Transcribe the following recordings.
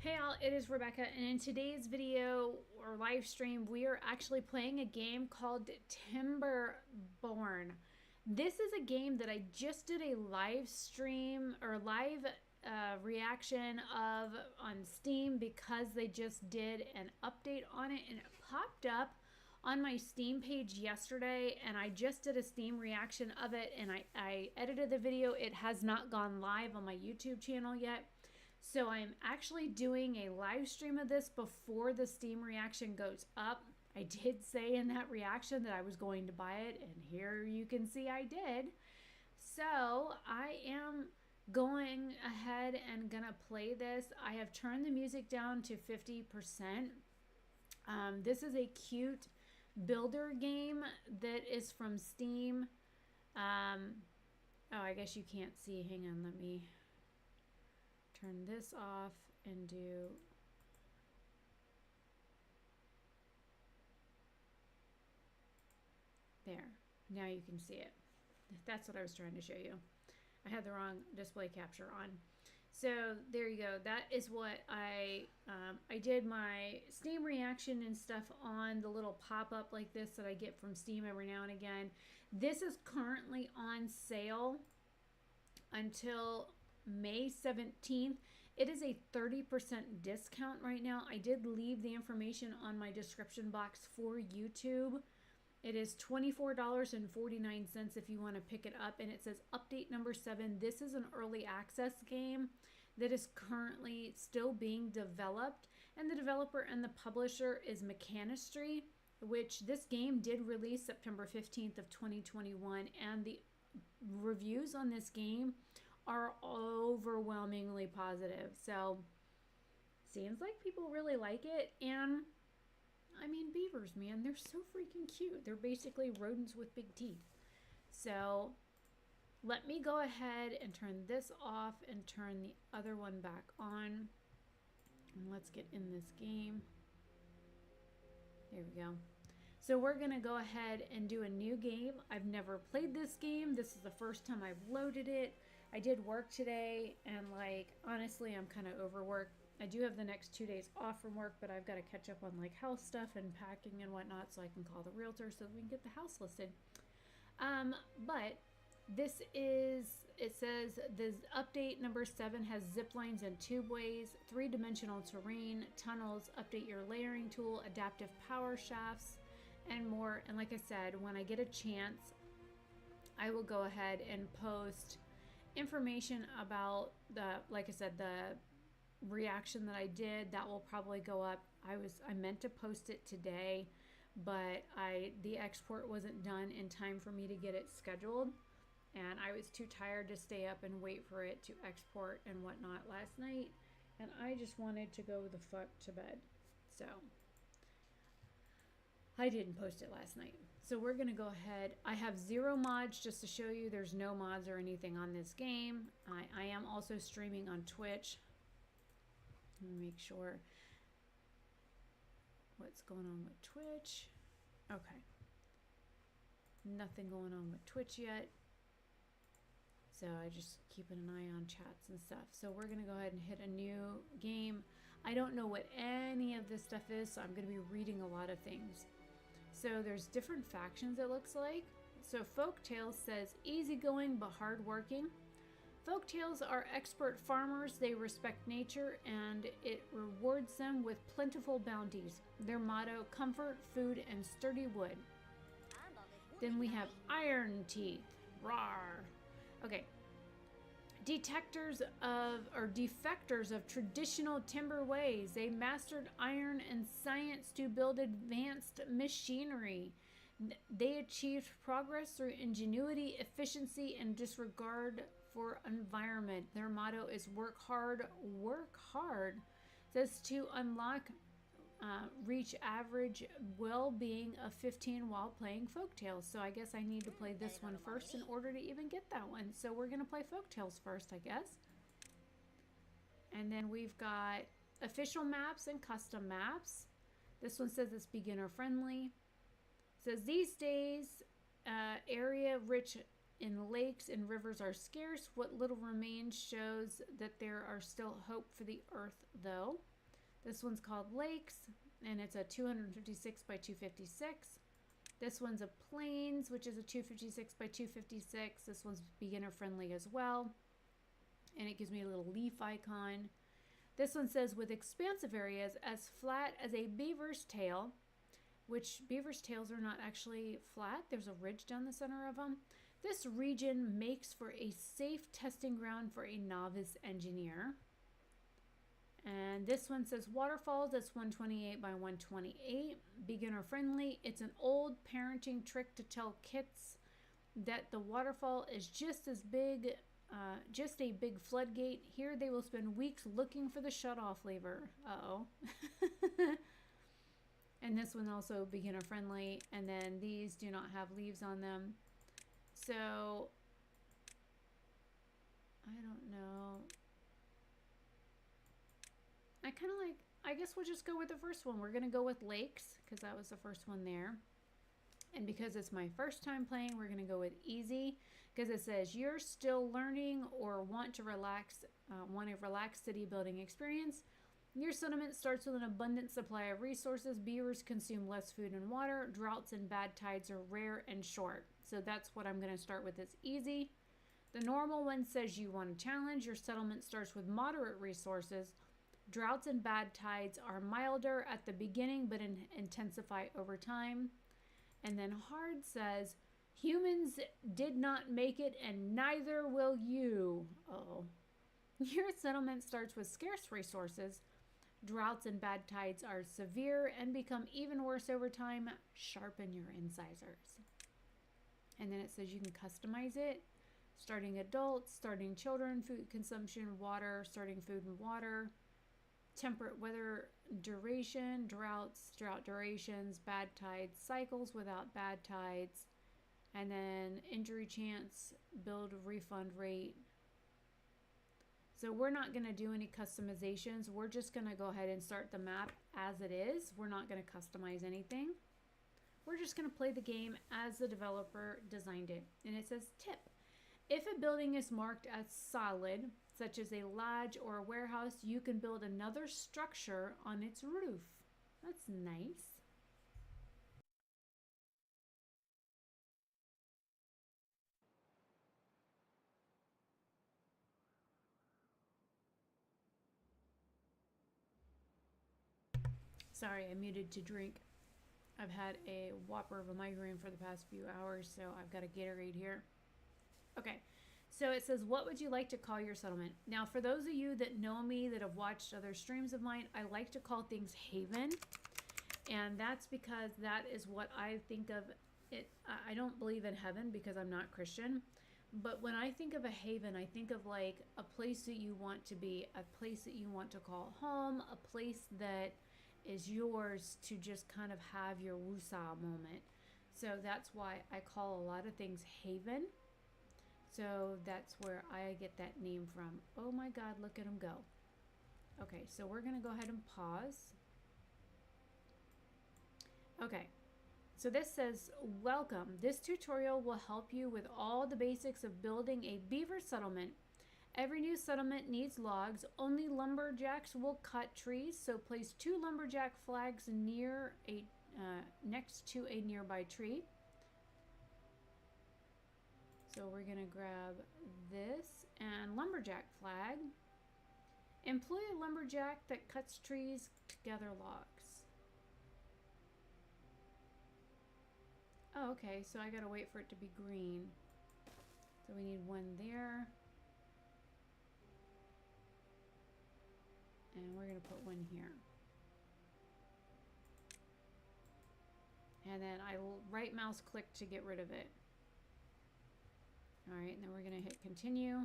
Hey all, it is Rebecca, and in today's video or live stream, we are actually playing a game called Timberborn. This is a game that I just did a live stream or live reaction of on Steam because they just did an update on it, and it popped up on my Steam page yesterday, and I just did a Steam reaction of it, and I edited the video. It has not gone live on my YouTube channel yet. So I'm actually doing a live stream of this before the Steam reaction goes up. I did say in that reaction that I was going to buy it, and here you can see I did. So I am going ahead and gonna play this. I have turned the music down to 50%. This is a cute builder game that is from Steam. Oh, I guess you can't see. Hang on, let me turn this off and do there. Now you can see it. That's what I was trying to show you. I had the wrong display capture on. So there you go. That is what I did my Steam reaction and stuff on the little pop-up like this that I get from Steam every now and again. This is currently on sale until May 17th. It is a 30% discount right now. I did leave the information on my description box for YouTube. It is $24.49 if you want to pick it up, and it says update number 7. This is an early access game that is currently still being developed, and the developer and the publisher is Mechanistry, which this game did release September 15th of 2021, and the reviews on this game are overwhelmingly positive. So seems like people really like it. And I mean, beavers, man, they're so freaking cute. They're basically rodents with big teeth. So let me go ahead and turn this off and turn the other one back on, and let's get in this game. There we go. So we're gonna go ahead and do a new game. I've never played this game. This is the first time I've loaded it. I did work today, and like, honestly, I'm kind of overworked. I do have the next 2 days off from work, but I've got to catch up on like house stuff and packing and whatnot so I can call the realtor so that we can get the house listed. But this is, it says this update number 7 has zip lines and tubeways, 3-dimensional terrain, tunnels, update your layering tool, adaptive power shafts, and more. And like I said, when I get a chance, I will go ahead and post information about the, like I said, the reaction that I did. That will probably go up. I meant to post it today, but the export wasn't done in time for me to get it scheduled, and I was too tired to stay up and wait for it to export and whatnot last night, and I just wanted to go the fuck to bed. So I didn't post it last night. So we're going to go ahead. I have 0 mods, just to show you there's no mods or anything on this game. I am also streaming on Twitch. Let me make sure what's going on with Twitch. Okay. Nothing going on with Twitch yet. So I just keeping an eye on chats and stuff. So we're going to go ahead and hit a new game. I don't know what any of this stuff is, so I'm going to be reading a lot of things. So there's different factions, it looks like. So Folktales says easygoing but hardworking. Folktales are expert farmers. They respect nature, and it rewards them with plentiful bounties. Their motto, comfort, food, and sturdy wood. Then we have Iron Teeth. Rawr. Okay. Defectors of traditional timber ways. They mastered iron and science to build advanced machinery. They achieved progress through ingenuity, efficiency, and disregard for environment. Their motto is work hard, work hard. It says to unlock, reach average well-being of 15 while playing Folktales. So I guess I need to play this one first in order to even get that one. So we're going to play Folktales first, I guess. And then we've got official maps and custom maps. This one says it's beginner friendly. It says these days, area rich in lakes and rivers are scarce. What little remains shows that there are still hope for the earth, though. This one's called Lakes, and it's a 256 by 256. This one's a Plains, which is a 256 by 256. This one's beginner friendly as well. And it gives me a little leaf icon. This one says, with expansive areas as flat as a beaver's tail, which beaver's tails are not actually flat. There's a ridge down the center of them. This region makes for a safe testing ground for a novice engineer. And this one says waterfalls. That's 128 by 128. Beginner friendly. It's an old parenting trick to tell kids that the waterfall is just as big, just a big floodgate. Here they will spend weeks looking for the shutoff lever. Uh-oh. And this one also beginner friendly. And then these do not have leaves on them. So, I don't know. I kind of like, I guess we'll just go with the first one. We're going to go with Lakes because that was the first one there. And because it's my first time playing, we're going to go with Easy because it says you're still learning or want to relax, want a relaxed city building experience. Your settlement starts with an abundant supply of resources. Beavers consume less food and water. Droughts and bad tides are rare and short. So that's what I'm going to start with. It's Easy. The normal one says you want a challenge. Your settlement starts with moderate resources. Droughts and bad tides are milder at the beginning but intensify over time. And then Hard says, humans did not make it and neither will you. Uh-oh. Your settlement starts with scarce resources. Droughts and bad tides are severe and become even worse over time. Sharpen your incisors. And then it says you can customize it. Starting adults, starting children, food consumption, water, starting food and water. Temperate weather duration, droughts, drought durations, bad tides, cycles without bad tides, and then injury chance, build refund rate. So we're not going to do any customizations. We're just going to go ahead and start the map as it is. We're not going to customize anything. We're just going to play the game as the developer designed it. And it says tip. If a building is marked as solid, such as a lodge or a warehouse, you can build another structure on its roof. That's nice. Sorry, I muted to drink. I've had a whopper of a migraine for the past few hours, so I've got a Gatorade here. Okay. So it says, what would you like to call your settlement? Now, for those of you that know me, that have watched other streams of mine, I like to call things Haven. And that's because that is what I think of it. I don't believe in heaven because I'm not Christian. But when I think of a haven, I think of like a place that you want to be, a place that you want to call home, a place that is yours to just kind of have your woosah moment. So that's why I call a lot of things Haven. So that's where I get that name from. Oh my God, look at them go. Okay, so we're going to go ahead and pause. Okay, so this says, welcome. This tutorial will help you with all the basics of building a beaver settlement. Every new settlement needs logs. Only lumberjacks will cut trees, so place 2 lumberjack flags near a next to a nearby tree. So we're going to grab this and lumberjack flag. Employ a lumberjack that cuts trees to gather logs. Oh, okay, so I got to wait for it to be green. So we need one there. And we're going to put one here. And then I will right mouse click to get rid of it. All right, and then we're going to hit continue.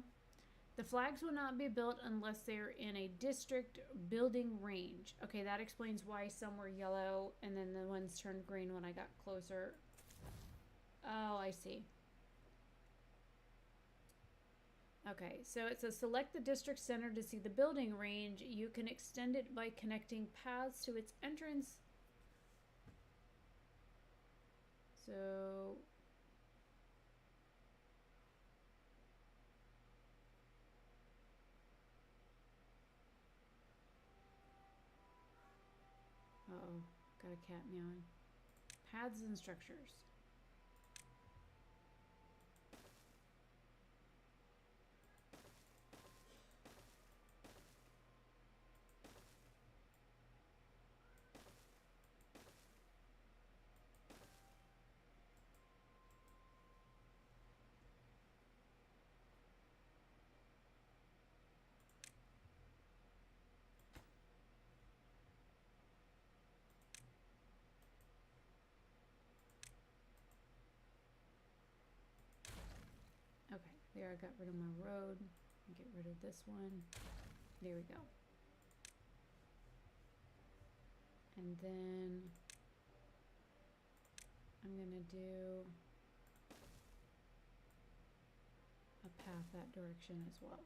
The flags will not be built unless they're in a district building range. Okay, that explains why some were yellow and then the ones turned green when I got closer. Oh, I see. Okay, so it says select the district center to see the building range. You can extend it by connecting paths to its entrance. So Got a cat meowing. Paths and structures. Okay, there I got rid of my road. Get rid of this one. There we go. And then I'm gonna do a path that direction as well.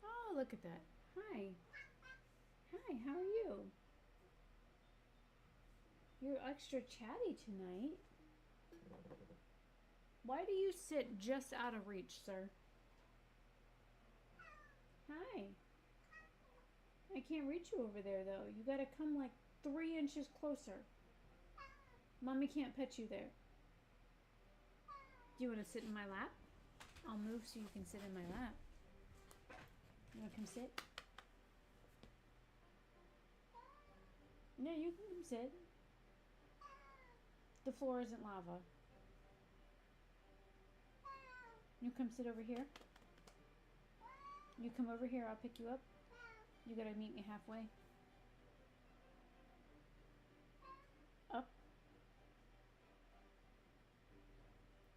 Oh, look at that. Hi. Hi, how are you? You're extra chatty tonight. Why do you sit just out of reach, sir? Hi. I can't reach you over there, though. You gotta come like 3 inches closer. Mommy can't pet you there. Do you want to sit in my lap? I'll move so you can sit in my lap. You want to come sit? No, you can come sit. The floor isn't lava. You come sit over here. You come over here, I'll pick you up. You gotta meet me halfway. Up.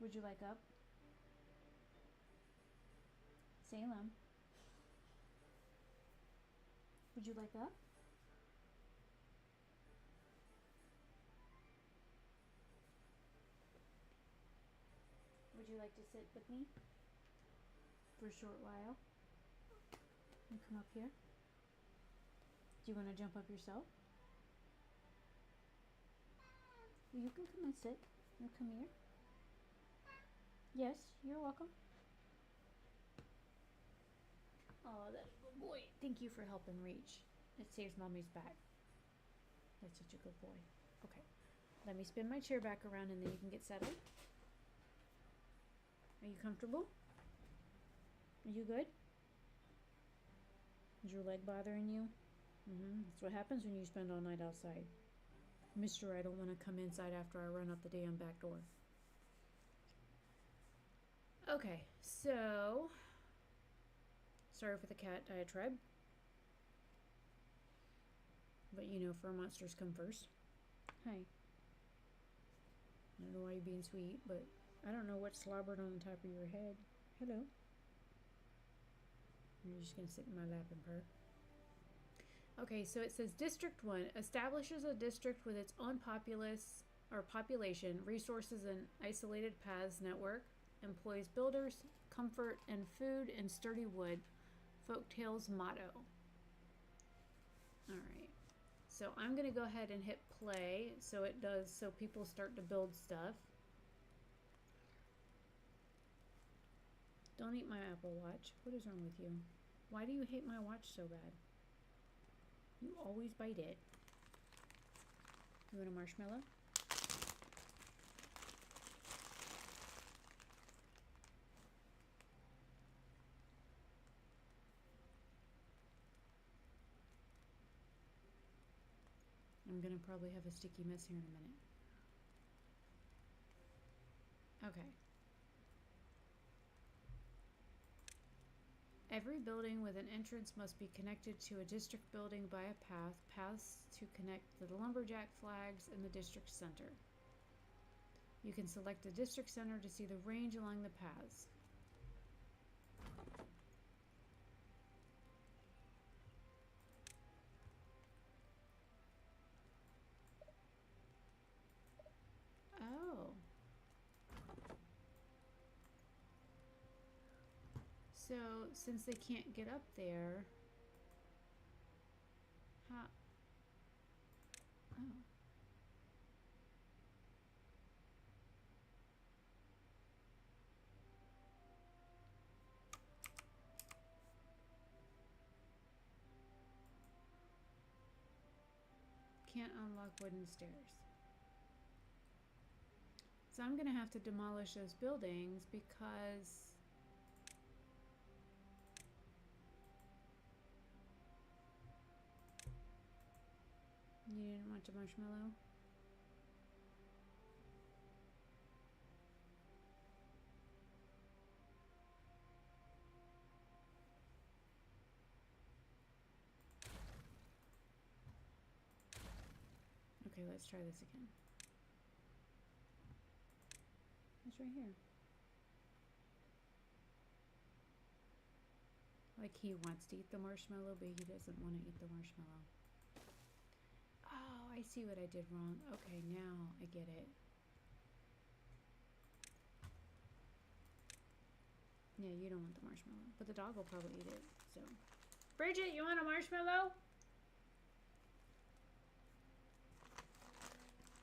Would you like up? Salem. Would you like up? Would you like to sit with me for a short while? You come up here. Do you want to jump up yourself? You can come and sit. You come here. Yes, you're welcome. Oh, that's a good boy. Thank you for helping reach. It saves mommy's back. That's such a good boy. Okay, let me spin my chair back around and then you can get settled. Are you comfortable? Are you good? Is your leg bothering you? That's what happens when you spend all night outside. Mister, I don't want to come inside after I run out the damn back door. Okay, so sorry for the cat diatribe. But you know, fur monsters come first. Hi. I don't know why you're being sweet, but I don't know what slobbered on the top of your head. Hello. You're just gonna sit in my lap and purr. Okay, so it says District 1 establishes a district with its own population, resources, and isolated paths network, employs builders, comfort, and food, and sturdy wood. Folktales motto. Alright, so I'm gonna go ahead and hit play so it does, so people start to build stuff. Don't eat my Apple Watch. What is wrong with you? Why do you hate my watch so bad? You always bite it. You want a marshmallow? I'm gonna probably have a sticky mess here in a minute. Okay. Every building with an entrance must be connected to a district building by a path. Paths to connect the lumberjack flags and the district center. You can select the district center to see the range along the paths. Oh. So, since they can't get up there, how? Oh. can't unlock wooden stairs. So I'm gonna have to demolish those buildings because you didn't want a marshmallow? Okay, let's try this again. It's right here. Like he wants to eat the marshmallow, but he doesn't want to eat the marshmallow. Oh, I see what I did wrong. Okay, now I get it. Yeah, you don't want the marshmallow, but the dog will probably eat it, so. Bridget, you want a marshmallow?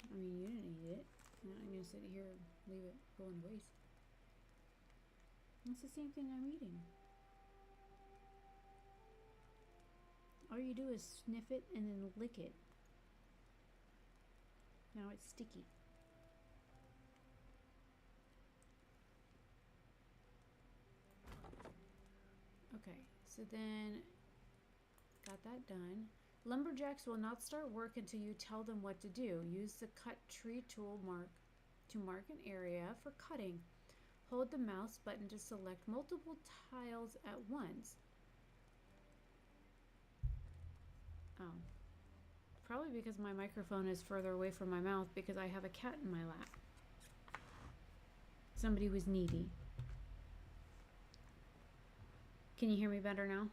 I mean, you didn't eat it. I'm gonna sit here and leave it going to waste. It's the same thing I'm eating. All you do is sniff it and then lick it. Now it's sticky. Okay, so then got that done. Lumberjacks will not start work until you tell them what to do. Use the cut tree tool to mark an area for cutting. Hold the mouse button to select multiple tiles at once. Oh. Probably because my microphone is further away from my mouth because I have a cat in my lap. Somebody was needy. Can you hear me better now?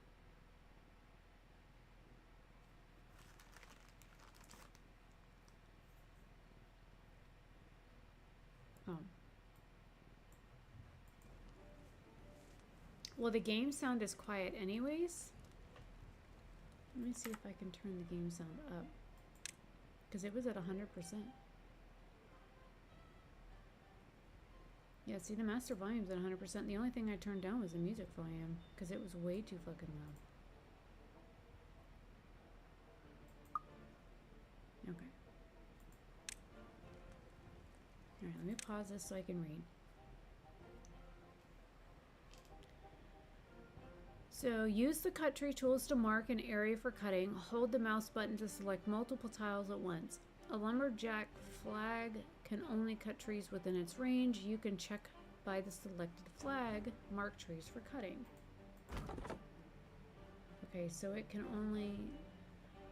Oh. Well, the game sound is quiet anyways. Let me see if I can turn the game sound up. Because it was at 100%. Yeah, see, the master volume's at 100%. The only thing I turned down was the music volume. Because it was way too fucking loud. Okay. Alright, let me pause this so I can read. So use the cut tree tools to mark an area for cutting. Hold the mouse button to select multiple tiles at once. A lumberjack flag can only cut trees within its range. You can check by the selected flag, mark trees for cutting. Okay, so it can only...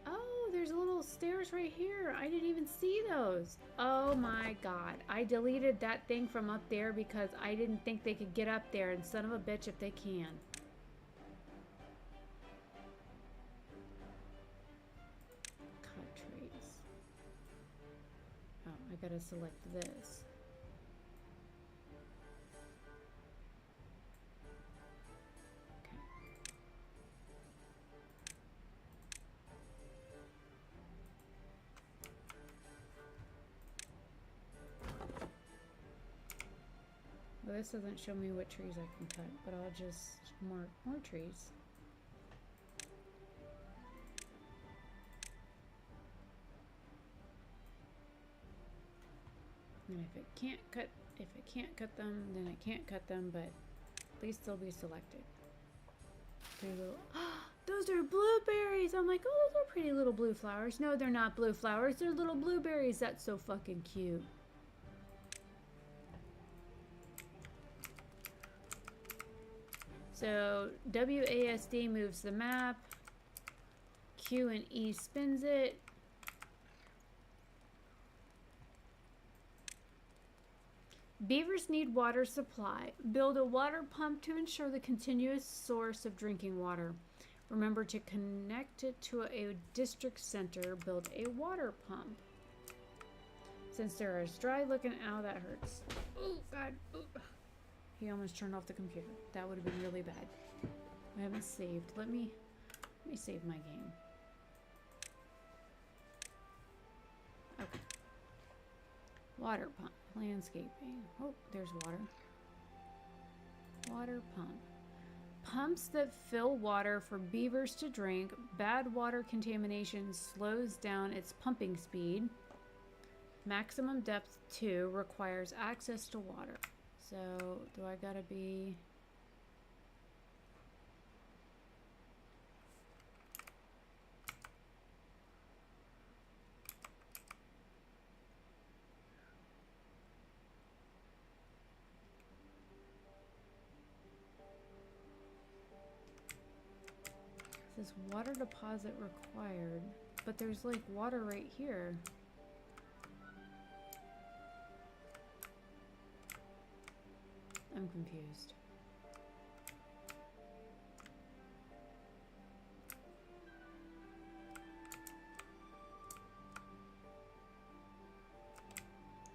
Oh, there's little stairs right here. I didn't even see those. Oh my god. I deleted that thing from up there because I didn't think they could get up there, and son of a bitch if they can. I gotta select this. Okay. Well, this doesn't show me what trees I can cut, but I'll just mark more trees. And if it can't cut them, then I can't cut them, but at least they'll be selected. Those are blueberries! I'm like, oh, those are pretty little blue flowers. No, they're not blue flowers. They're little blueberries. That's so fucking cute. So WASD moves the map. Q and E spins it. Beavers need water supply. Build a water pump to ensure the continuous source of drinking water. Remember to connect it to a district center. Build a water pump. Since there is dry looking... Ow, that hurts. Oh, God. Ooh. He almost turned off the computer. That would have been really bad. I haven't saved. Let me save my game. Okay. Water pump. Landscaping. Oh, there's water. Water pump. Pumps that fill water for beavers to drink. Bad water contamination slows down its pumping speed. Maximum depth 2 requires access to water. So, do I gotta be... It says water deposit required, but there's like water right here. I'm confused.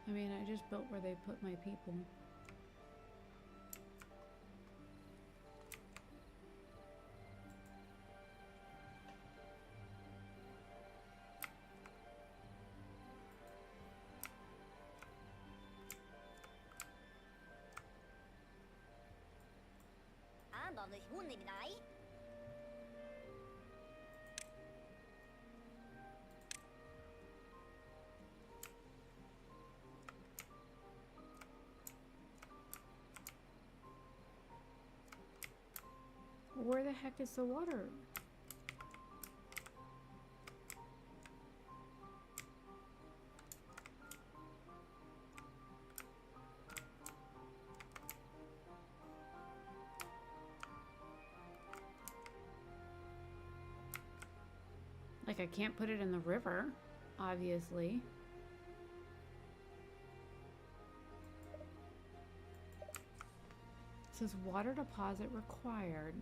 I mean, I just built where they put my people. Where the heck is the water? Like, I can't put it in the river, obviously. It says water deposit required.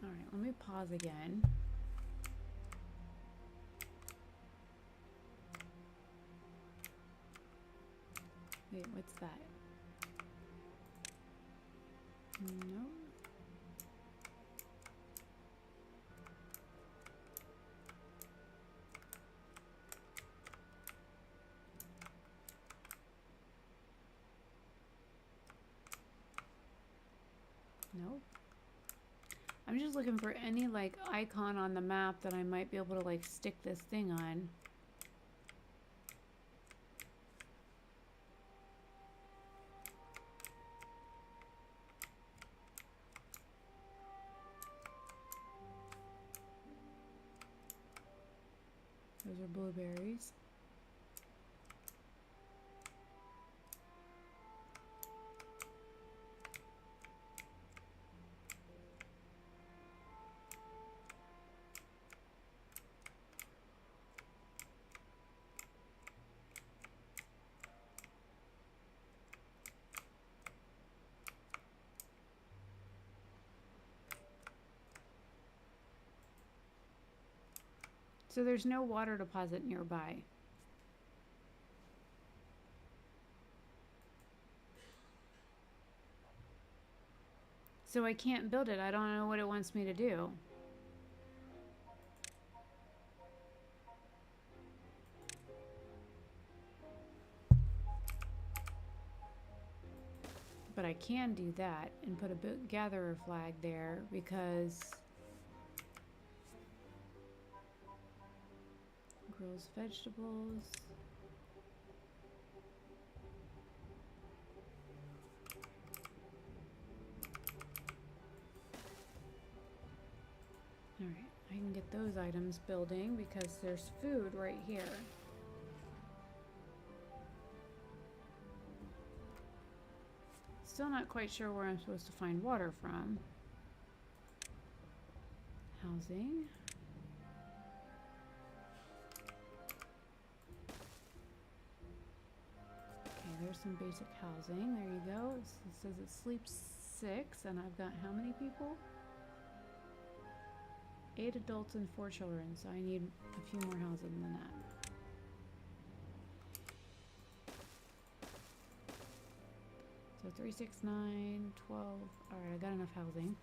All right, let me pause again. Wait, what's that? No. Nope. I'm just looking for any like icon on the map that I might be able to like stick this thing on. Those are blueberries. So there's no water deposit nearby. So I can't build it. I don't know what it wants me to do. But I can do that and put a gatherer flag there because grows vegetables. All right, I can get those items building because there's food right here. Still not quite sure where I'm supposed to find water from. Housing. There's some basic housing. There you go. It says it sleeps 6, and I've got how many people? 8 adults and 4 children, so I need a few more housing than that. So 3, 6, 9, 12. All right, I got enough housing.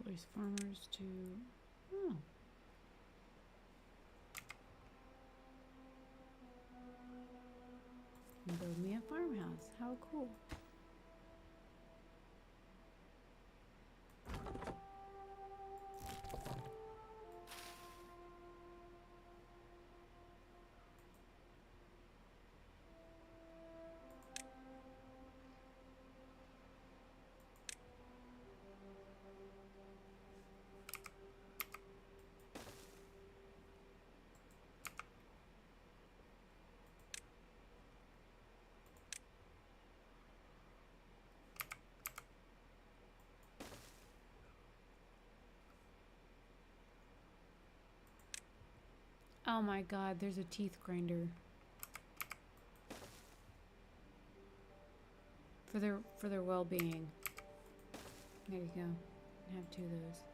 Place farmers to... Oh. And build me a farmhouse. How cool. Oh my god, there's a teeth grinder. For their well-being. There you go. Have 2 of those.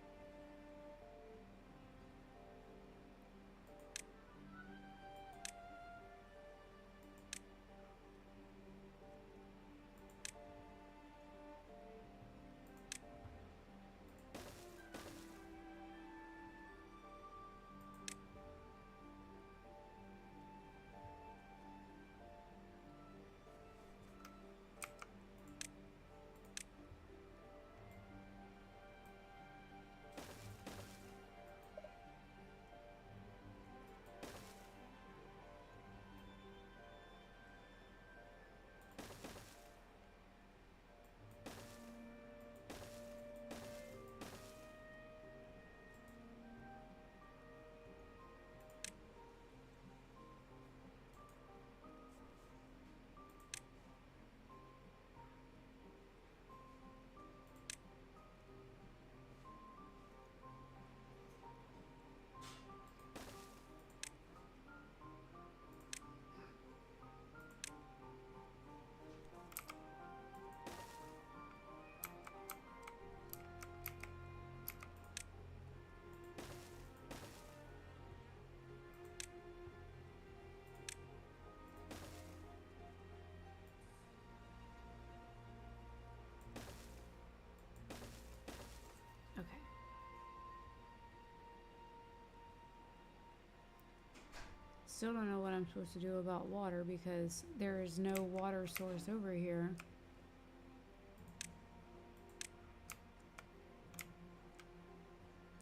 Still don't know what I'm supposed to do about water because there is no water source over here.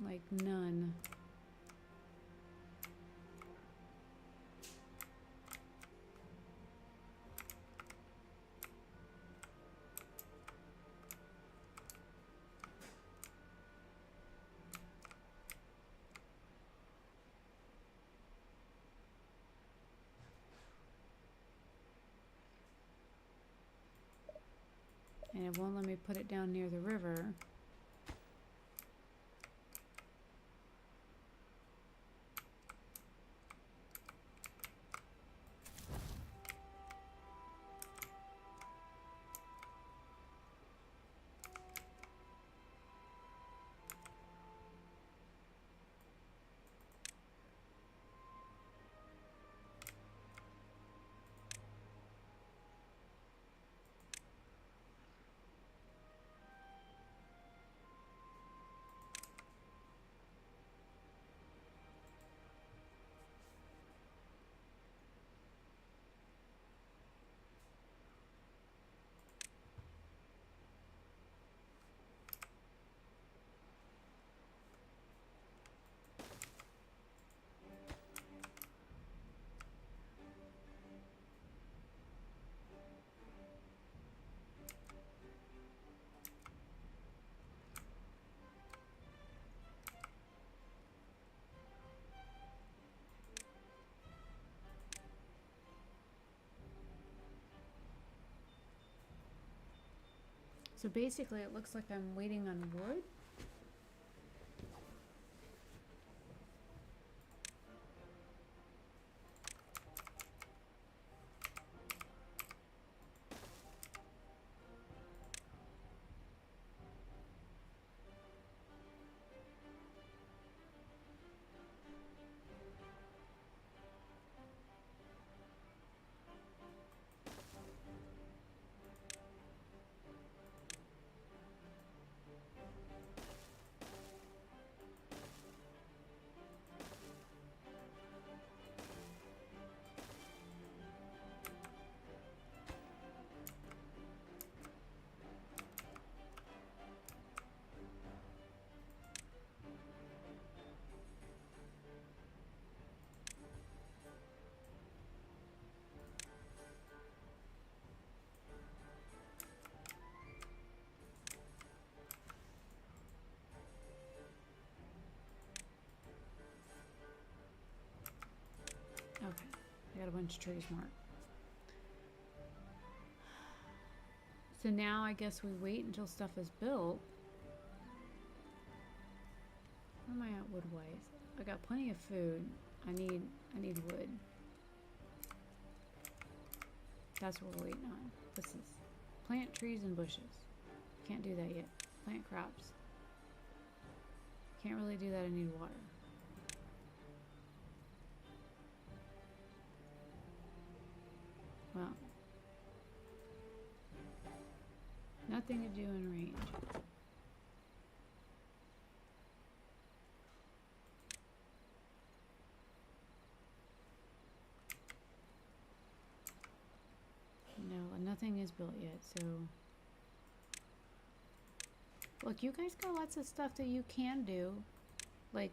Like none. And it won't let me put it down near the river. So basically it looks like I'm waiting on wood. I got a bunch of trees marked. So now I guess we wait until stuff is built. Where am I at wood-wise? I got plenty of food. I need wood. That's what we're waiting on. This is plant trees and bushes. Can't do that yet. Plant crops. Can't really do that. I need water. Well, nothing to do in range. No, nothing is built yet, so... Look, you guys got lots of stuff that you can do. Like,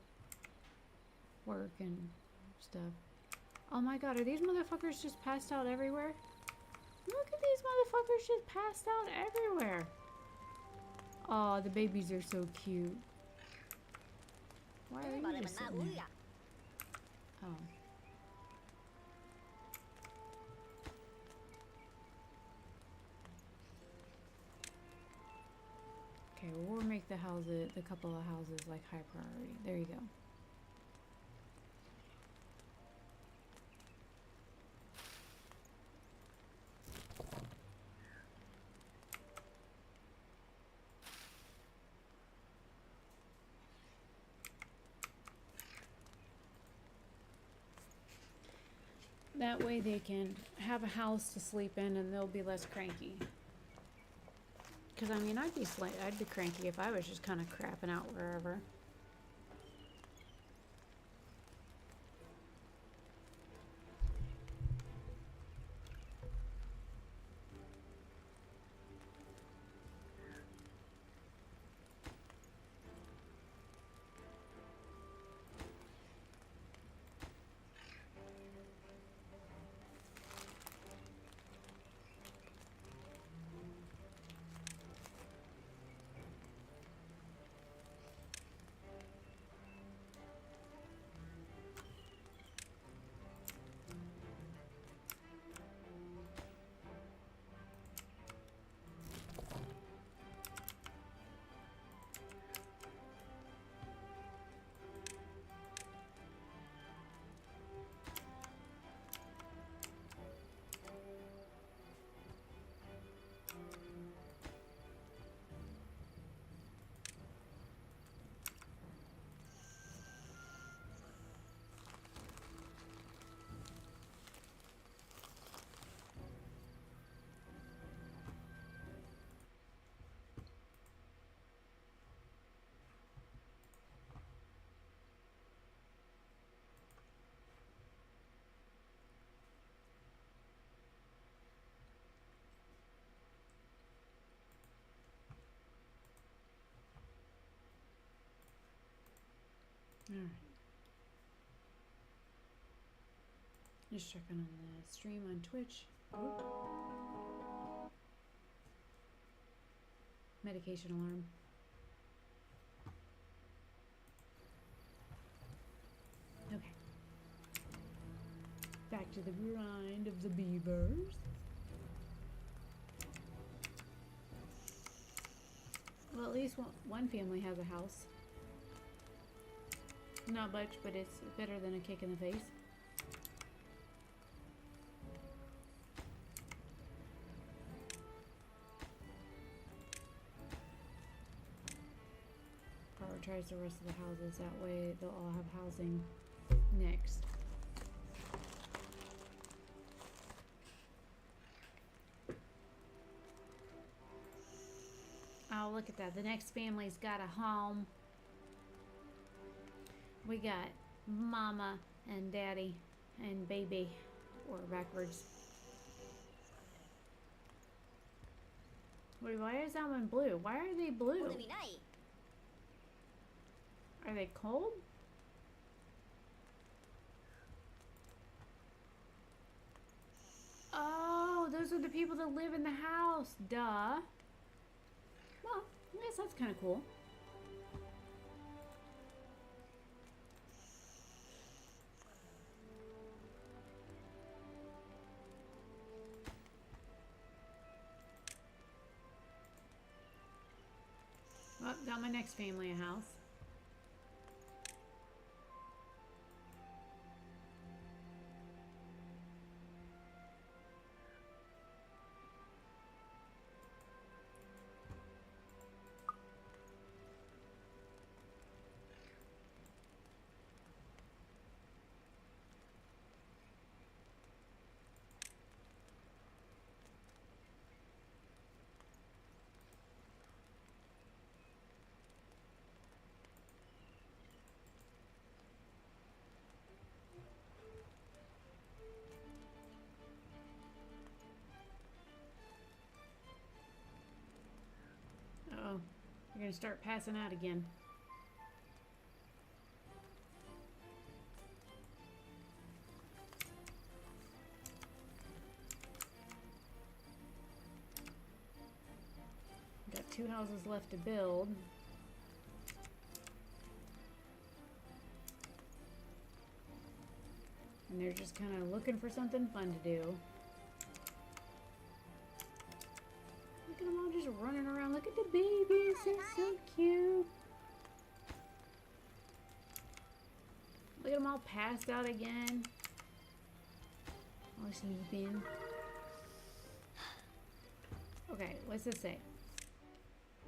work and stuff. Oh my god, are these motherfuckers just passed out everywhere? Look at these motherfuckers just passed out everywhere. Oh, the babies are so cute. Why are you just sitting there? Oh. Okay, well, we'll make the couple of houses like high priority. There you go. That way they can have a house to sleep in and they'll be less cranky. Because, I mean, I'd be cranky if I was just kind of crapping out wherever. Alright. Just checking on the stream on Twitch. Oop. Medication alarm. Okay. Back to the grind of the beavers. Well, at least one family has a house. Not much, but it's better than a kick in the face. Prioritize the rest of the houses, that way they'll all have housing next. Oh, look at that. The next family's got a home. We got mama and daddy and baby, or backwards. Wait, why is that one blue? Why are they blue? Are they cold? Oh, those are the people that live in the house. Duh. Well, I guess that's kind of cool. got my next family a house. Uh-oh. You're going to start passing out again. Got 2 houses left to build. And they're just kind of looking for something fun to do. Look at them all just running around. Look at the babies. They're so cute. Look at them all passed out again. All sleeping. Okay, what's this say?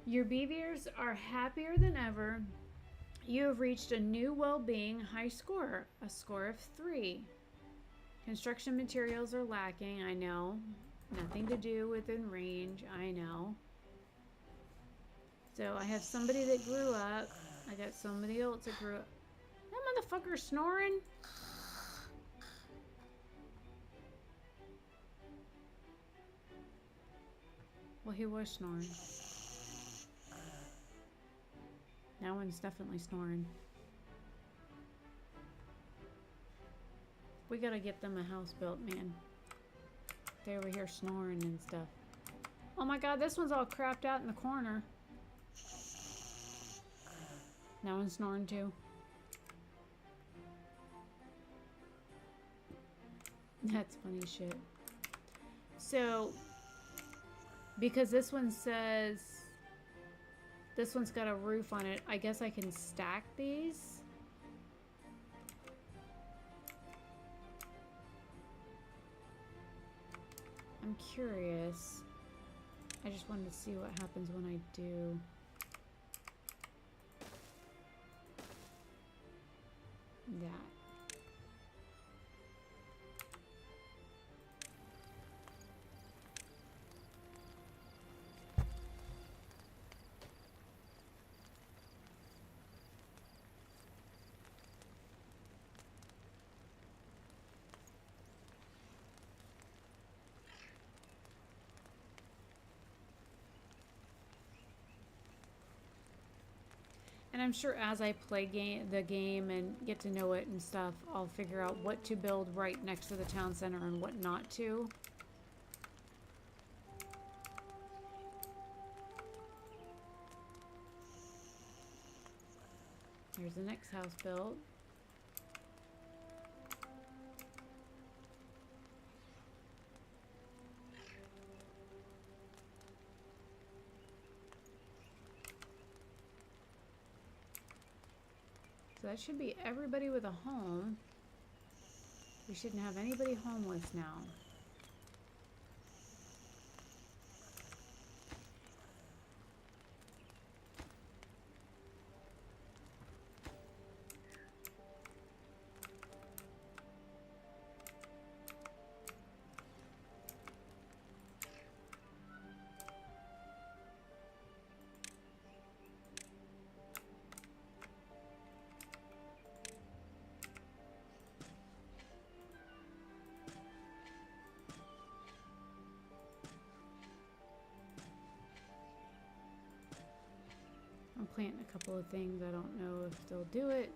Your beavers are happier than ever. You have reached a new well-being high score, a score of 3. Construction materials are lacking, I know. Nothing to do within range, I know. So I have somebody that grew up. I got somebody else that grew up. That motherfucker snoring. Well, he was snoring. That one's definitely snoring. We gotta get them a house built, man. They over here snoring and stuff. Oh my god, this one's all crapped out in the corner. That one's snoring too. That's funny shit. So, because this one says this one's got a roof on it, I guess I can stack these. I'm curious. I just wanted to see what happens when I do. That. And I'm sure as I play the game and get to know it and stuff, I'll figure out what to build right next to the town center and what not to. Here's the next house built. So that should be everybody with a home. We shouldn't have anybody homeless now. I'm planting a couple of things. I don't know if they'll do it.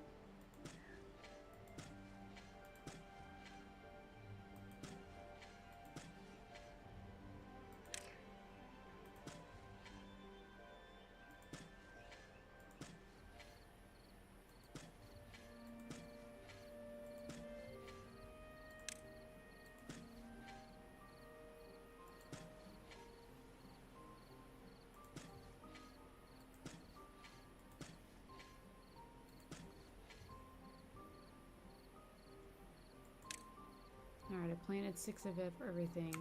I planted 6 of it for everything.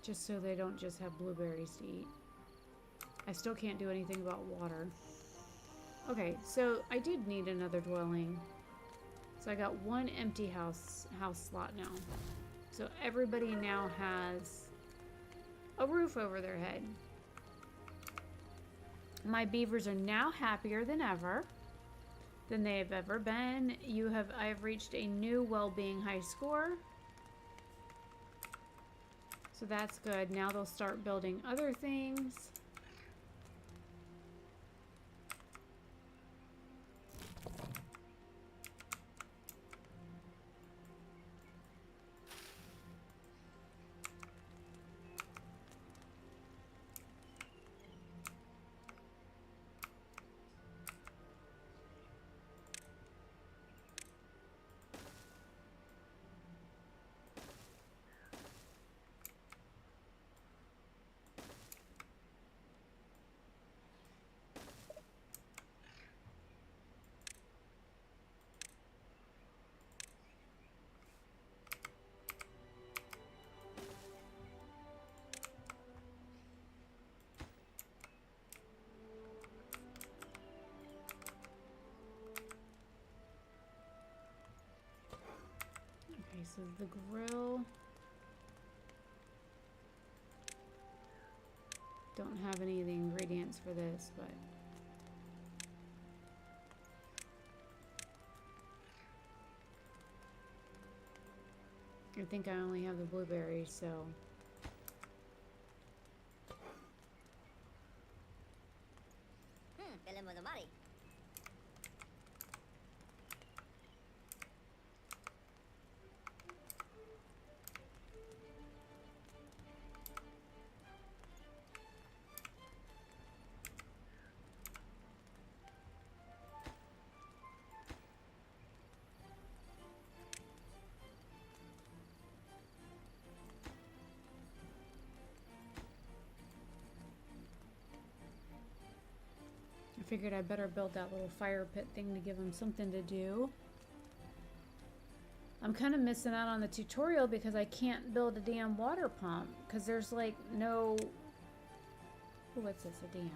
Just so they don't just have blueberries to eat. I still can't do anything about water. Okay, so I did need another dwelling. So I got 1 empty house slot now. So everybody now has a roof over their head. My beavers are now happier than ever. Than they have ever been. I have reached a new well-being high score. So that's good. Now they'll start building other things. So the grill, don't have any of the ingredients for this, but I think I only have the blueberries, so I figured I better build that little fire pit thing to give them something to do. I'm kind of missing out on the tutorial because I can't build a damn water pump because there's like no... Oh, what's this? A dam.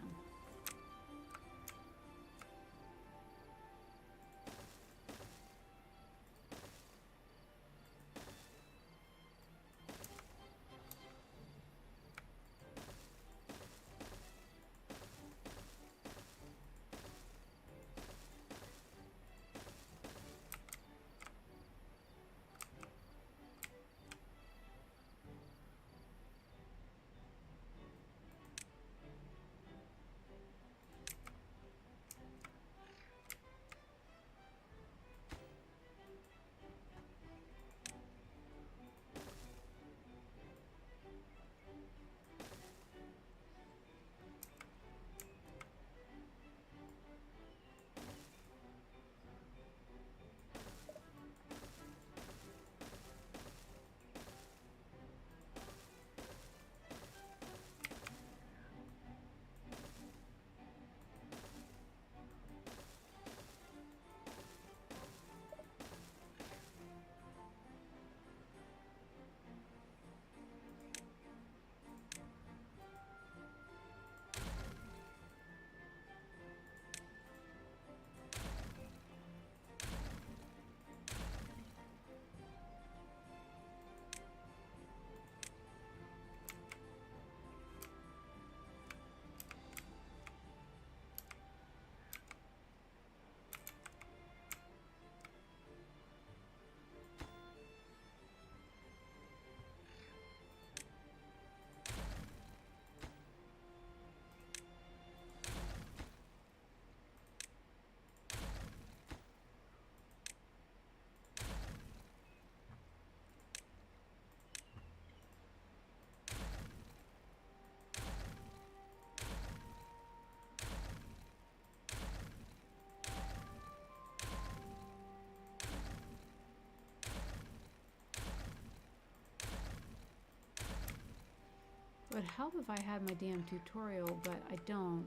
It would help if I had my damn tutorial, but I don't.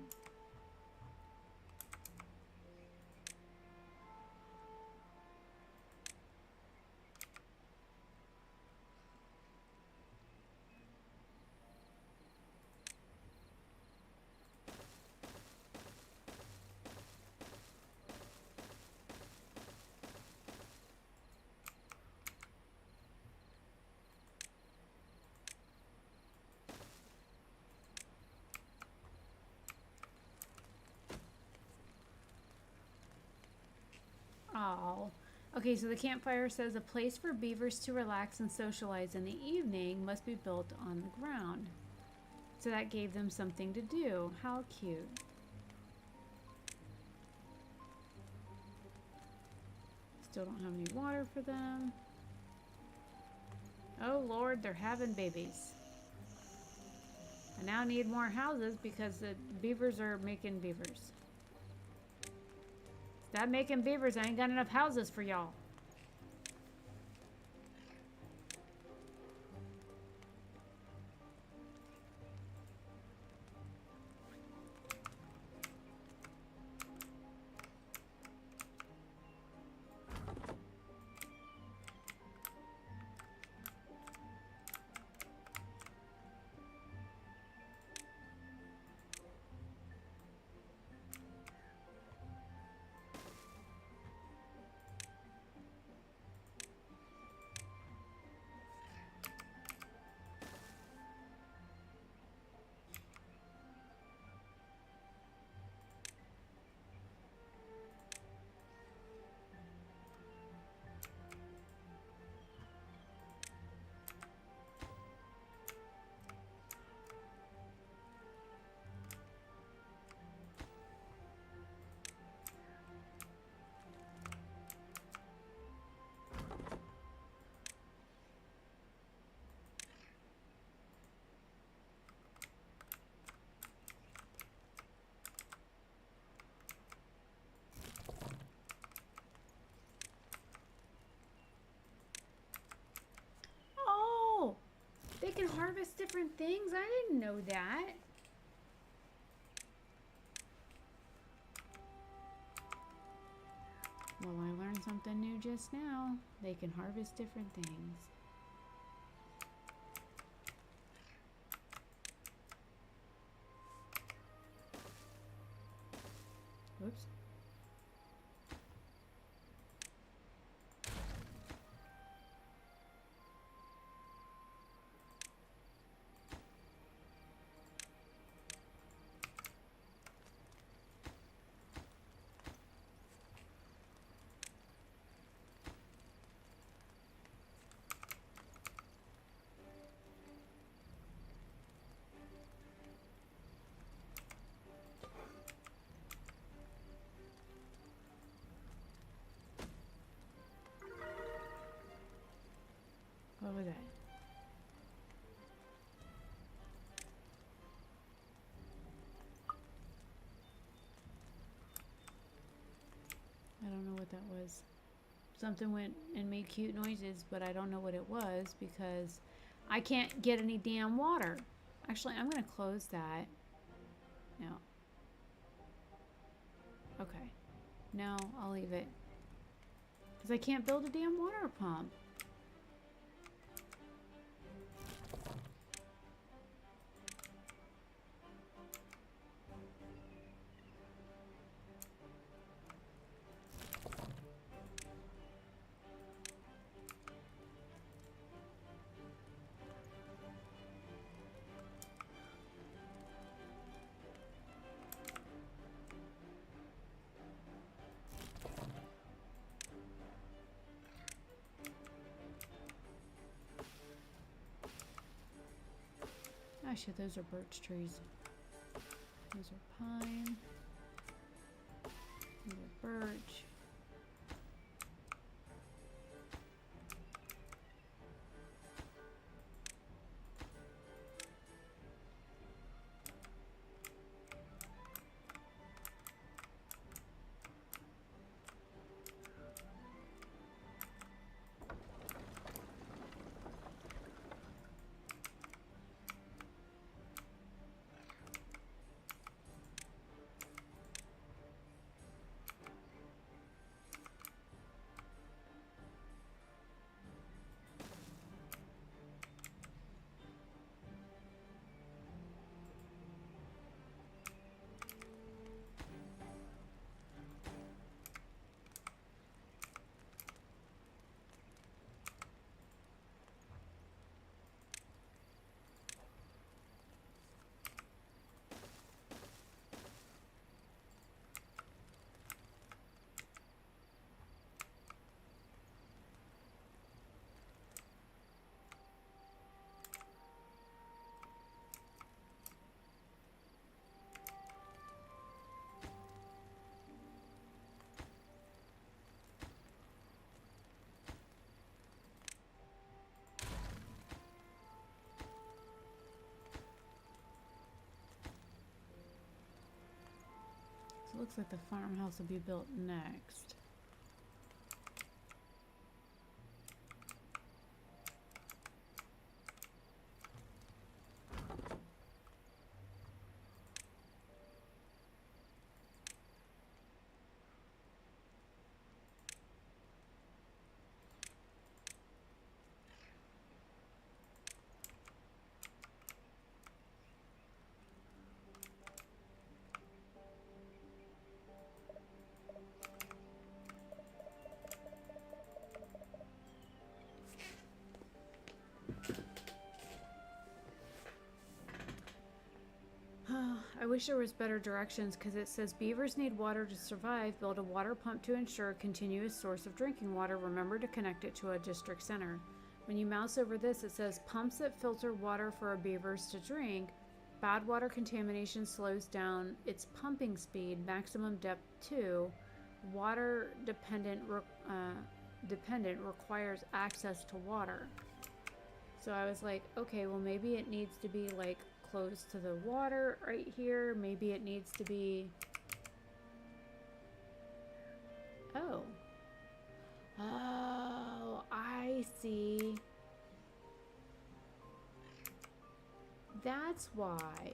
Wow. Okay, so the campfire says a place for beavers to relax and socialize in the evening must be built on the ground. So that gave them something to do. How cute. Still don't have any water for them. Oh Lord, they're having babies. I now need more houses because the beavers are making beavers. Stop making beavers. I ain't got enough houses for y'all. Oh, they can harvest different things? I didn't know that. Well, I learned something new just now. They can harvest different things. Whoops. What was that? I don't know what that was. Something went and made cute noises, but I don't know what it was because I can't get any damn water. Actually, I'm going to close that. No. Okay. No, I'll leave it. Because I can't build a damn water pump. Oh shit, those are birch trees. Those are pine. Those are birch. So it looks like the farmhouse will be built next. I wish there was better directions because it says beavers need water to survive. Build a water pump to ensure a continuous source of drinking water. Remember to connect it to a district center. When you mouse over this, it says pumps that filter water for our beavers to drink. Bad water contamination slows down its pumping speed. Maximum depth 2. Water dependent requires access to water. So I was like, okay, well maybe it needs to be like close to the water right here. Maybe it needs to be... Oh. Oh, I see. That's why.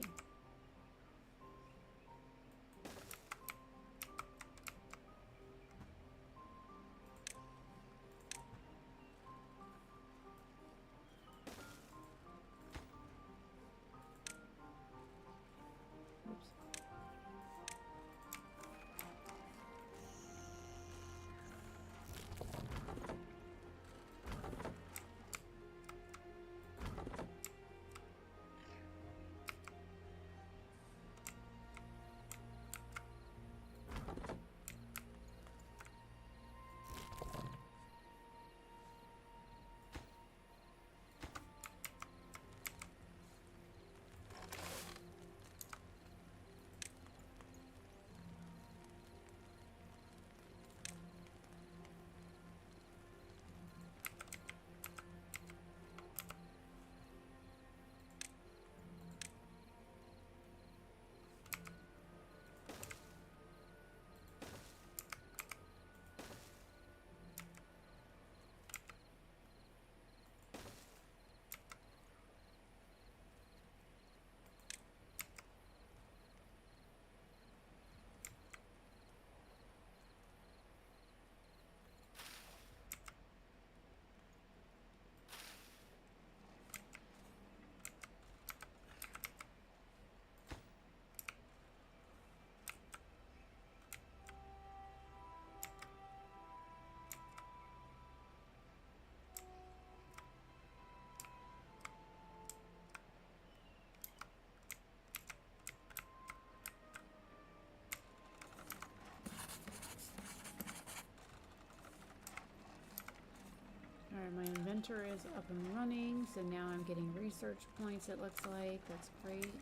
Alright, my inventor is up and running, so now I'm getting research points, it looks like. That's great.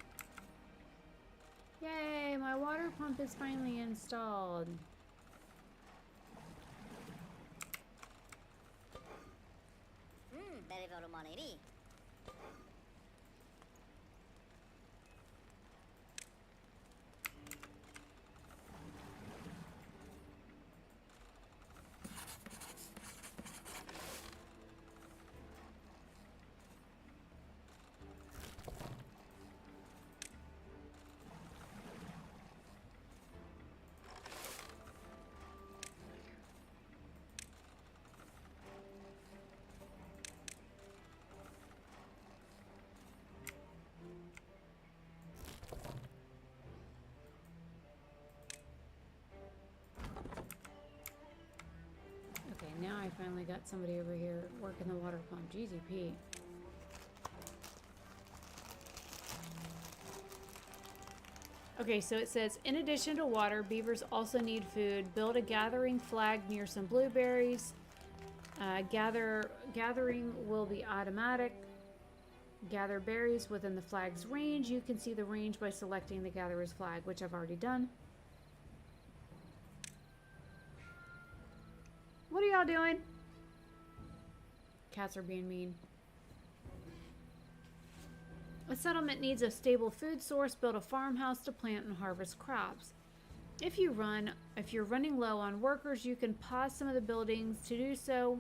Yay! My water pump is finally installed. Very very money. Okay, now I finally got somebody over here working the water pump. GGP. Okay, so it says, in addition to water, beavers also need food. Build a gathering flag near some blueberries. Gathering will be automatic. Gather berries within the flag's range. You can see the range by selecting the gatherer's flag, which I've already done. What are y'all doing? Cats are being mean. A settlement needs a stable food source. Build a farmhouse to plant and harvest crops. If you're running low on workers, you can pause some of the buildings. To do so,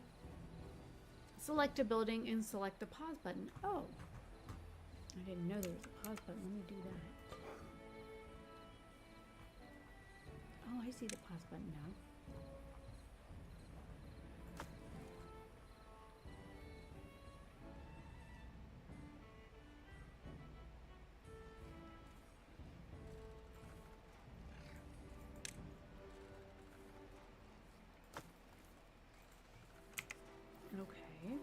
select a building and select the pause button. Oh, I didn't know there was a pause button. Let me do that. Oh, I see the pause button now. Okay.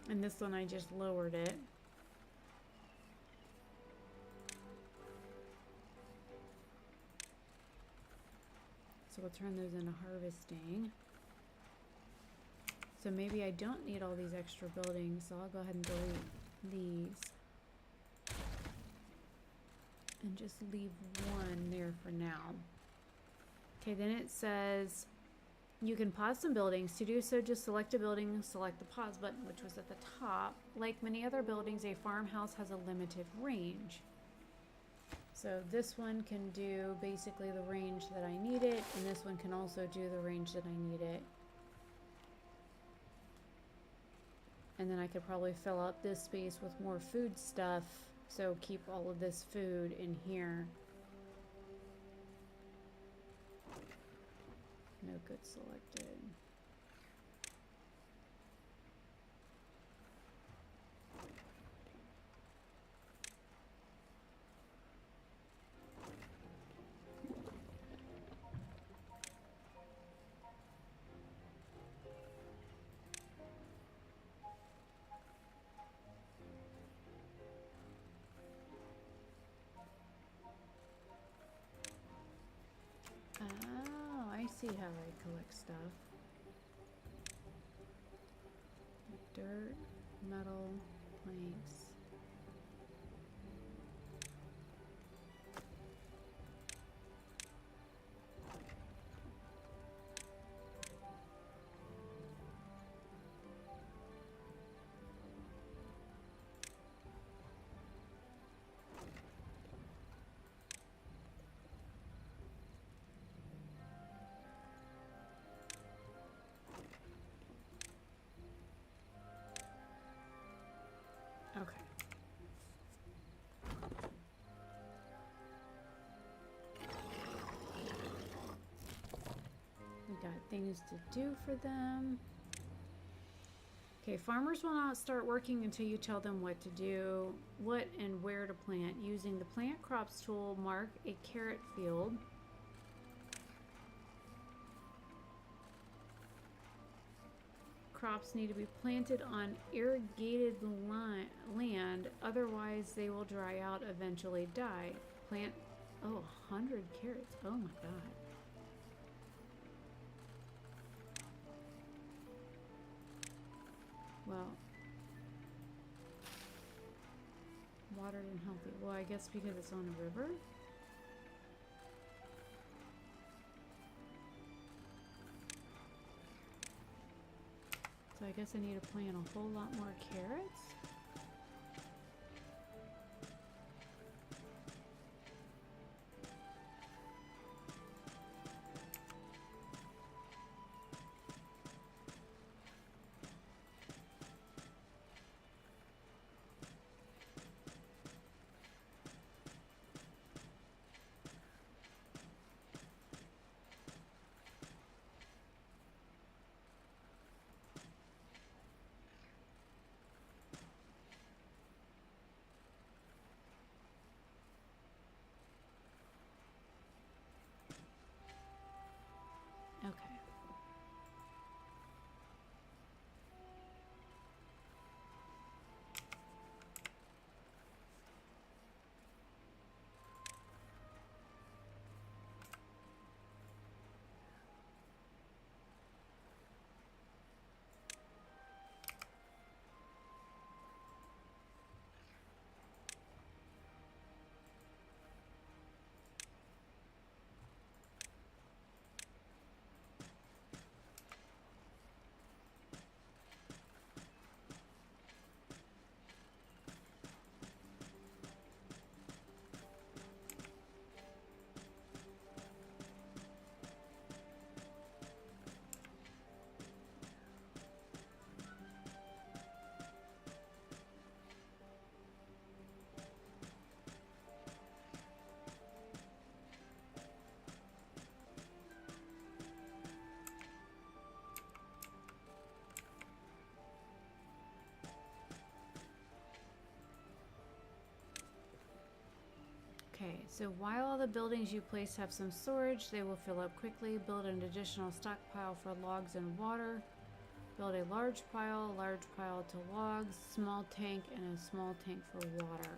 And this one I just lowered it. So we'll turn those into harvesting. So maybe I don't need all these extra buildings, so I'll go ahead and delete these. And just leave one there for now. Okay, then it says you can pause some buildings. To do so, just select a building and select the pause button, which was at the top. Like many other buildings, a farmhouse has a limited range. So this one can do basically the range that I need it, and this one can also do the range that I need it. And then I could probably fill out this space with more food stuff, so keep all of this food in here. No goods selected. Oh, I see how I collect stuff. Dirt, metal, planks. Okay. We got things to do for them. Okay, farmers will not start working until you tell them what to do, what and where to plant. Using the plant crops tool, mark a carrot field. Crops need to be planted on irrigated land, otherwise they will dry out, eventually die. Plant, 100 carrots, oh my god. Well, watered and healthy. Well, I guess because it's on a river? So I guess I need to plant a whole lot more carrots. So while all the buildings you place have some storage, they will fill up quickly. Build an additional stockpile for logs and water. Build a large pile to logs, small tank, and a small tank for water.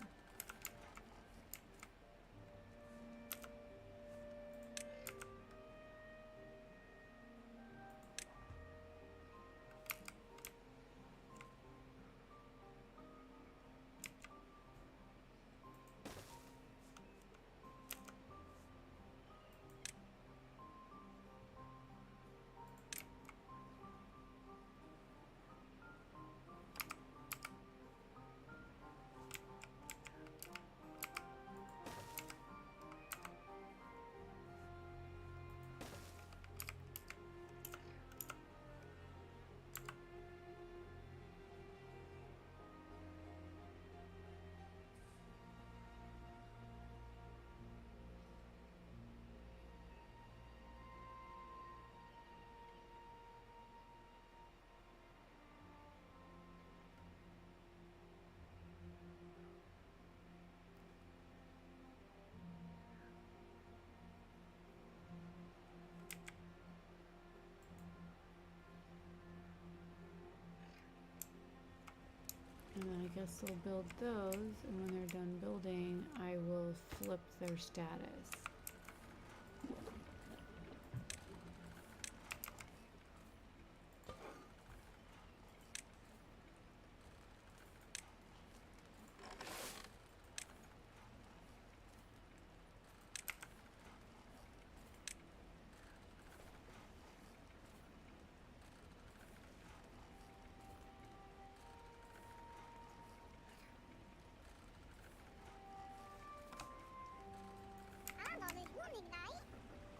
And then I guess they'll build those, and when they're done building, I will flip their status.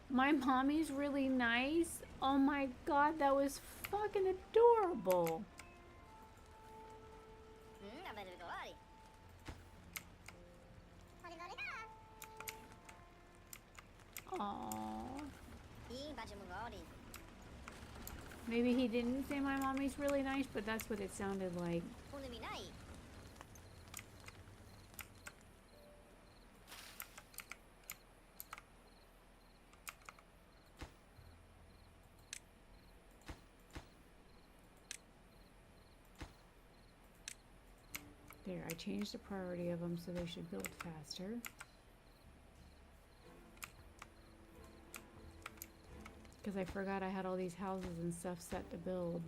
My mommy's really nice. Oh my god, that was fucking adorable. Aww. Maybe he didn't say my mommy's really nice, but that's what it sounded like. There, I changed the priority of them so they should build faster. Because I forgot I had all these houses and stuff set to build.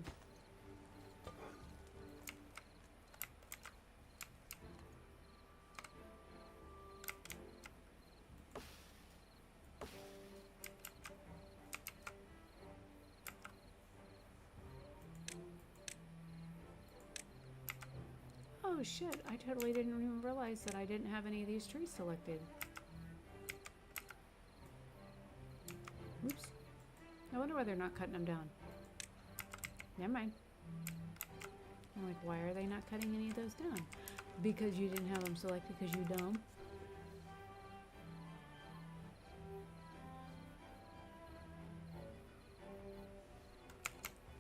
Oh shit, I totally didn't even realize that I didn't have any of these trees selected. Oops. I wonder why they're not cutting them down. Never mind. I'm like, why are they not cutting any of those down? Because you didn't have them selected because you dumb.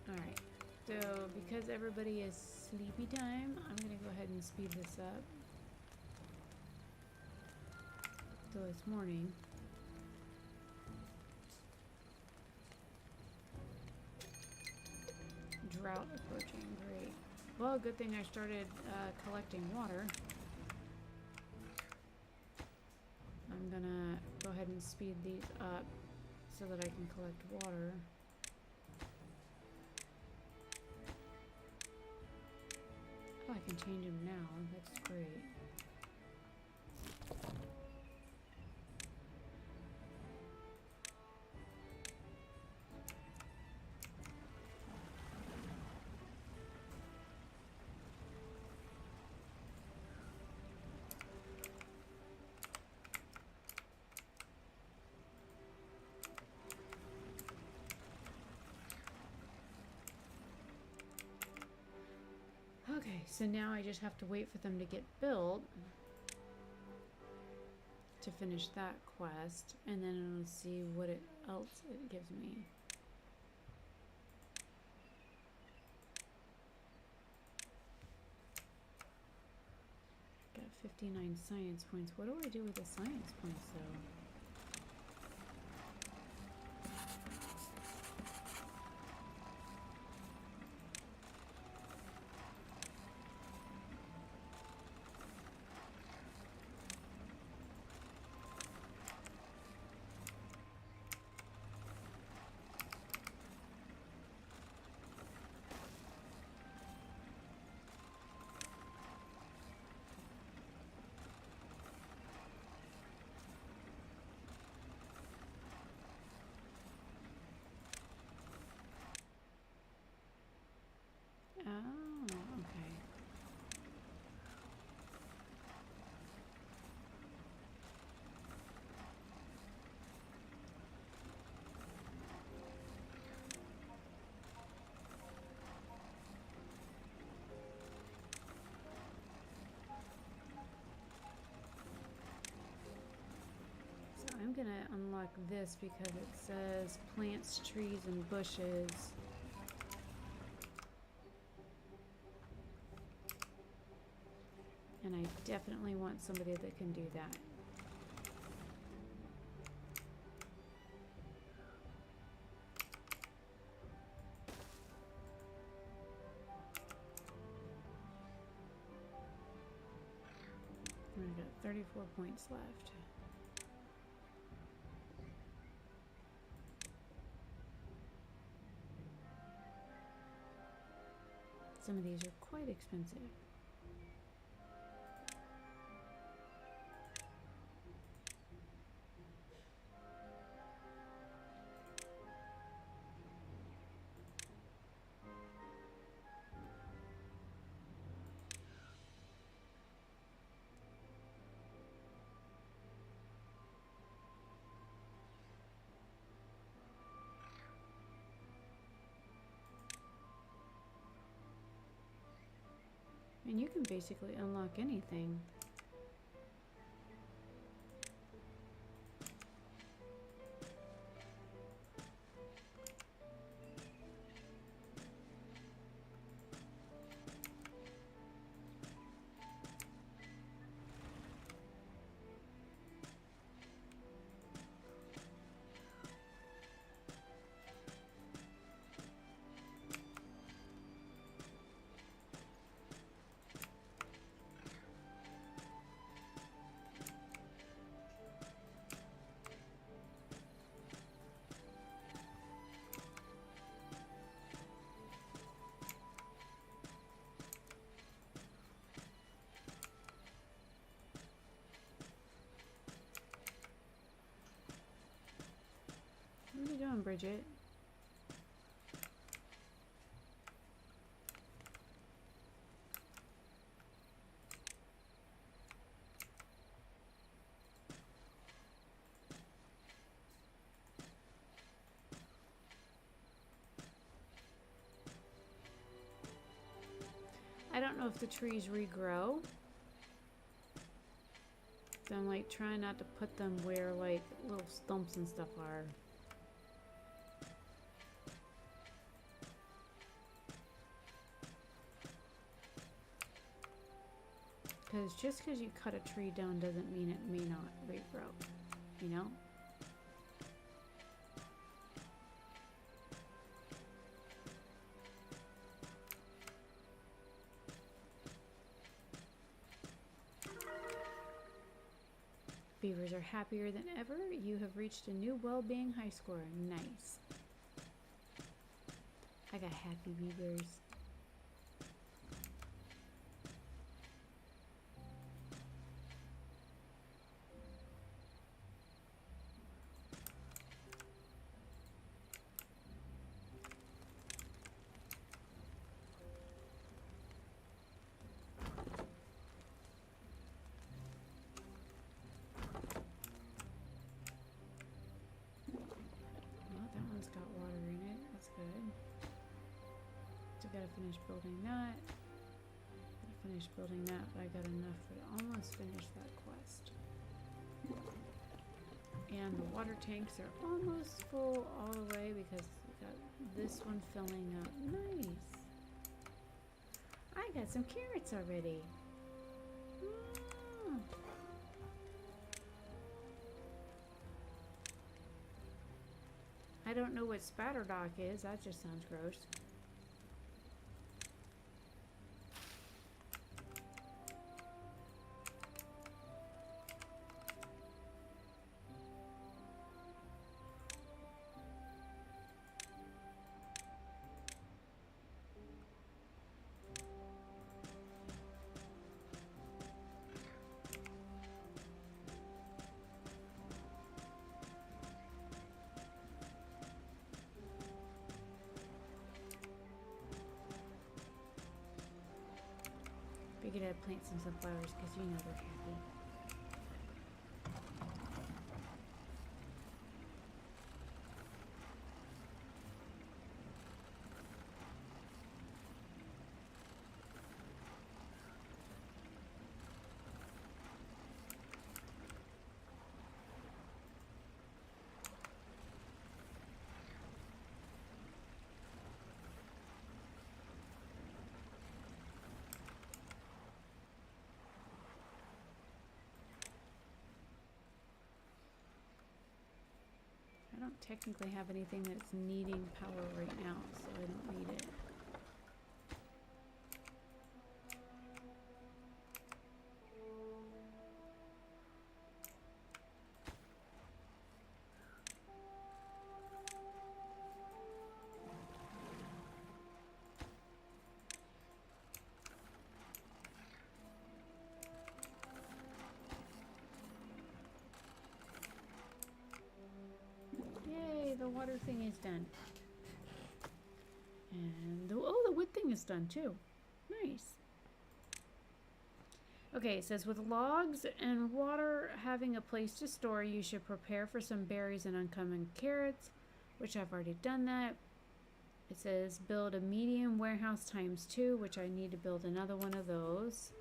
Alright, so because everybody is sleepy time, I'm going to go ahead and speed this up. So it's morning. Drought approaching, great. Well, good thing I started collecting water. I'm gonna go ahead and speed these up so that I can collect water. Oh, I can change them now. That's great. Okay, so now I just have to wait for them to get built to finish that quest, and then I'll see what else it gives me. Got 59 science points. What do I do with the science points, though? Oh, okay. So I'm gonna unlock this because it says plants, trees, and bushes. And I definitely want somebody that can do that. I've got 34 points left. Some of these are quite expensive. And you can basically unlock anything. What are you doing, Bridget? I don't know if the trees regrow. So I'm like trying not to put them where like little stumps and stuff are. Because just because you cut a tree down doesn't mean it may not regrow, you know? Beavers are happier than ever. You have reached a new well-being high score. Nice. I got happy beavers. Gotta finish building that. Gotta finish building that, but I got enough to almost finish that quest. And the water tanks are almost full all the way because we got this one filling up. Nice. I got some carrots already. know. I don't know what spatterdock is. That just sounds gross. Figured I'd plant some sunflowers because you know they're happy. I don't technically have anything that's needing power right now, so I don't need it. The water thing is done. And the wood thing is done too. Nice. Okay, it says with logs and water having a place to store, you should prepare for some berries and uncommon carrots, which I've already done that. It says build a medium warehouse ×2, which I need to build another one of those.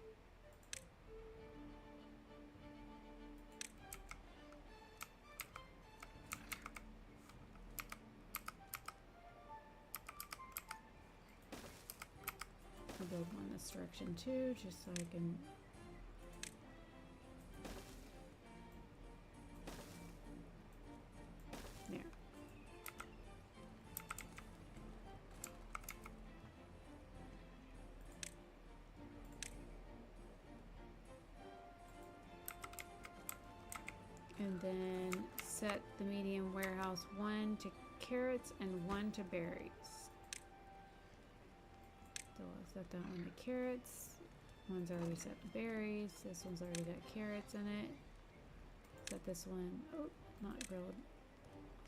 Build one this direction too, just so I can there. And then set the medium warehouse 1 to carrots and 1 to berries. So I'll set that one to carrots. One's already set to berries. This one's already got carrots in it. Set this one, oh, not grilled.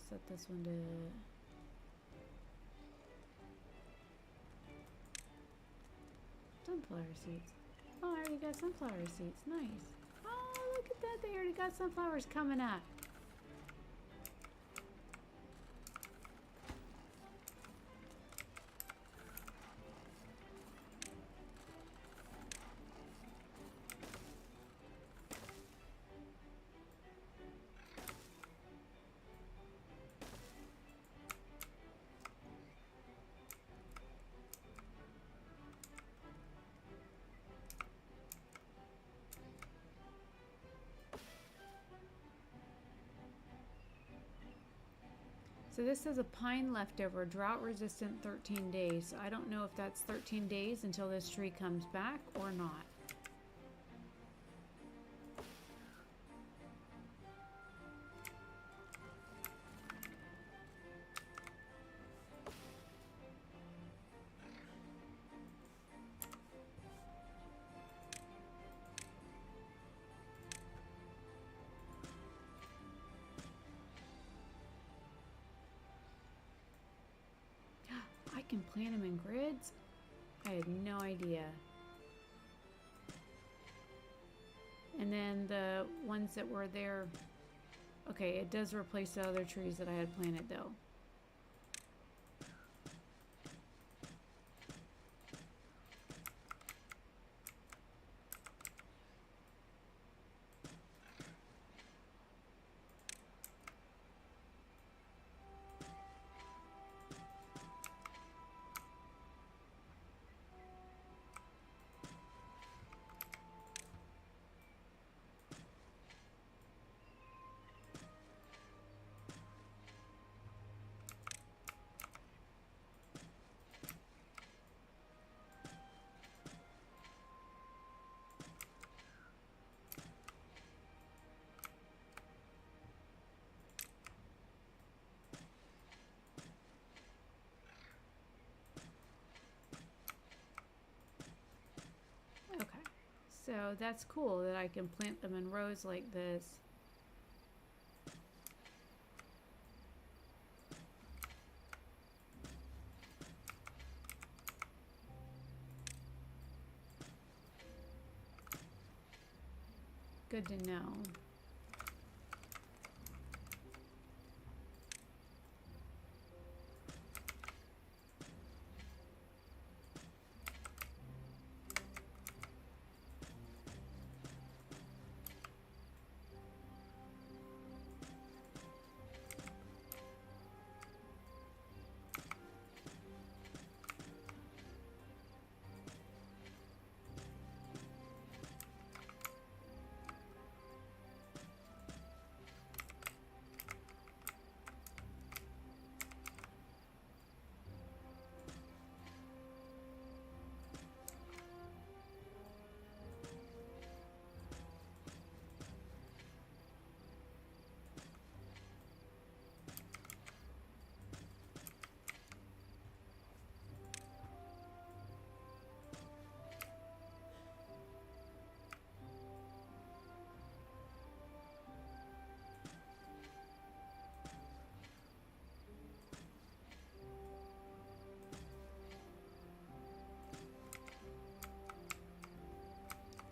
Set this one to sunflower seeds. Oh, I already got sunflower seeds. Nice. Oh, look at that. They already got sunflowers coming up. So this says a pine leftover, drought resistant 13 days. So I don't know if that's 13 days until this tree comes back or not. I can plant them in grids? I had no idea. And then the ones that were there, okay, it does replace the other trees that I had planted though. So that's cool that I can plant them in rows like this. Good to know.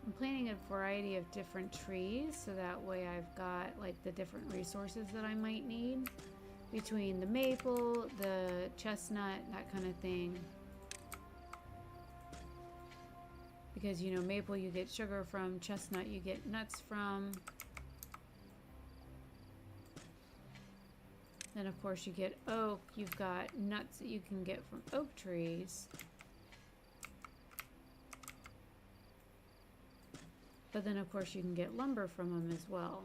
I'm planting a variety of different trees so that way I've got like the different resources that I might need between the maple, the chestnut, that kind of thing. Because you know, maple you get sugar from, chestnut you get nuts from. Then of course you get oak, you've got nuts that you can get from oak trees. But then of course you can get lumber from them as well.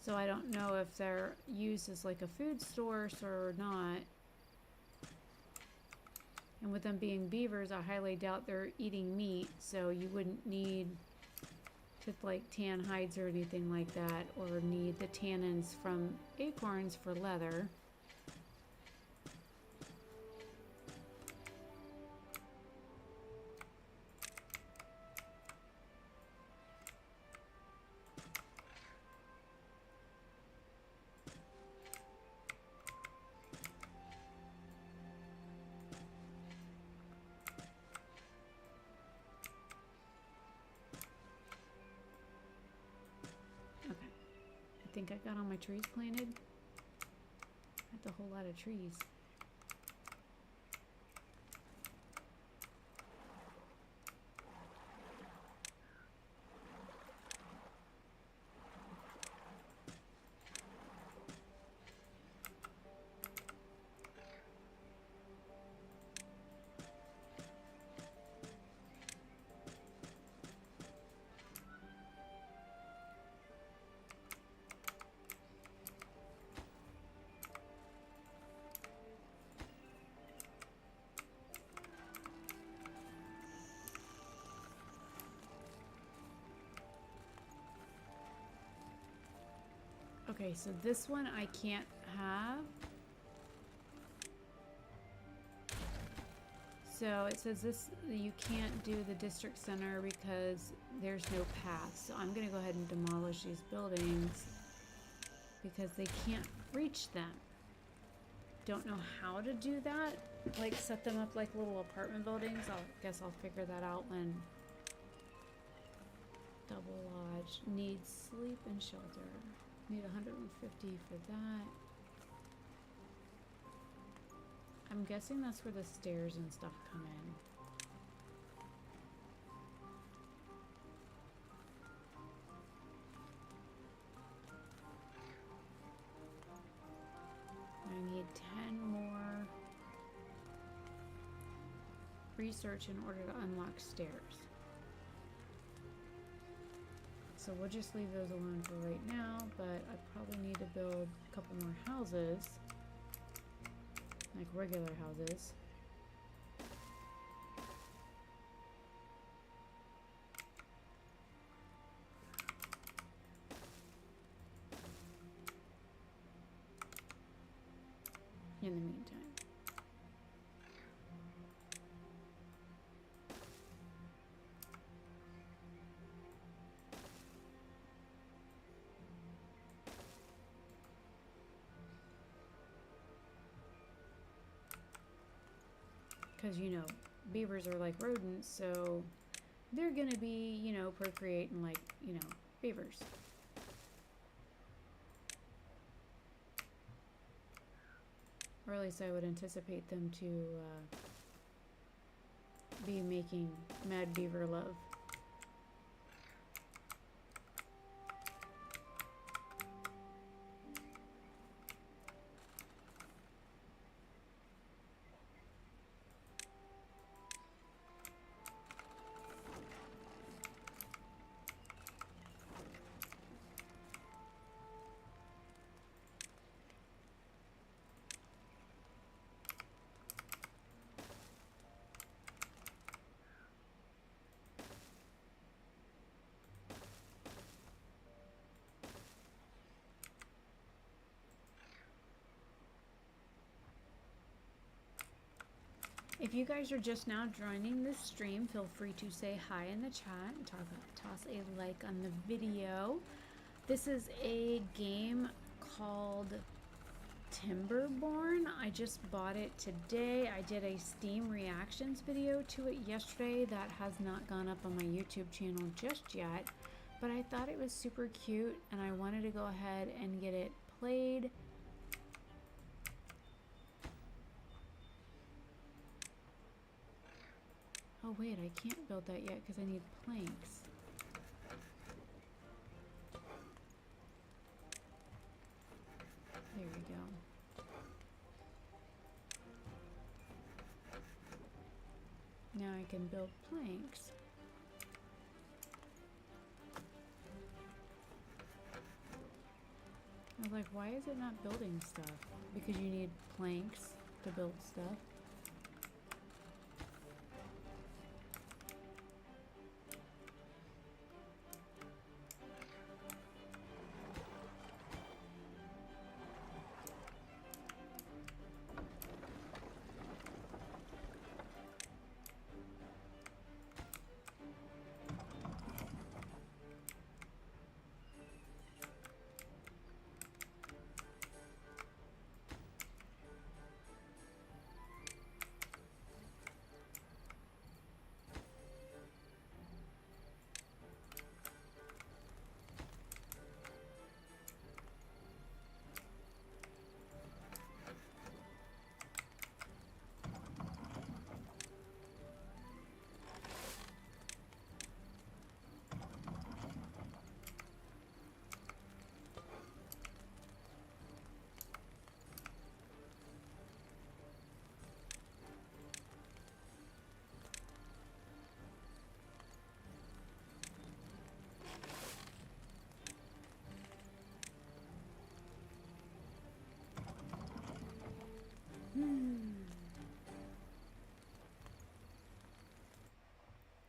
So I don't know if they're used as like a food source or not. And with them being beavers, I highly doubt they're eating meat, so you wouldn't need to like tan hides or anything like that, or need the tannins from acorns for leather. I think I got all my trees planted. That's a whole lot of trees. Okay, so this one I can't have. So it says this, you can't do the district center because there's no path. So I'm gonna go ahead and demolish these buildings because they can't reach them. Don't know how to do that. Like set them up like little apartment buildings. Guess I'll figure that out when double lodge needs sleep and shelter. Need 150 for that. I'm guessing that's where the stairs and stuff come in. I need 10 more research in order to unlock stairs. So we'll just leave those alone for right now, but I probably need to build a couple more houses, like regular houses. because, you know, beavers are like rodents, so they're gonna be, you know, procreating like, you know, beavers. Or at least I would anticipate them to be making mad beaver love. If you guys are just now joining this stream, feel free to say hi in the chat and toss a like on the video. This is a game called Timberborn. I just bought it today. I did a Steam reactions video to it yesterday that has not gone up on my YouTube channel just yet, but I thought it was super cute and I wanted to go ahead and get it played. Oh wait, I can't build that yet because I need planks. There we go. Now I can build planks. I was like, why is it not building stuff? Because you need planks to build stuff.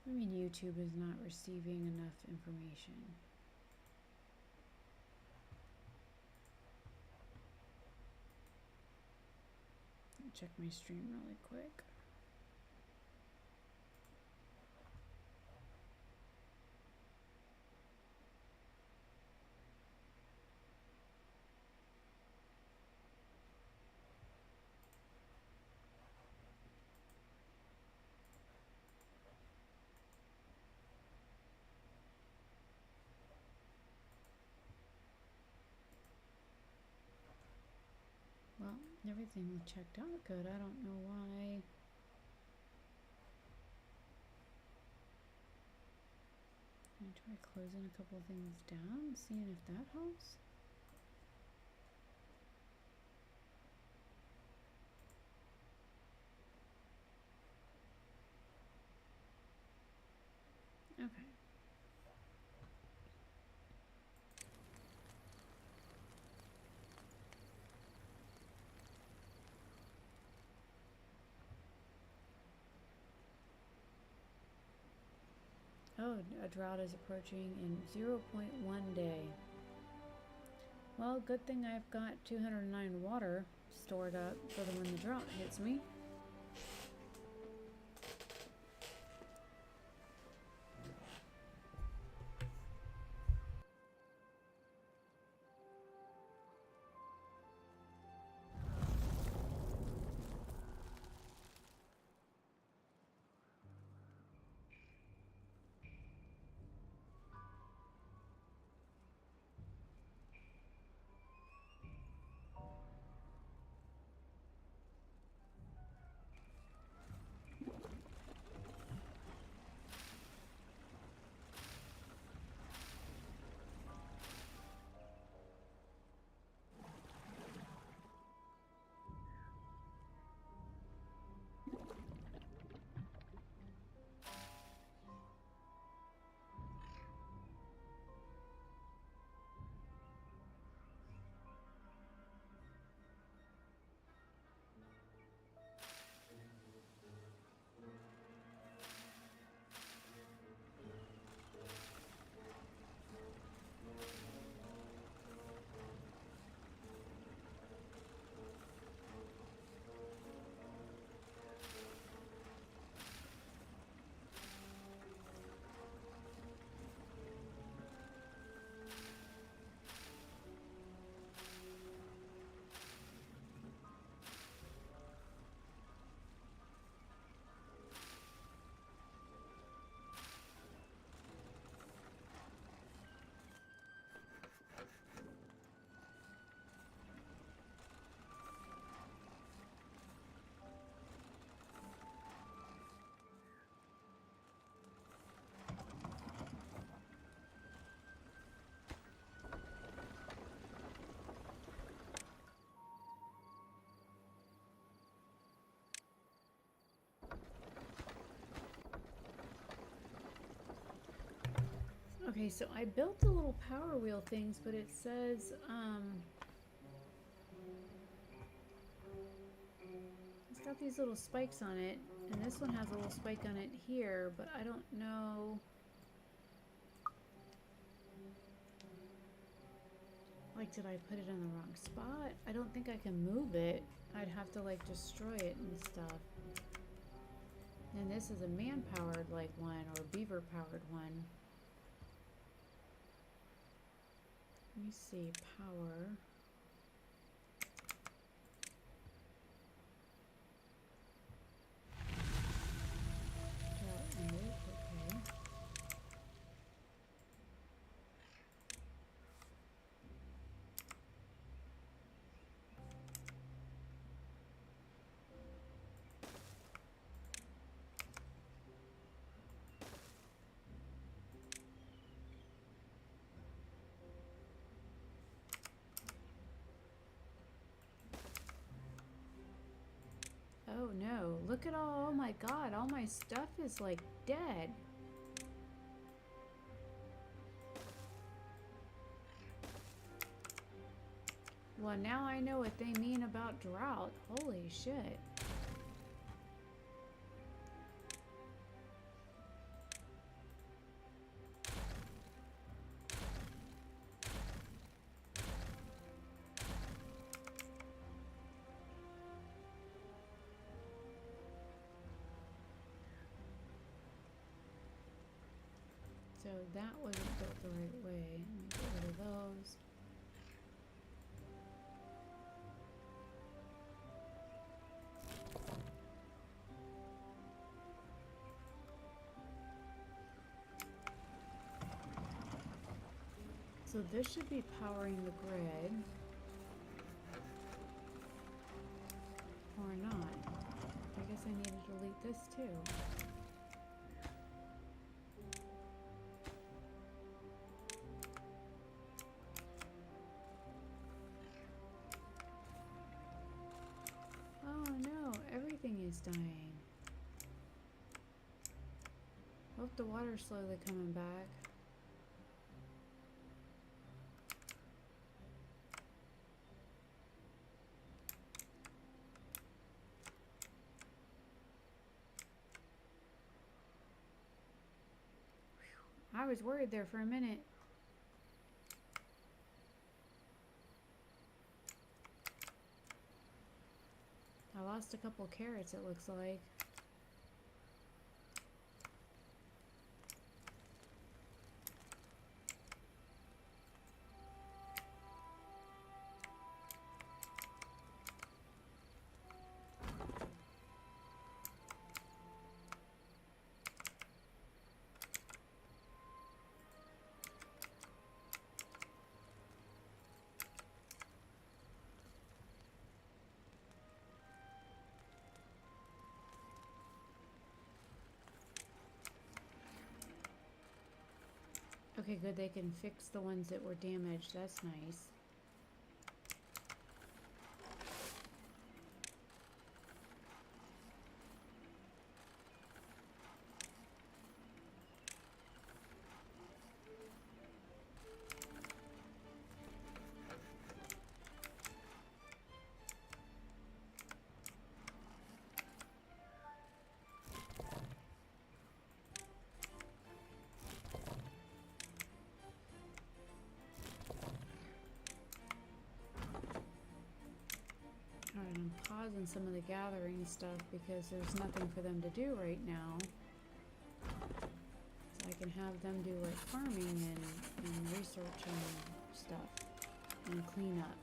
I mean, YouTube is not receiving enough information. Check my stream really quick. Well, everything checked out good. I don't know why. I'm gonna try closing a couple things down, seeing if that helps. Okay. Oh, a drought is approaching in 0.1 day. Well, good thing I've got 209 water stored up for when the drought hits me. Okay, so I built the little power wheel things, but it says, it's got these little spikes on it, and this one has a little spike on it here, but I don't know. Like, did I put it in the wrong spot? I don't think I can move it. I'd have to, like, destroy it and stuff. And this is a man-powered, like, one, or beaver-powered one. Let me see, power. Okay. Oh no, look at all, oh my god, all my stuff is like dead. Well, now I know what they mean about drought. Holy shit. So that wasn't built the right way. Let me get rid of those. So this should be powering the grid. Or not. I guess I need to delete this too. Oh no, everything is dying. Hope the water's slowly coming back. I was worried there for a minute. I lost a couple carrots, it looks like. Okay, good, they can fix the ones that were damaged. That's nice. Alright, I'm pausing some of the gathering stuff because there's nothing for them to do right now. So I can have them do like farming and research and stuff and clean up.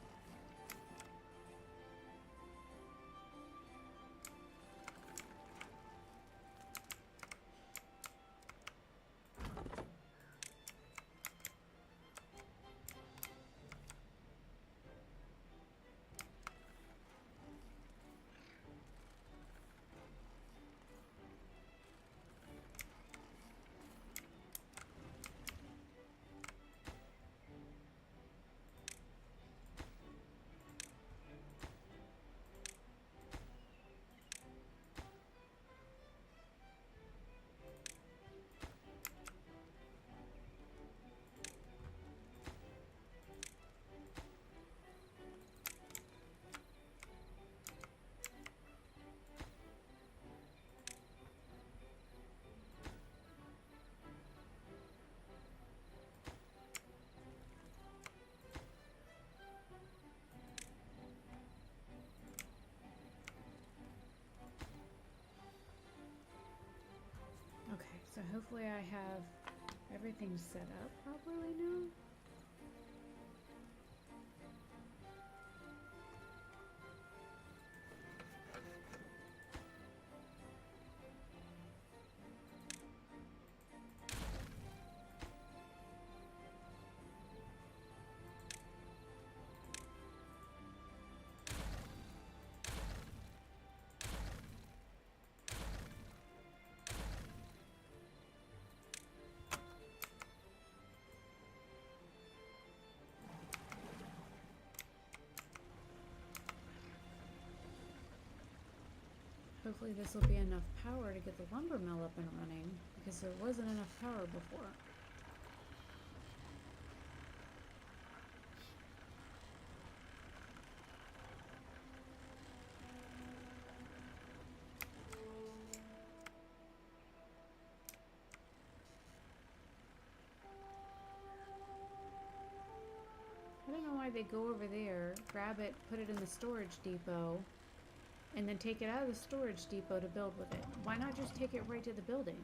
Hopefully I have everything set up properly now. Hopefully this will be enough power to get the lumber mill up and running, because there wasn't enough power before. I don't know why they go over there, grab it, put it in the storage depot, and then take it out of the storage depot to build with it. Why not just take it right to the building?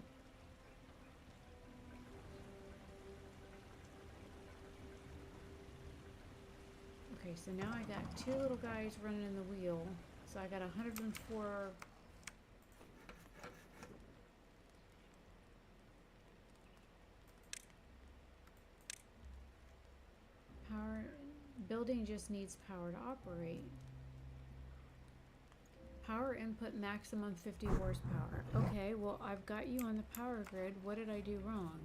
Okay, so now I got two little guys running in the wheel. So I got 104 power. Building just needs power to operate. Power input maximum 50 horsepower. Okay, well, I've got you on the power grid. What did I do wrong?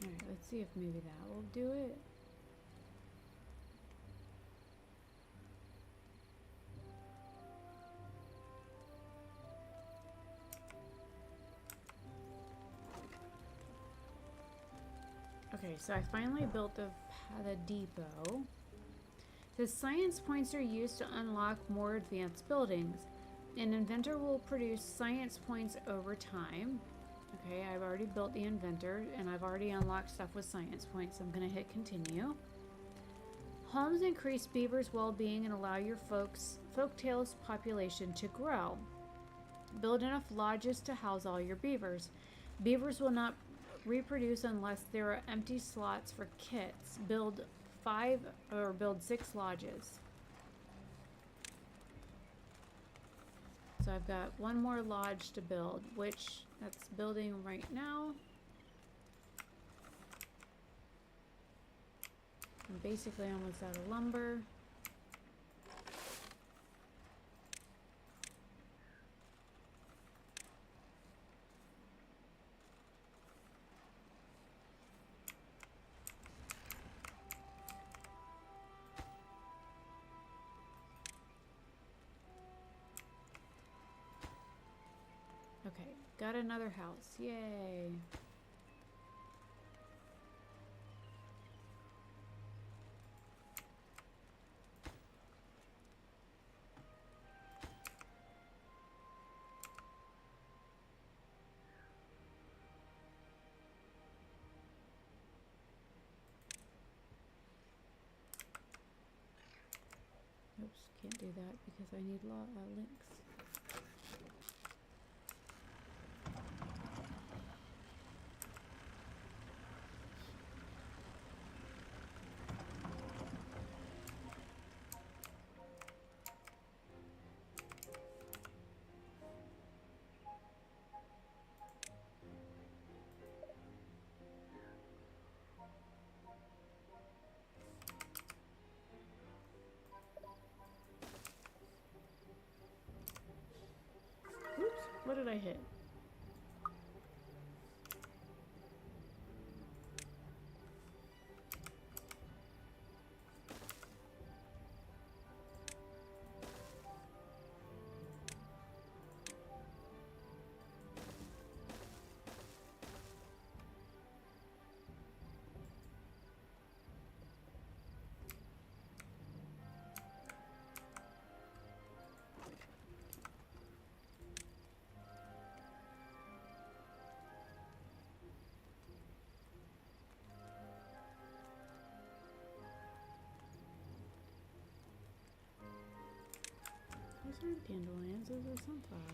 Alright, let's see if maybe that will do it. Okay, so I finally built the depot. The science points are used to unlock more advanced buildings. An inventor will produce science points over time. Okay, I've already built the inventor and I've already unlocked stuff with science points. I'm going to hit continue. Homes increase beavers' well-being and allow your folktales population to grow. Build enough lodges to house all your beavers. Beavers will not reproduce unless there are empty slots for kits. Build 6 lodges. So I've got one more lodge to build, which that's building right now. I'm basically almost out of lumber. Okay, got another house. Yay. Oops, can't do that because I need links. aren't dandelions, those are sunflowers.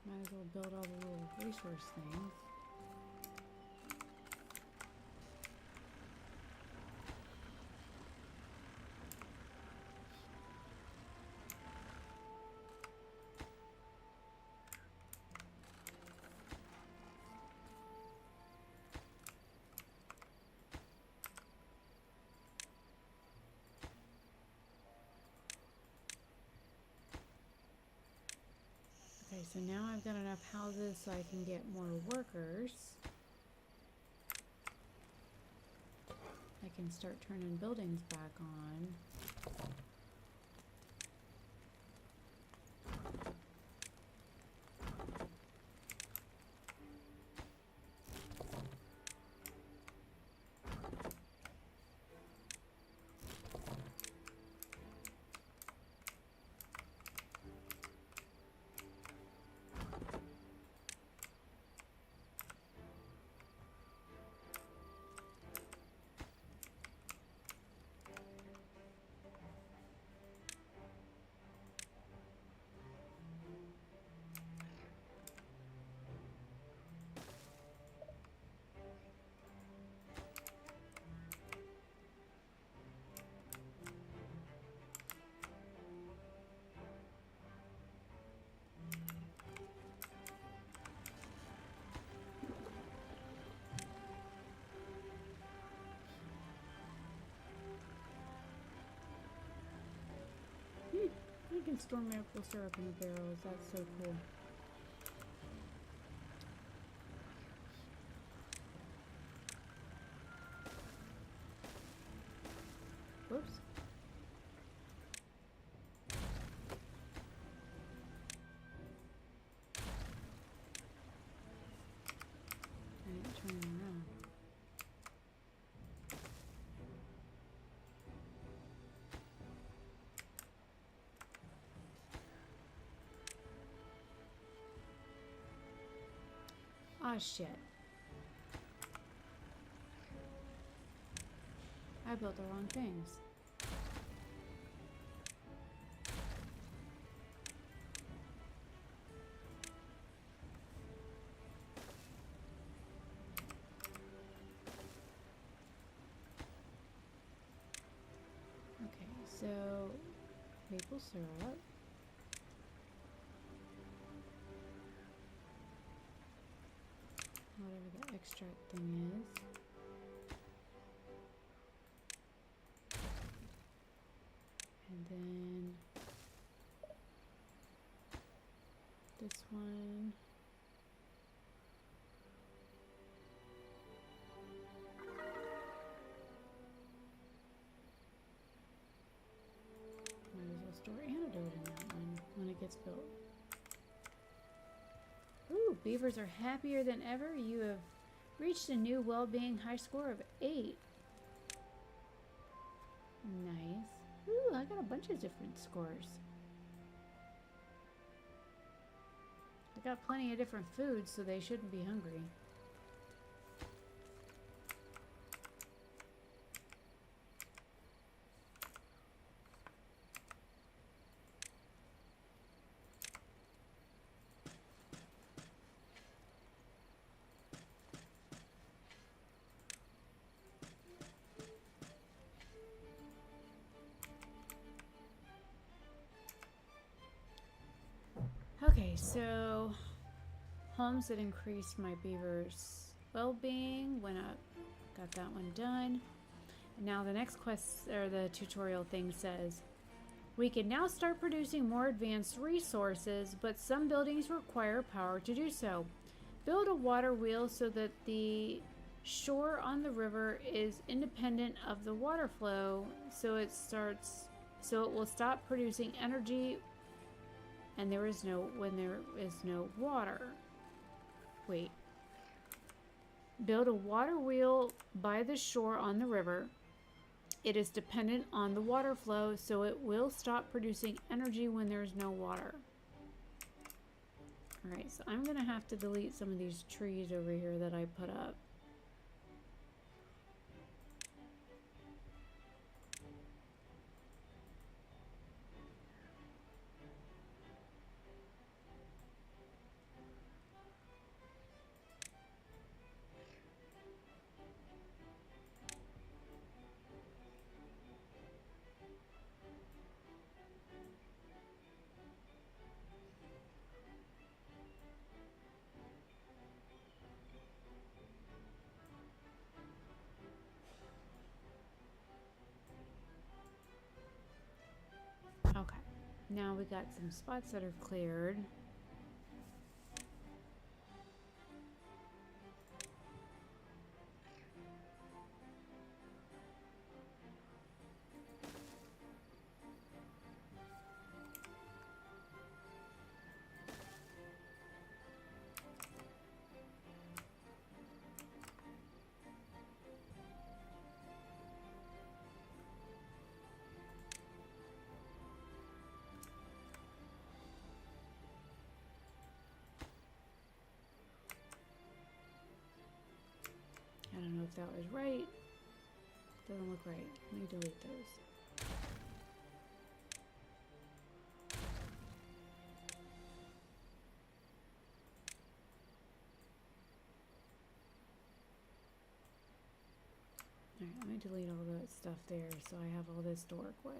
Might as well build all the little resource things. Okay, so now I've got enough houses so I can get more workers. I can start turning buildings back on. You can store maple syrup in the barrels. That's so cool. Whoops. I didn't turn it around. Ah, shit. I built the wrong things. Okay, so maple syrup. Whatever the extract thing is. And then this one. Might as well store antidote in that one when it gets built. Ooh, beavers are happier than ever. You have reached a new well-being high score of 8. Nice. Ooh, I got a bunch of different scores. got plenty of different foods, so they shouldn't be hungry. Okay, so homes that increased my beavers' well-being went up. Got that one done. And now the next quest, or the tutorial thing, says we can now start producing more advanced resources, but some buildings require power to do so. Build a water wheel so that the shore on the river is independent of the water flow, so it will stop producing energy and when there is no water. Wait. Build a water wheel by the shore on the river. It is dependent on the water flow, so it will stop producing energy when there's no water. Alright, so I'm gonna have to delete some of these trees over here that I put up. Okay, now we got some spots that are cleared. I don't know if that was right. Doesn't look right. Let me delete those. Alright, let me delete all that stuff there so I have all this to work with.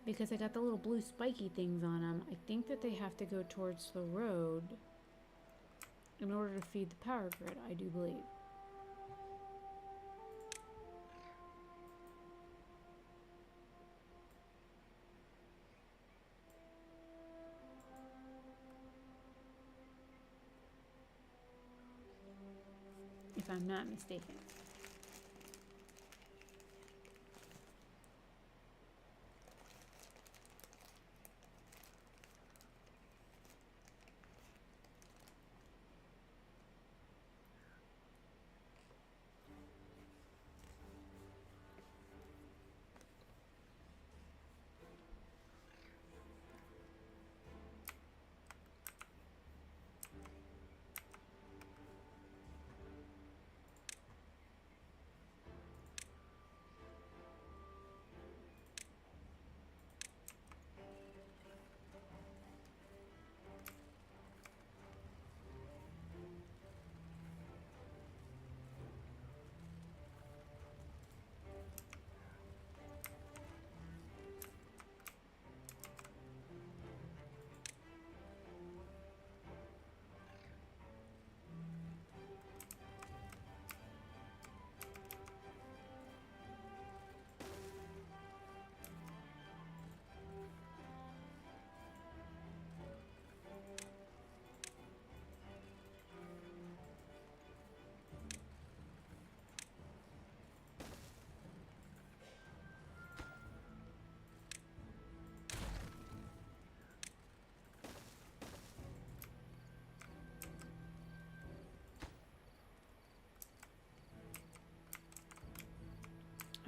Because I got the little blue spiky things on them, I think that they have to go towards the road in order to feed the power grid, I do believe. If I'm not mistaken.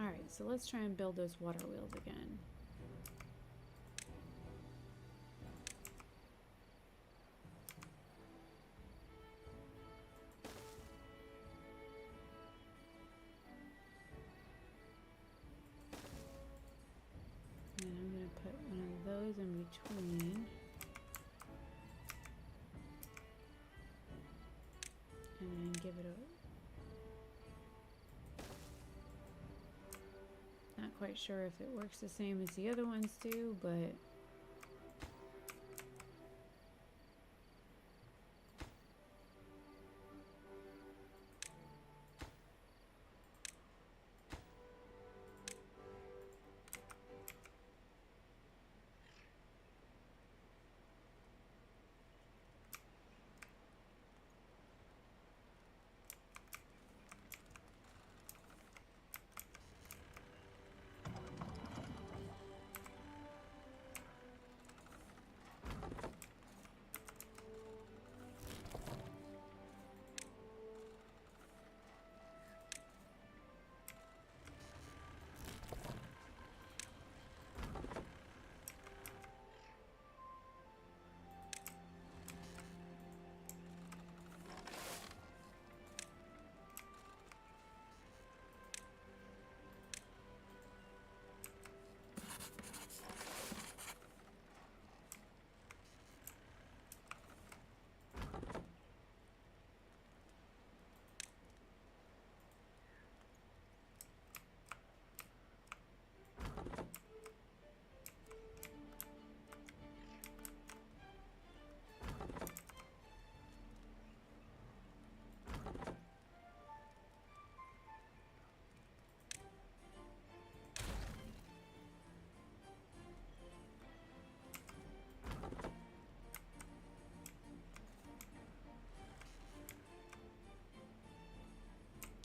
Alright, so let's try and build those water wheels again. sure if it works the same as the other ones do, but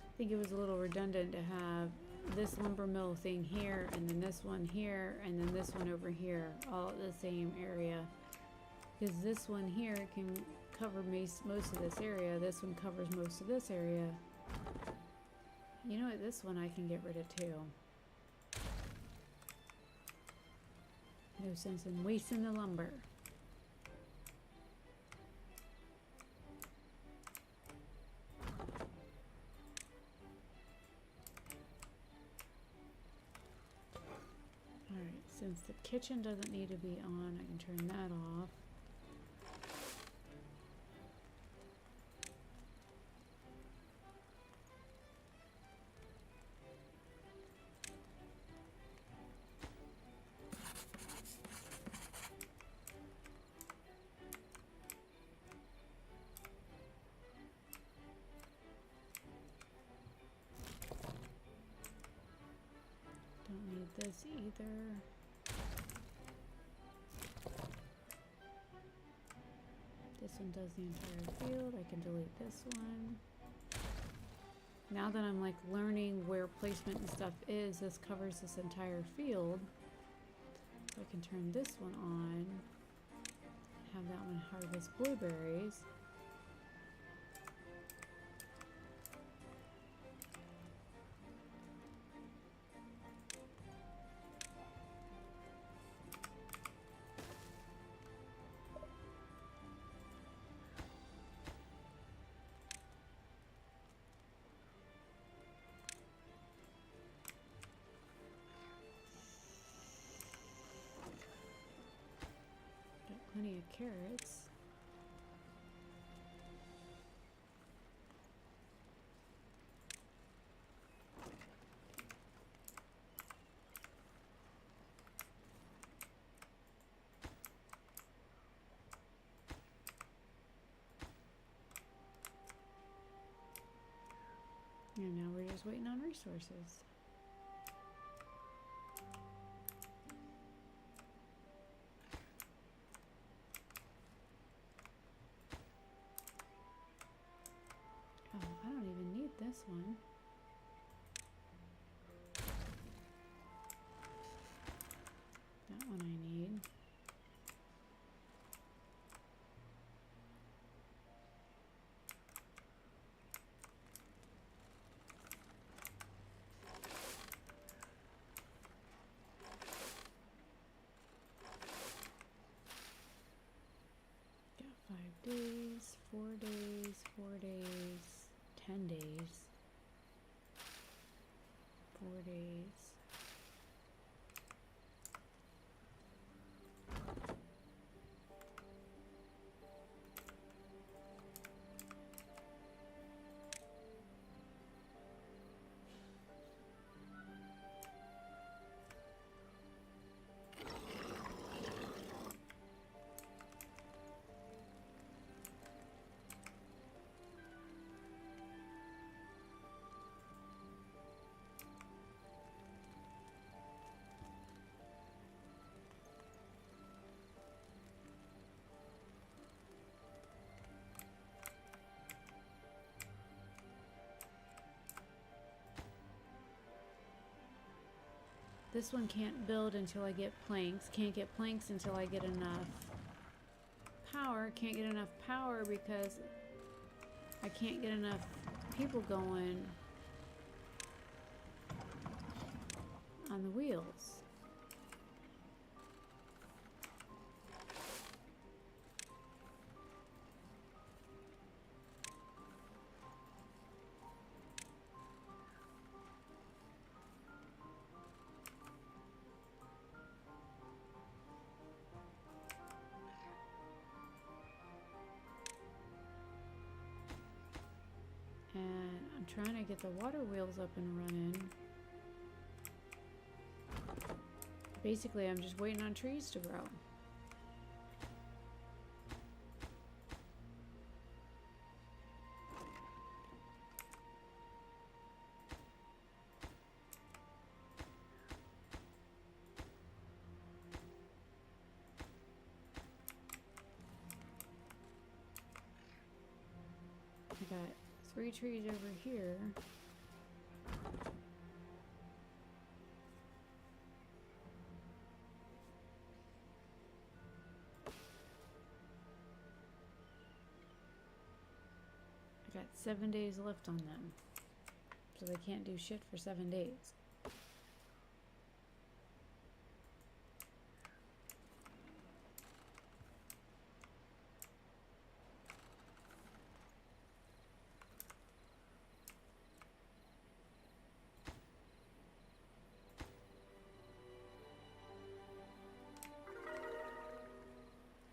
I think it was a little redundant to have this lumber mill thing here, and then this one here, and then this one over here, all at the same area. Because this one here can cover most of this area, this one covers most of this area. You know what, this one I can get rid of too. No sense in wasting the lumber. Since the kitchen doesn't need to be on, I can turn that off. Don't need this either. This one does the entire field. I can delete this one. Now that I'm like learning where placement and stuff is, this covers this entire field. I can turn this one on. Have that one harvest blueberries. Plenty of carrots. And now we're just waiting on resources. This one. That one I need. Got 5 days, 4 days, 4 days, 10 days. 4 days. This one can't build until I get planks. Can't get planks until I get enough power. Can't get enough power because I can't get enough people going on the wheels. And I'm trying to get the water wheels up and running. Basically, I'm just waiting on trees to grow. I got 3 trees over here. I got 7 days left on them. So they can't do shit for 7 days.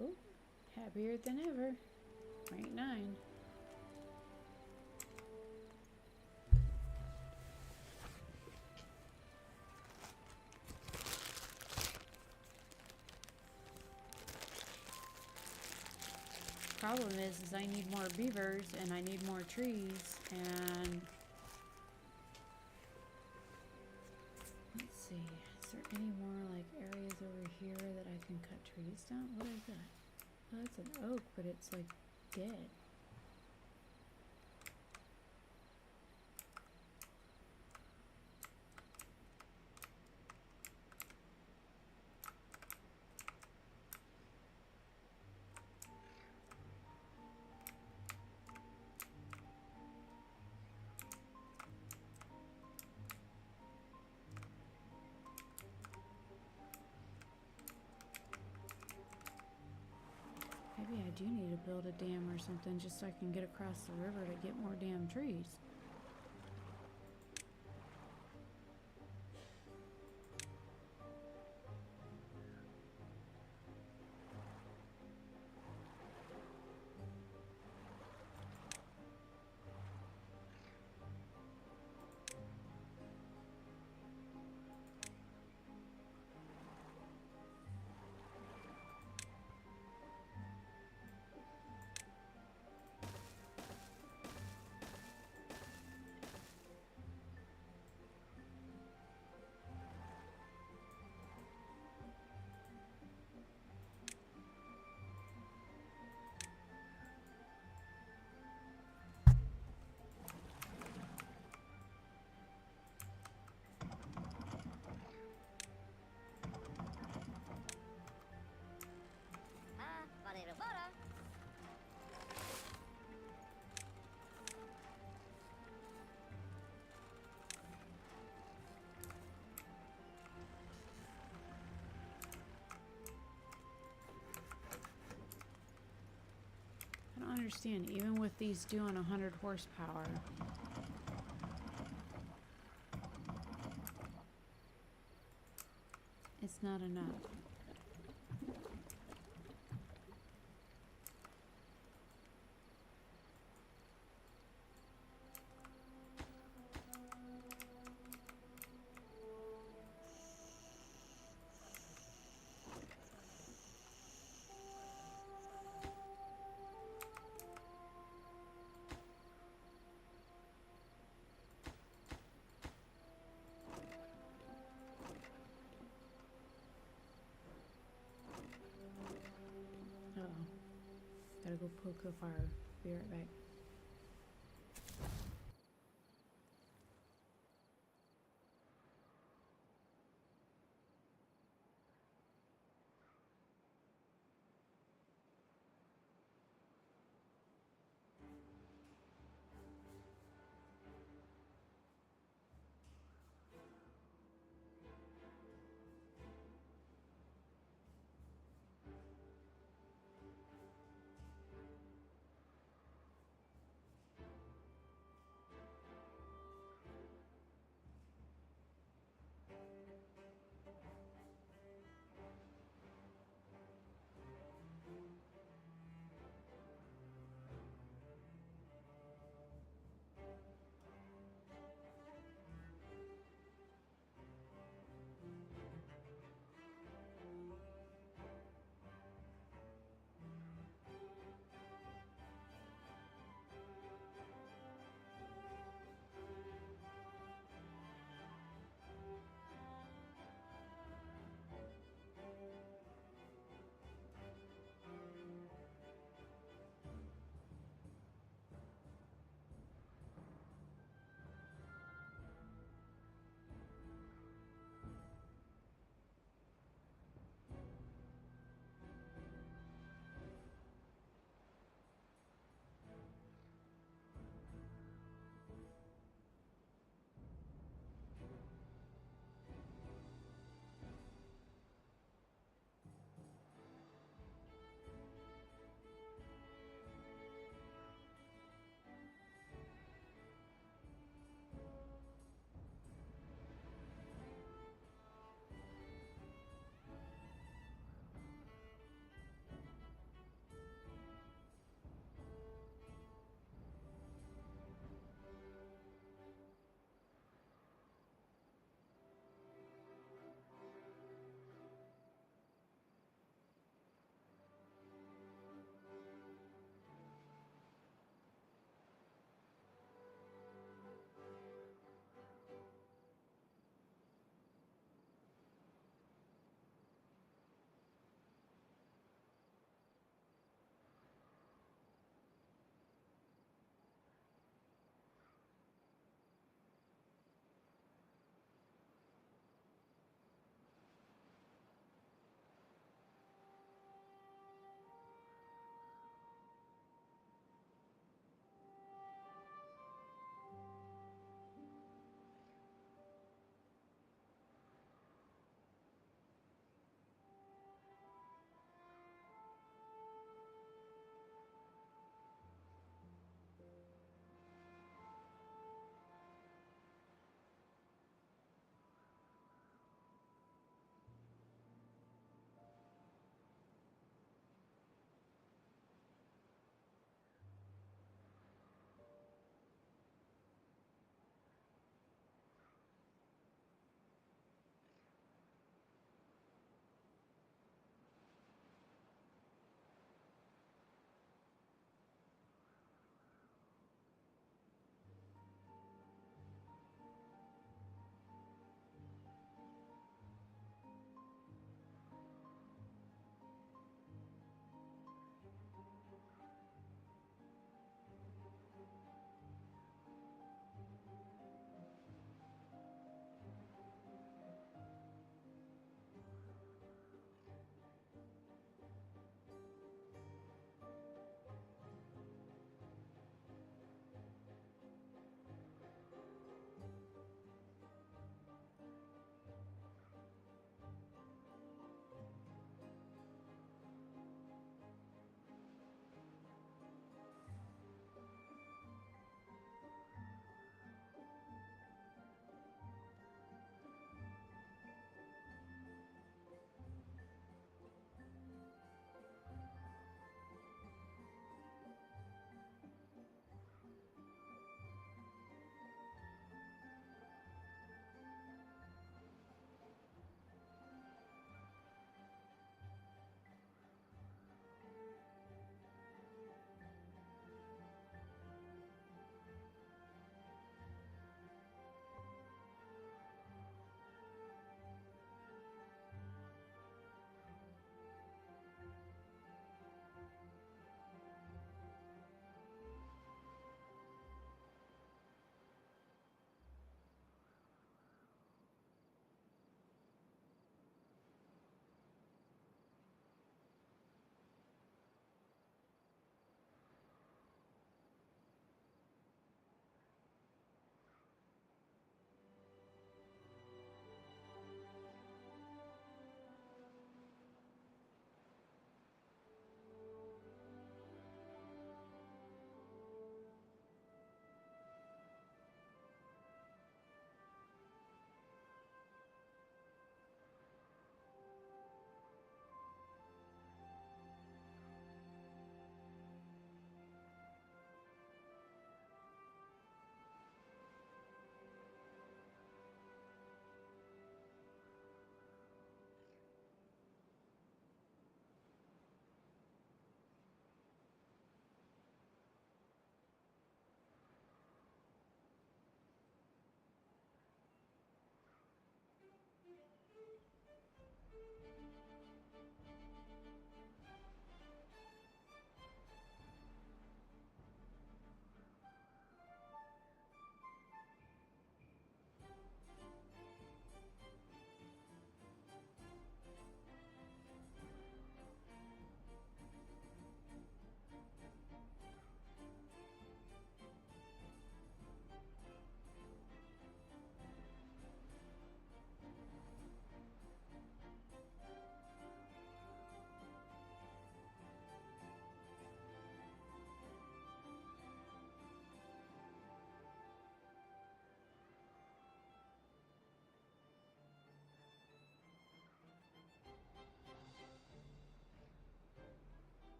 Oh, happier than ever. Rank 9. Problem is I need more beavers and I need more trees, and let's see, is there any more like areas over here that I can cut trees down? What is that? Oh, that's an oak, but it's like dead. Maybe I do need to build a dam or something just so I can get across the river to get more damn trees. I don't understand, even with these doing 100 horsepower. It's not enough. Gotta go poke the fire. Be right back.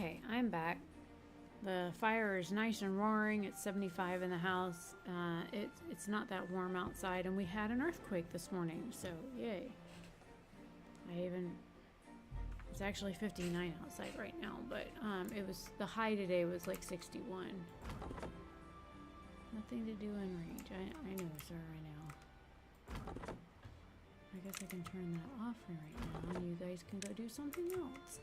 Okay, I'm back. The fire is nice and roaring. It's 75 in the house. It's not that warm outside, and we had an earthquake this morning, so yay. It's actually 59 outside right now, but the high today was like 61. Nothing to do in range. I know, sir, I know. I guess I can turn that off for right now, and you guys can go do something else.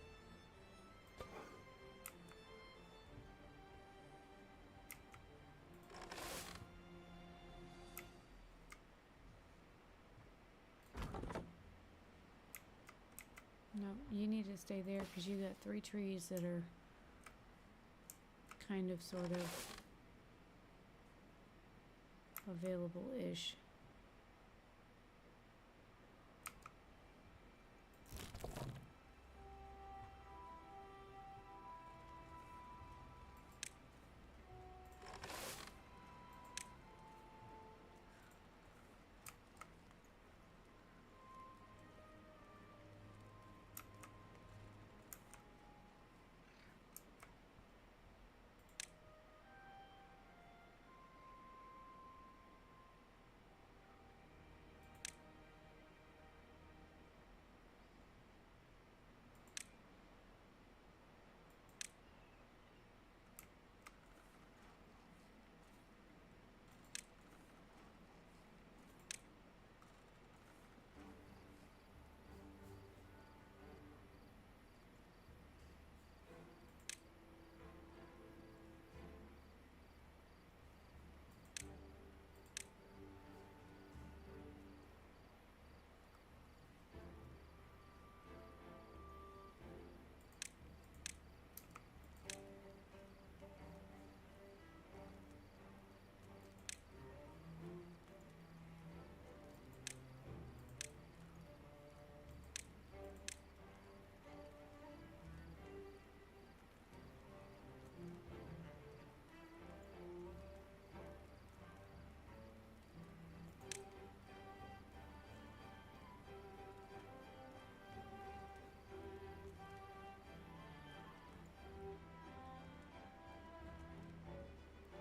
No, you need to stay there because you got 3 trees that are kind of, sort of available-ish.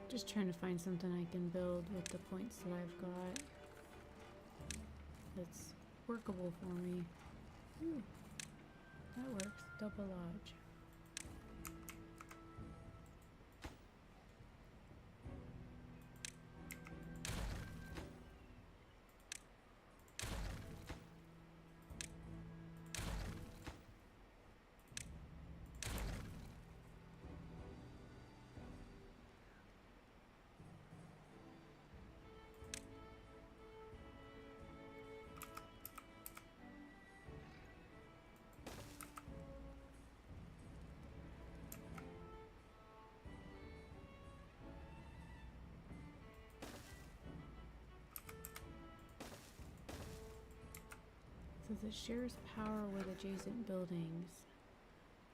Just trying to find something I can build with the points that I've got that's workable for me. Ooh, that works. Double lodge. Says it shares power with adjacent buildings.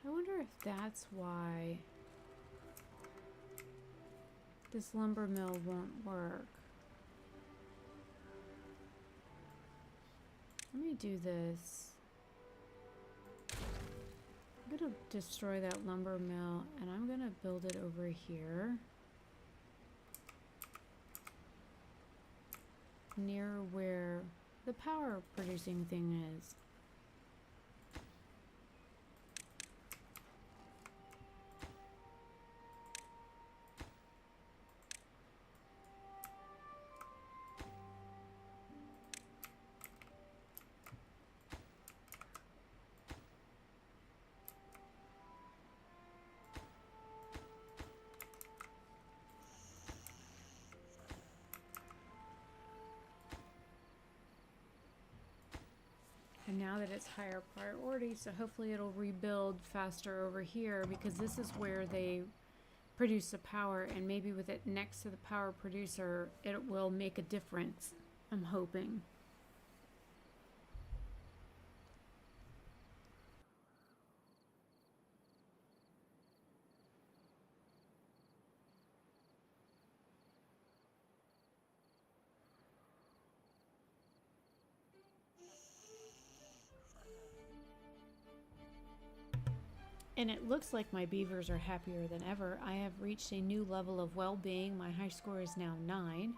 I wonder if that's why this lumber mill won't work. Let me do this. I'm gonna destroy that lumber mill and I'm gonna build it over here. Near where the power producing thing is. And now that it's higher priority, so hopefully it'll rebuild faster over here because this is where they produce the power, and maybe with it next to the power producer, it will make a difference. I'm hoping. And it looks like my beavers are happier than ever. I have reached a new level of well-being. My high score is now 9.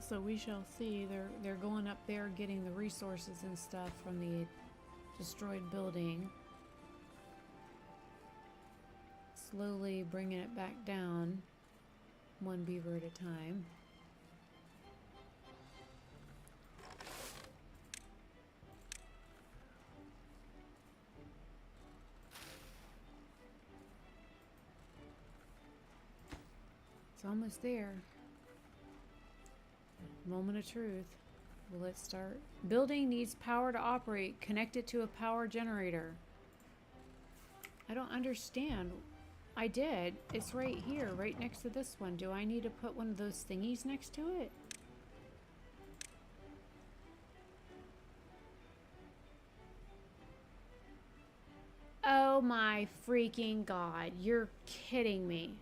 So we shall see. They're going up there getting the resources and stuff from the destroyed building. Slowly bringing it back down, one beaver at a time. It's almost there. Moment of truth. Will it start? Building needs power to operate. Connect it to a power generator. I don't understand. I did. It's right here, right next to this one. Do I need to put one of those thingies next to it? Oh my freaking God. You're kidding me.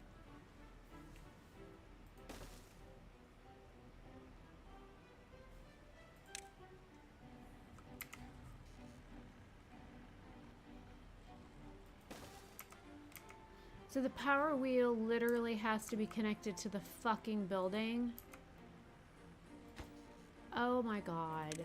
So the power wheel literally has to be connected to the fucking building. Oh my God.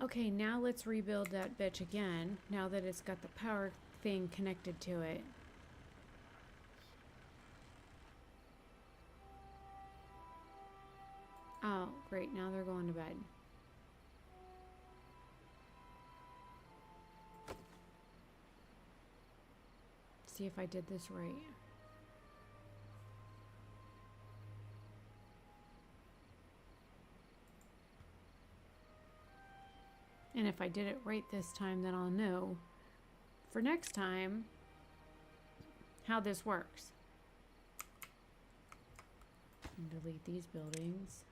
Okay, now let's rebuild that bitch again, now that it's got the power thing connected to it. Oh, great, now they're going to bed. See if I did this right. And if I did it right this time, then I'll know for next time how this works. And delete these buildings.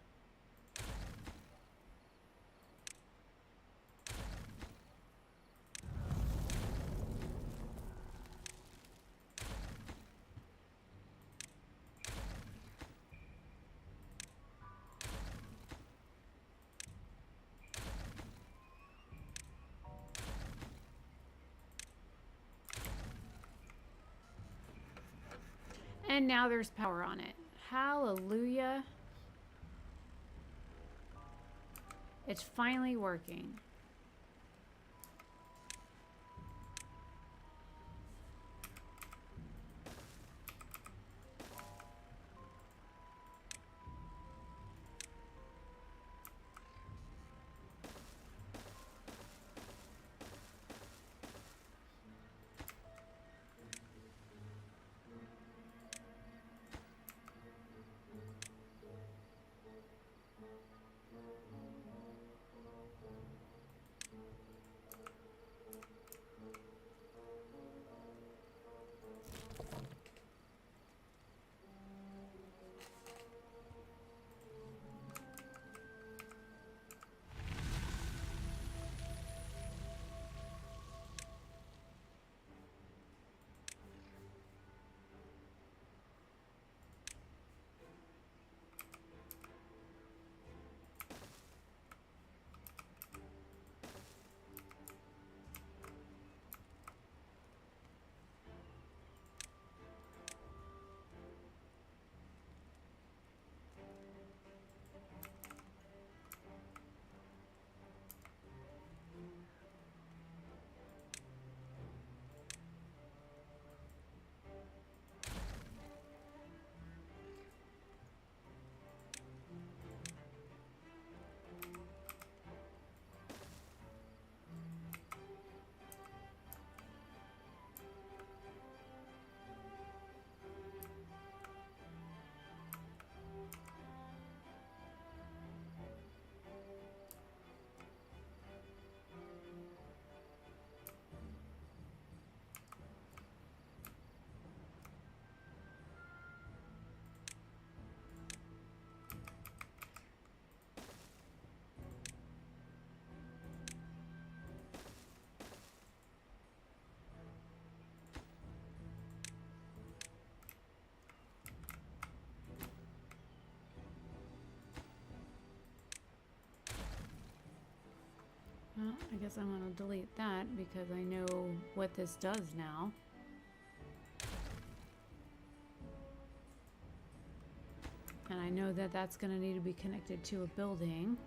And now there's power on it. Hallelujah. It's finally working. I guess I'm going to delete that because I know what this does now. And I know that that's going to need to be connected to a building.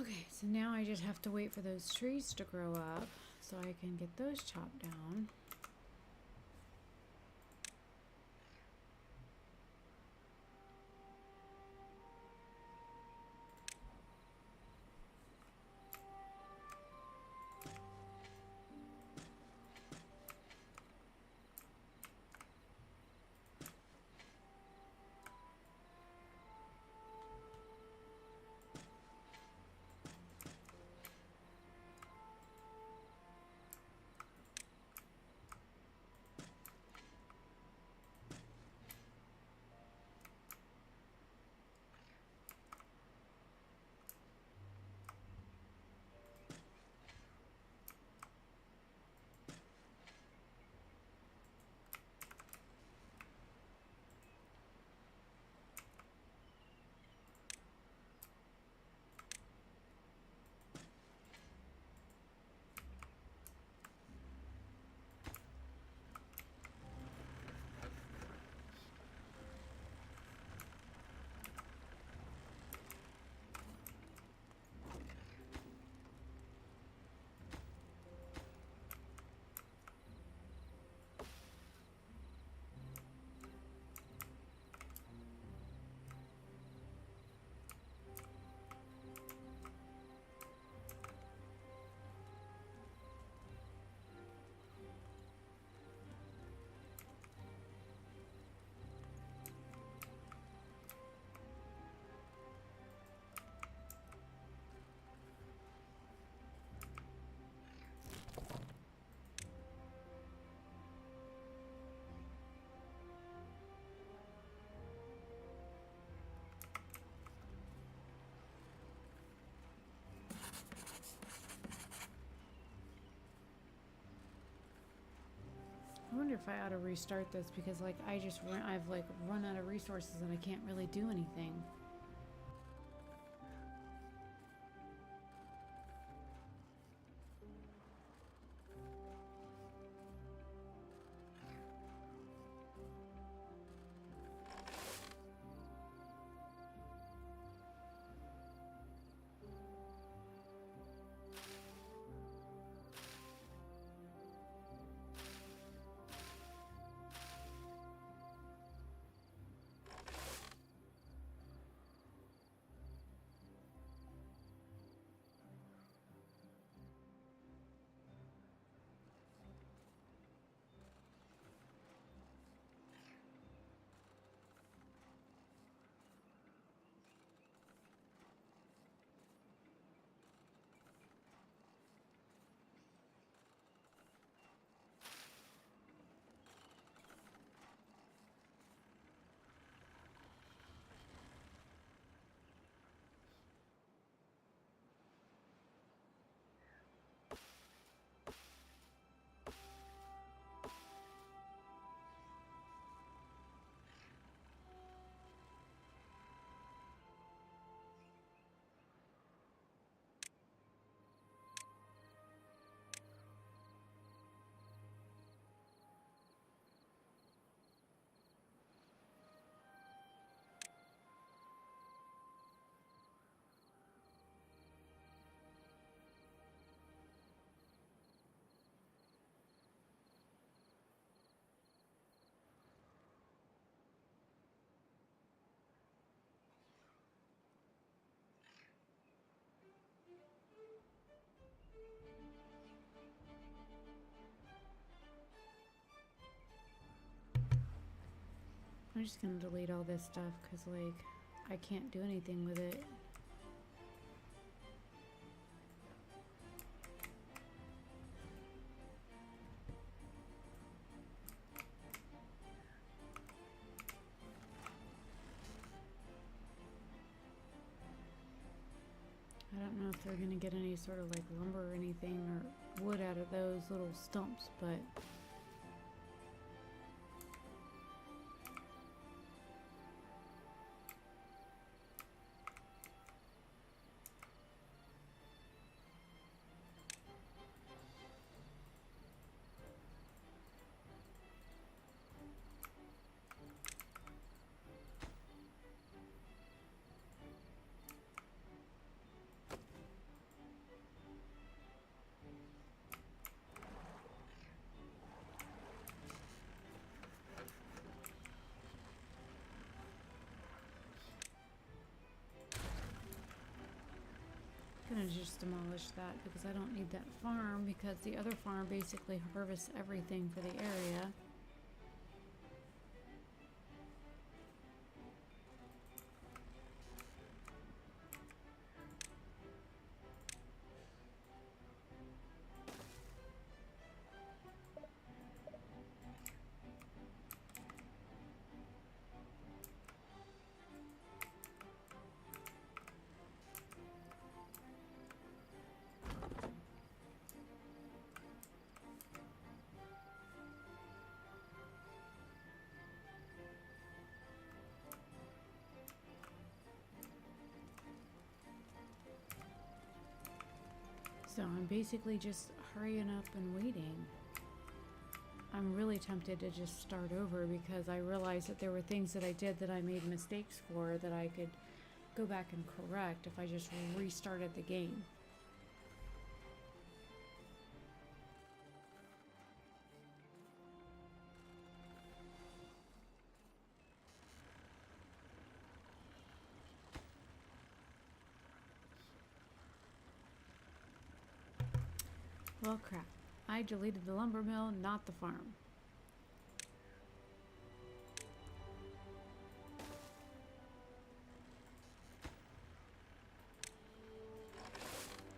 Okay, so now I just have to wait for those trees to grow up so I can get those chopped down. wonder if I ought to restart this because like I've like run out of resources and I can't really do anything. I'm just gonna delete all this stuff because like I can't do anything with it. I don't know if they're gonna get any sort of like lumber or anything or wood out of those little stumps, but I'm gonna just demolish that because I don't need that farm because the other farm basically harvests everything for the area. So I'm basically just hurrying up and waiting. I'm really tempted to just start over because I realized that there were things that I did that I made mistakes for that I could go back and correct if I just restarted the game. Well, crap. I deleted the lumber mill, not the farm.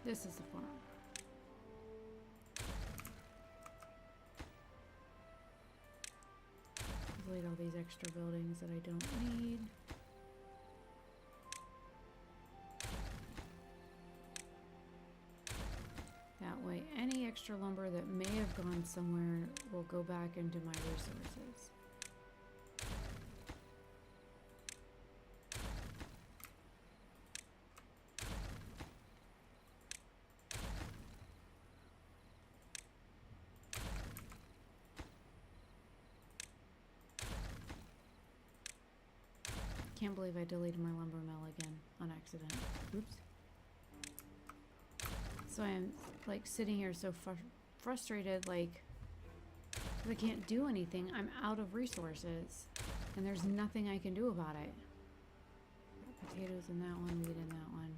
This is the farm. Delete all these extra buildings that I don't need. That way, any extra extra lumber that may have gone somewhere will go back into my resources. Can't believe I deleted my lumber mill again on accident. Oops. So I'm like sitting here so frustrated, like I can't do anything. I'm out of resources and there's nothing I can do about it. Potatoes in that one, wheat in that one.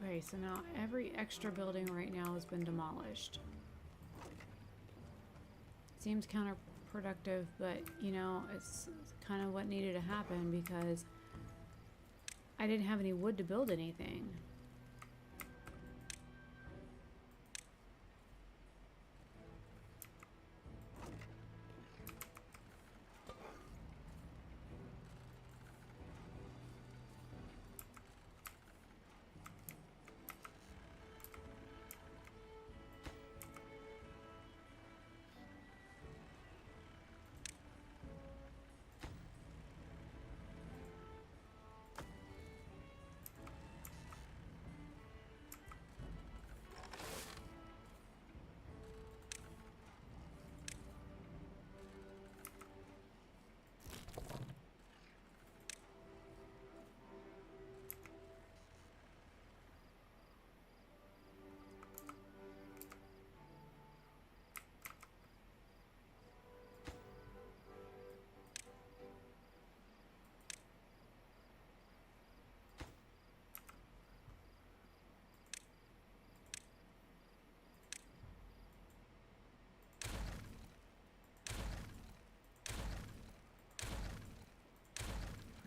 Okay, so now every extra building right now has been demolished. Seems counterproductive, but you know, it's kind of what needed to happen because I didn't have any wood to build anything.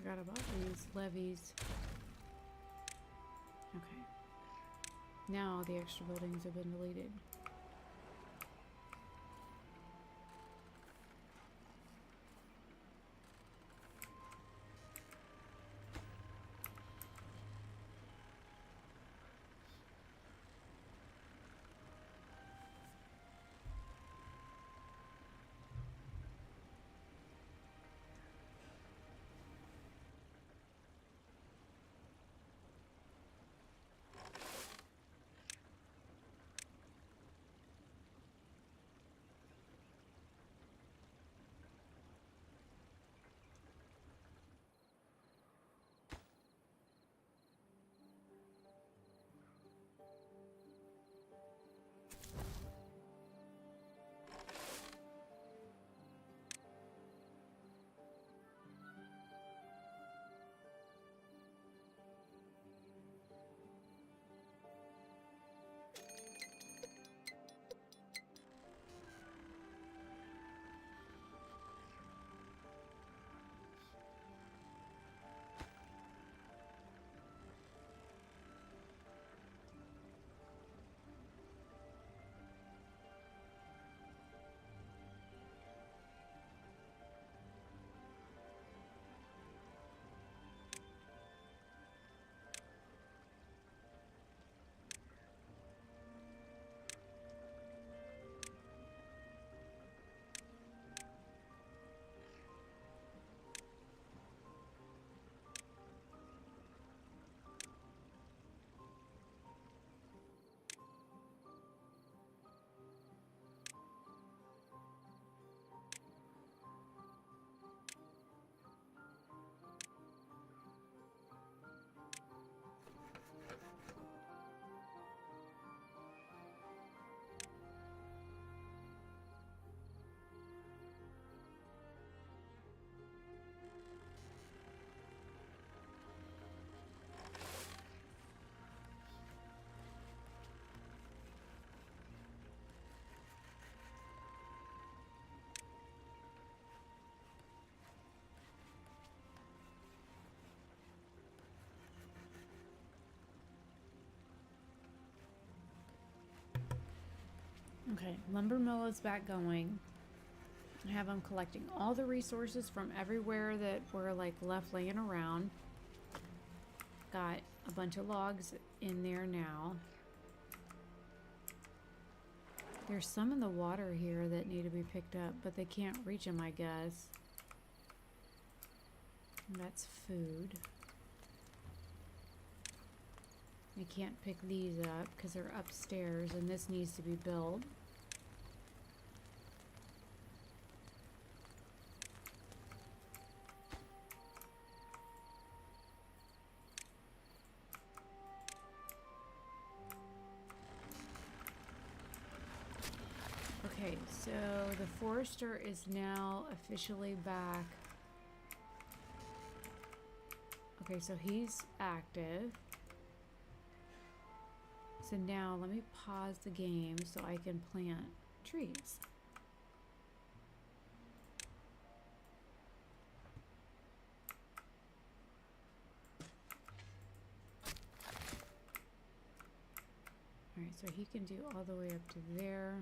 Forgot about these levees. Okay. Now the extra buildings have been deleted. Okay, lumber mill is back going. I have them collecting all the resources from everywhere that were like left laying around. Got a bunch of logs in there now. There's some in the water here that need to be picked up, but they can't reach them, I guess. And that's food. I can't pick these up because they're upstairs and this needs to be built. Okay, so the forester is now officially back. Okay, so he's active. So now let me pause the game so I can plant trees. All right, so he can do all the way up to there.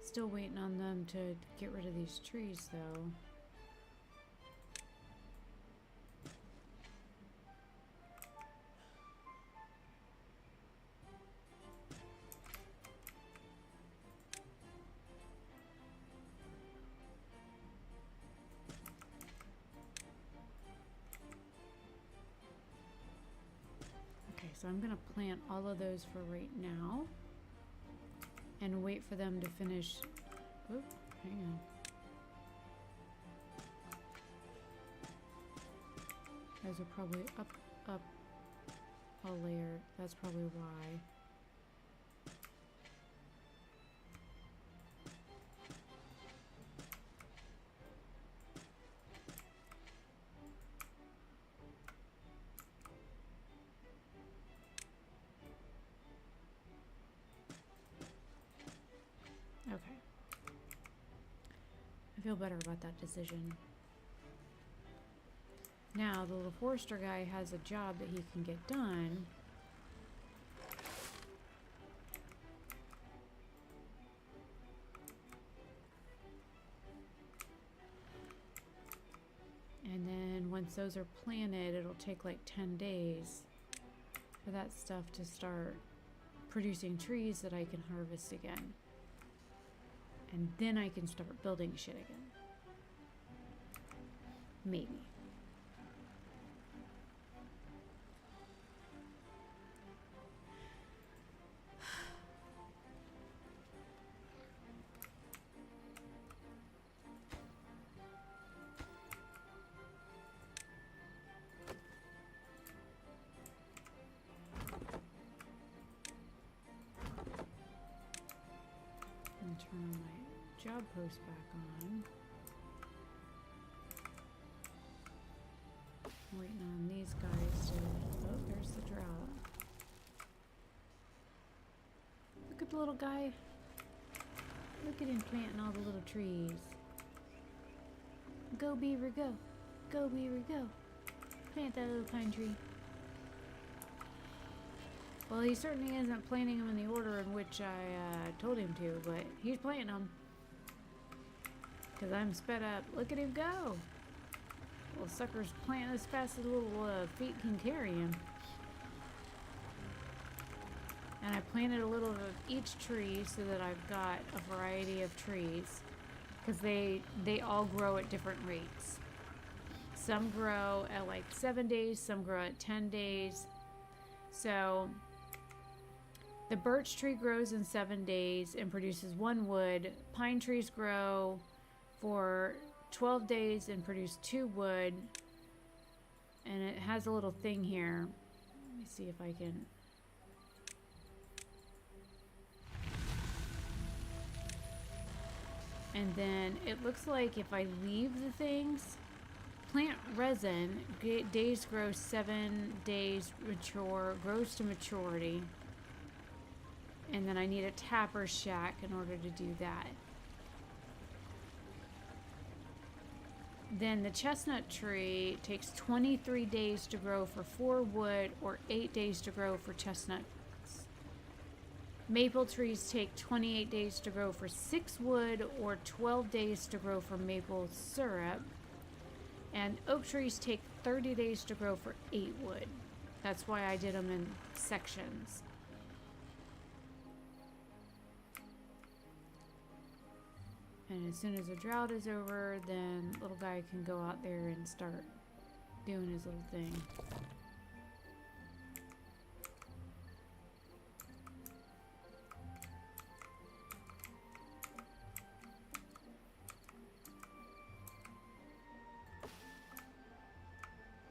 Still waiting on them to get rid of these trees, though. Okay, so I'm gonna plant all of those for right now. And wait for them to finish. Oop, hang on. Those are probably up a layer. That's probably why. Okay. I feel better about that decision. Now, the little forester guy has a job that he can get done. And then once those are planted, it'll take like 10 days for that stuff to start producing trees that I can harvest again. And then I can start building shit again. Maybe. And turn my job post back on. Waiting on these guys to... Oh, there's the drought. Look at the little guy. Look at him planting all the little trees. Go, Beaver, go. Go, Beaver, go. Plant that little pine tree. Well, he certainly isn't planting them in the order in which I told him to, but he's planting them. Because I'm sped up. Look at him go. Little sucker's planting as fast as little feet can carry him. And I planted a little of each tree so that I've got a variety of trees. Because they all grow at different rates. Some grow at like 7 days, some grow at 10 days. So the birch tree grows in 7 days and produces 1 wood. Pine trees grow for 12 days and produce 2 wood. And it has a little thing here. Let me see if I can... And then it looks like if I leave the things, plant resin, days grow 7 days, grows to maturity. And then I need a tapper shack in order to do that. Then the chestnut tree takes 23 days to grow for 4 wood or 8 days to grow for chestnuts. Maple trees take 28 days to grow for 6 wood or 12 days to grow for maple syrup. And oak trees take 30 days to grow for 8 wood. That's why I did them in sections. And as soon as the drought is over, then little guy can go out there and start doing his little thing.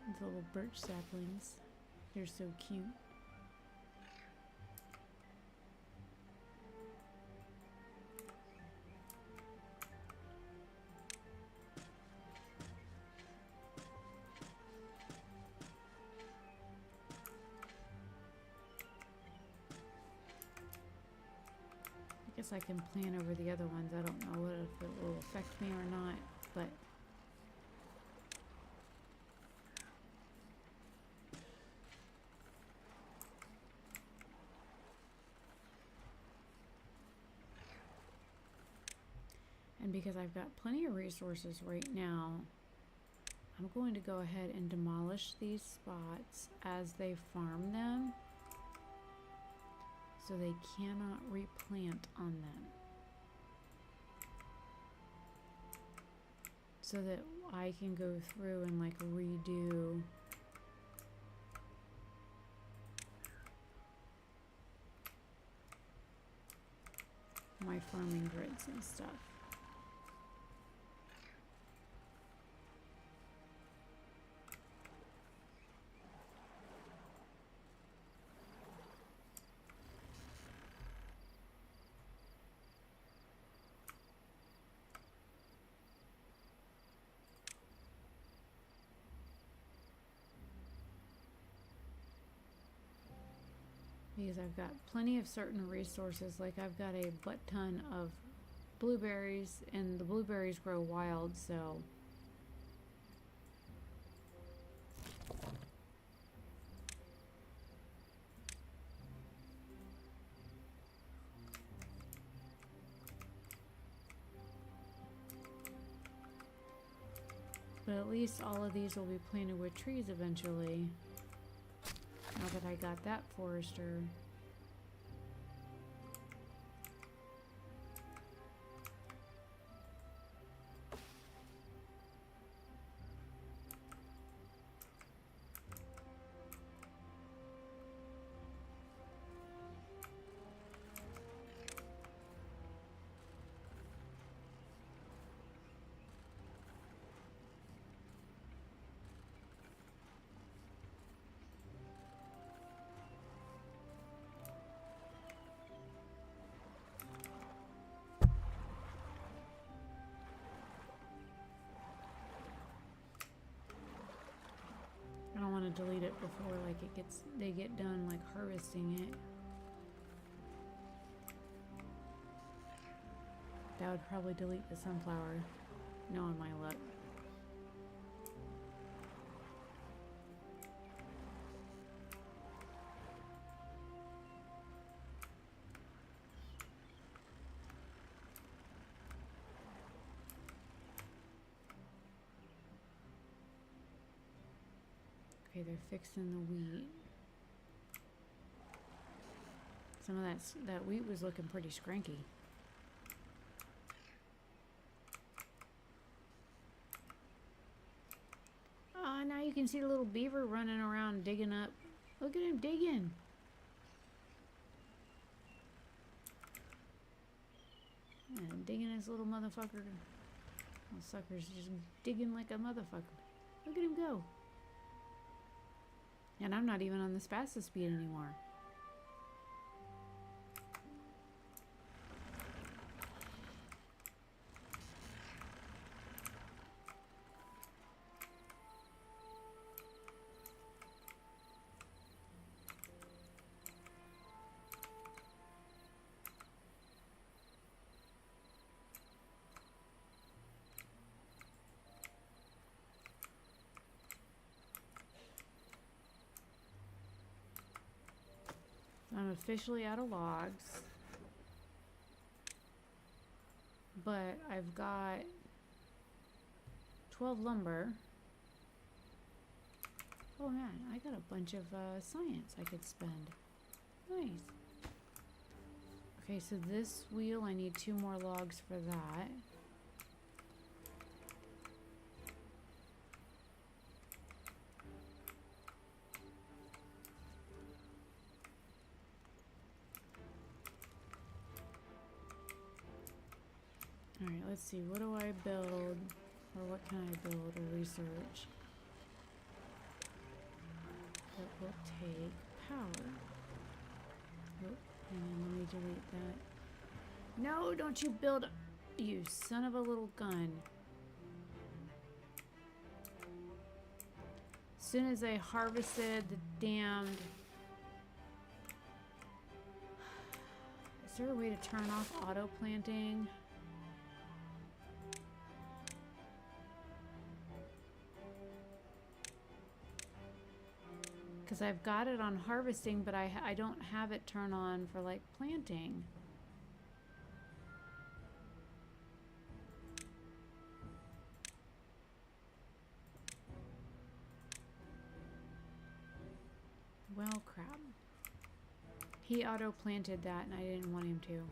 These little birch saplings, they're so cute. I guess I can plan over the other ones. I don't know if it will affect me or not, but and because I've got plenty of resources right now, I'm going to go ahead and demolish these spots as they farm them, so they cannot replant on them. So that I can go through and like redo my farming grids and stuff. Because I've got plenty of certain resources, like I've got a butt ton of blueberries, and the blueberries grow wild, so but at least all of these will be planted with trees eventually. Now that I got that forester. I don't want to delete it before they get done like harvesting it. That would probably delete the sunflower, knowing my luck. Okay, they're fixing the wheat. Some of that wheat was looking pretty skranky. Oh, now you can see the little beaver running around digging up. Look at him digging. And digging his little motherfucker. Little sucker's just digging like a motherfucker. Look at him go. And I'm not even on the fastest speed anymore. I'm officially out of logs. But I've got 12 lumber. Oh man, I got a bunch of science I could spend. Nice. Okay, so this wheel, I need 2 more logs for that. Alright, let's see. What do I build? Or what can I build or research? That will take power. Oh, hang on, let me delete that. No, don't you build, you son of a little gun. As soon as I harvested the damned... Is there a way to turn off auto planting? Because I've got it on harvesting, but I don't have it turn on for like planting. Well, crap. He auto planted that and I didn't want him to.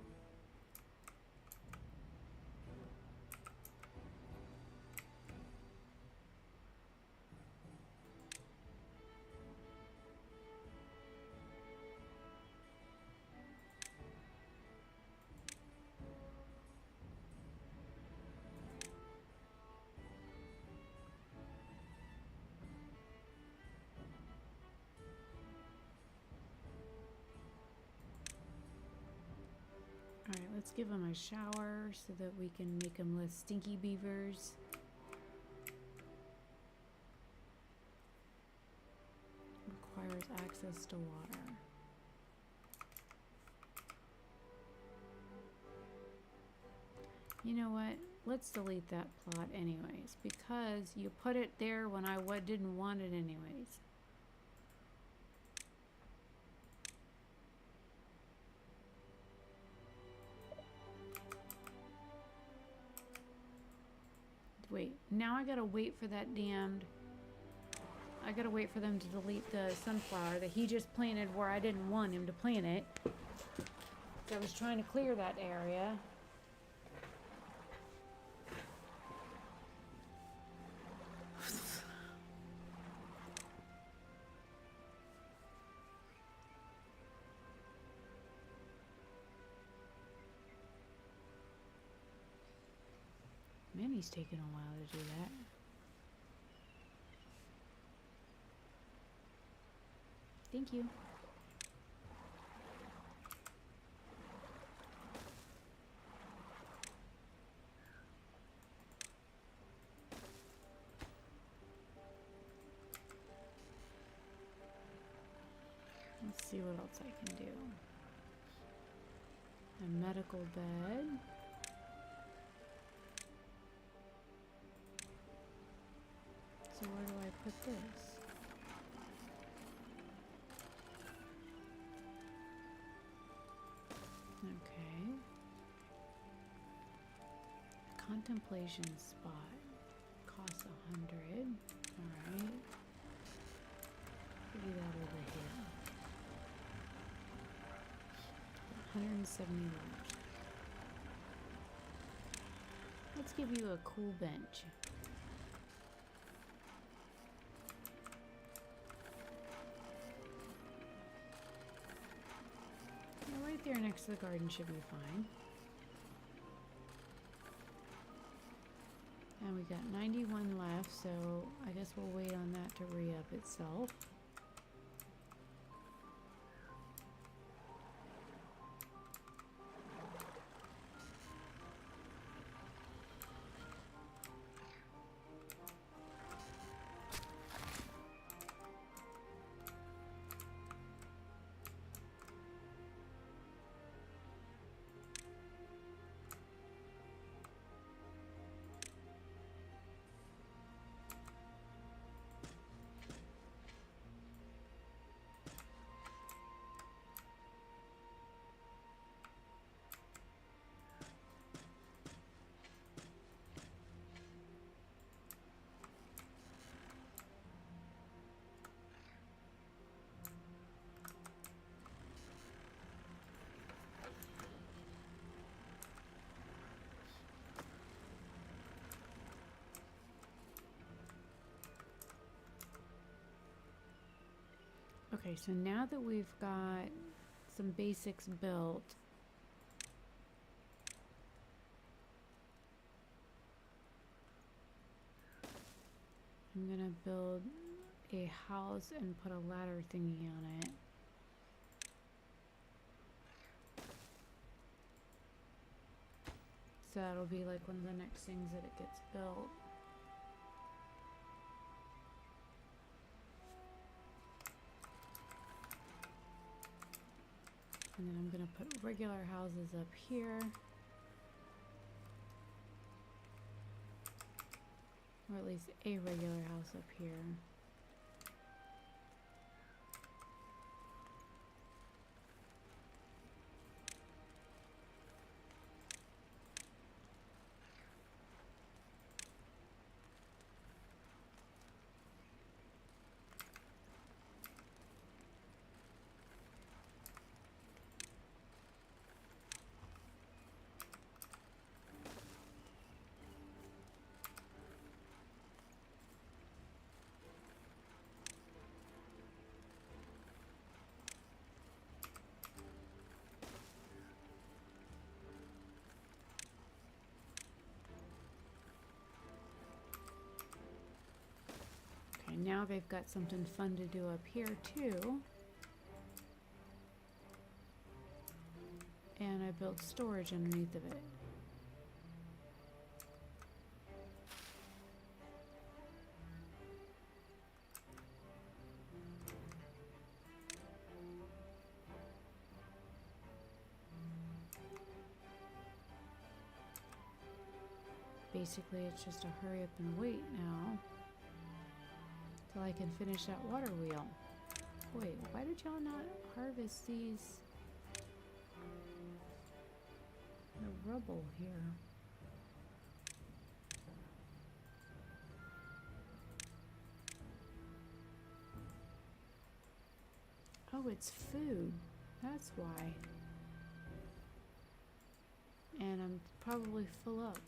Alright, let's give them a shower so that we can make them less stinky beavers. Requires access to water. You know what? Let's delete that plot anyways, because you put it there when I didn't want it anyways. Wait, now I gotta wait for that damned... I gotta wait for them to delete the sunflower that he just planted where I didn't want him to plant it. So I was trying to clear that area. Man, he's taking a while to do that. Thank you. Let's see what else I can do. A medical bed. So where do I put this? Okay. Contemplation spot. Costs 100. Alright. Do that over here. 170 large. Let's give you a cool bench. Right there next to the garden should be fine. And we got 91 left, so I guess we'll wait on that to re-up itself. Okay, so now that we've got some basics built, I'm gonna build a house and put a ladder thingy on it. So that'll be like one of the next things that it gets built. And then I'm gonna put regular houses up here. Or at least a regular house up here. Now they've got something fun to do up here too. And I built storage underneath of it. Basically, it's just a hurry up and wait now. Till I can finish that water wheel. Wait, why did y'all not harvest these? The rubble here. Oh, it's food. That's why. And I'm probably full up.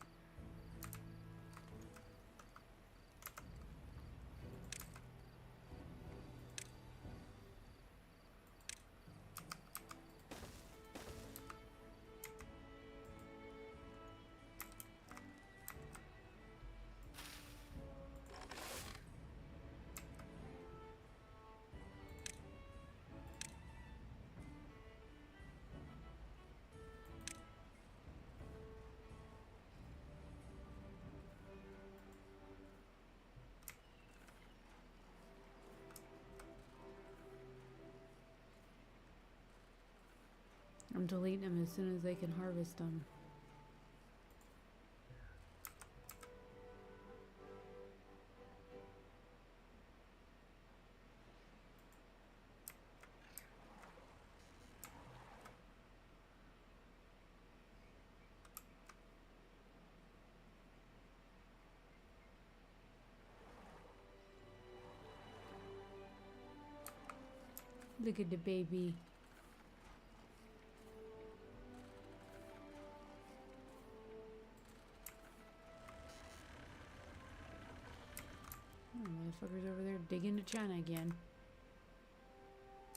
I'm deleting them as soon as they can harvest them. Look at the baby. Oh, motherfucker's over there digging to China again.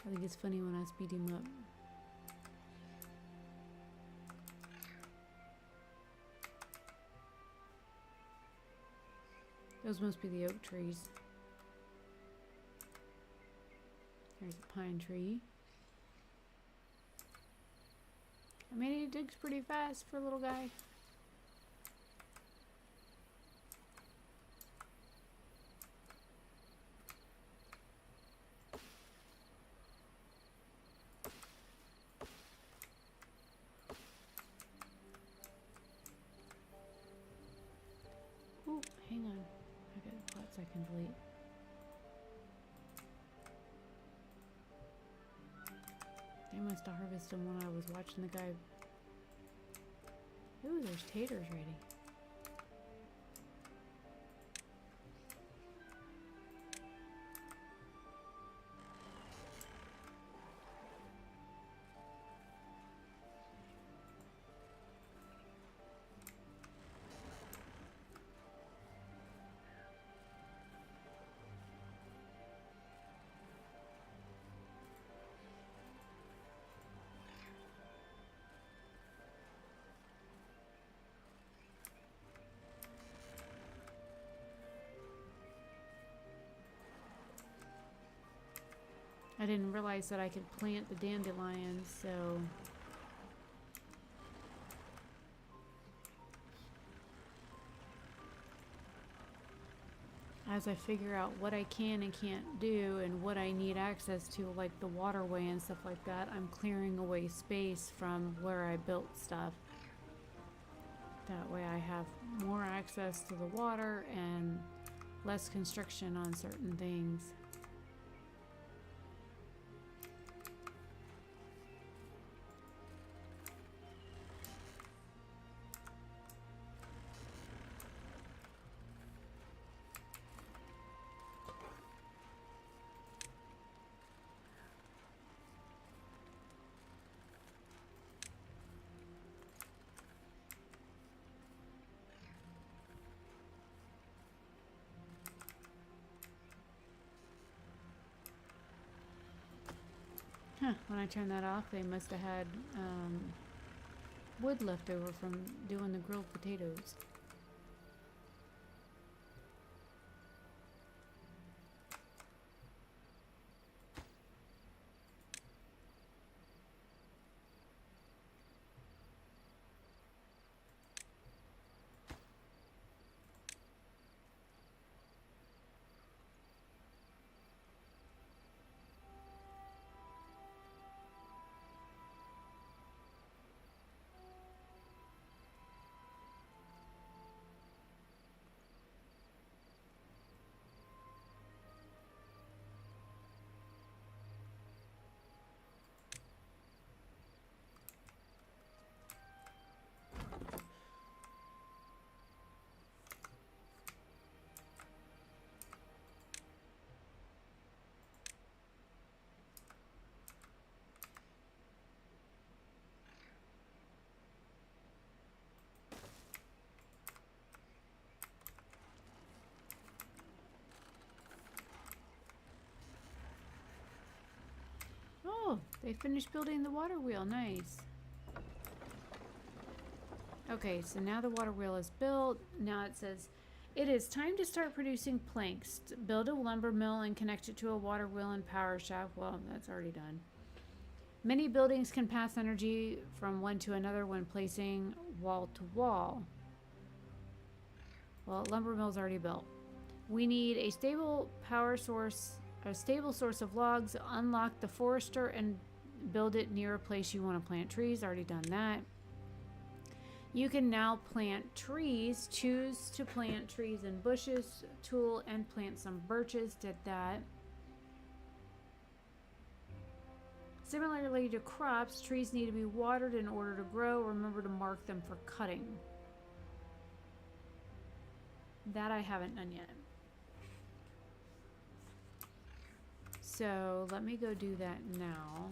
I think it's funny when I speed him up. Those must be the oak trees. There's a pine tree. I mean, he digs pretty fast for a little guy. Ooh, hang on. I got plots I can delete. They must have harvested them when I was watching the guy. Ooh, there's taters ready. I didn't realize that I could plant the dandelions, so... As I figure out what I can and can't do and what I need access to, like the waterway and stuff like that, I'm clearing away space from where I built stuff. That way I have more access to the water and less constriction on certain things. Huh, when I turned that off, they must have had wood left over from doing the grilled potatoes. Oh, they finished building the water wheel. Nice. Okay, so now the water wheel is built. Now it says, it is time to start producing planks. Build a lumber mill and connect it to a water wheel and power shaft. Well, that's already done. Many buildings can pass energy from one to another when placing wall to wall. Well, lumber mill's already built. We need a stable power source, a stable source of logs. Unlock the forester and build it near a place you want to plant trees. Already done that. You can now plant trees. Choose to plant trees and bushes. Tool and plant some birches. Did that. Similarly to crops, trees need to be watered in order to grow. Remember to mark them for cutting. That I haven't done yet. So let me go do that now.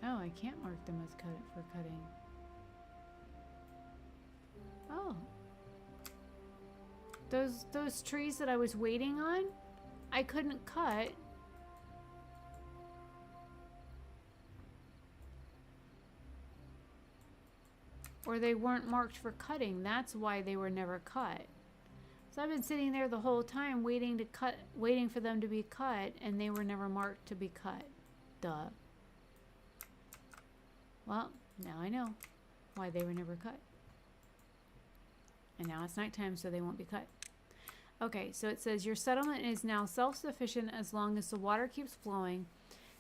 Oh, I can't mark them as for cutting. Oh. Those trees that I was waiting on, I couldn't cut. Or they weren't marked for cutting. That's why they were never cut. So I've been sitting there the whole time waiting for them to be cut, and they were never marked to be cut. Duh. Well, now I know why they were never cut. And now it's nighttime, so they won't be cut. Okay, so it says your settlement is now self-sufficient as long as the water keeps flowing.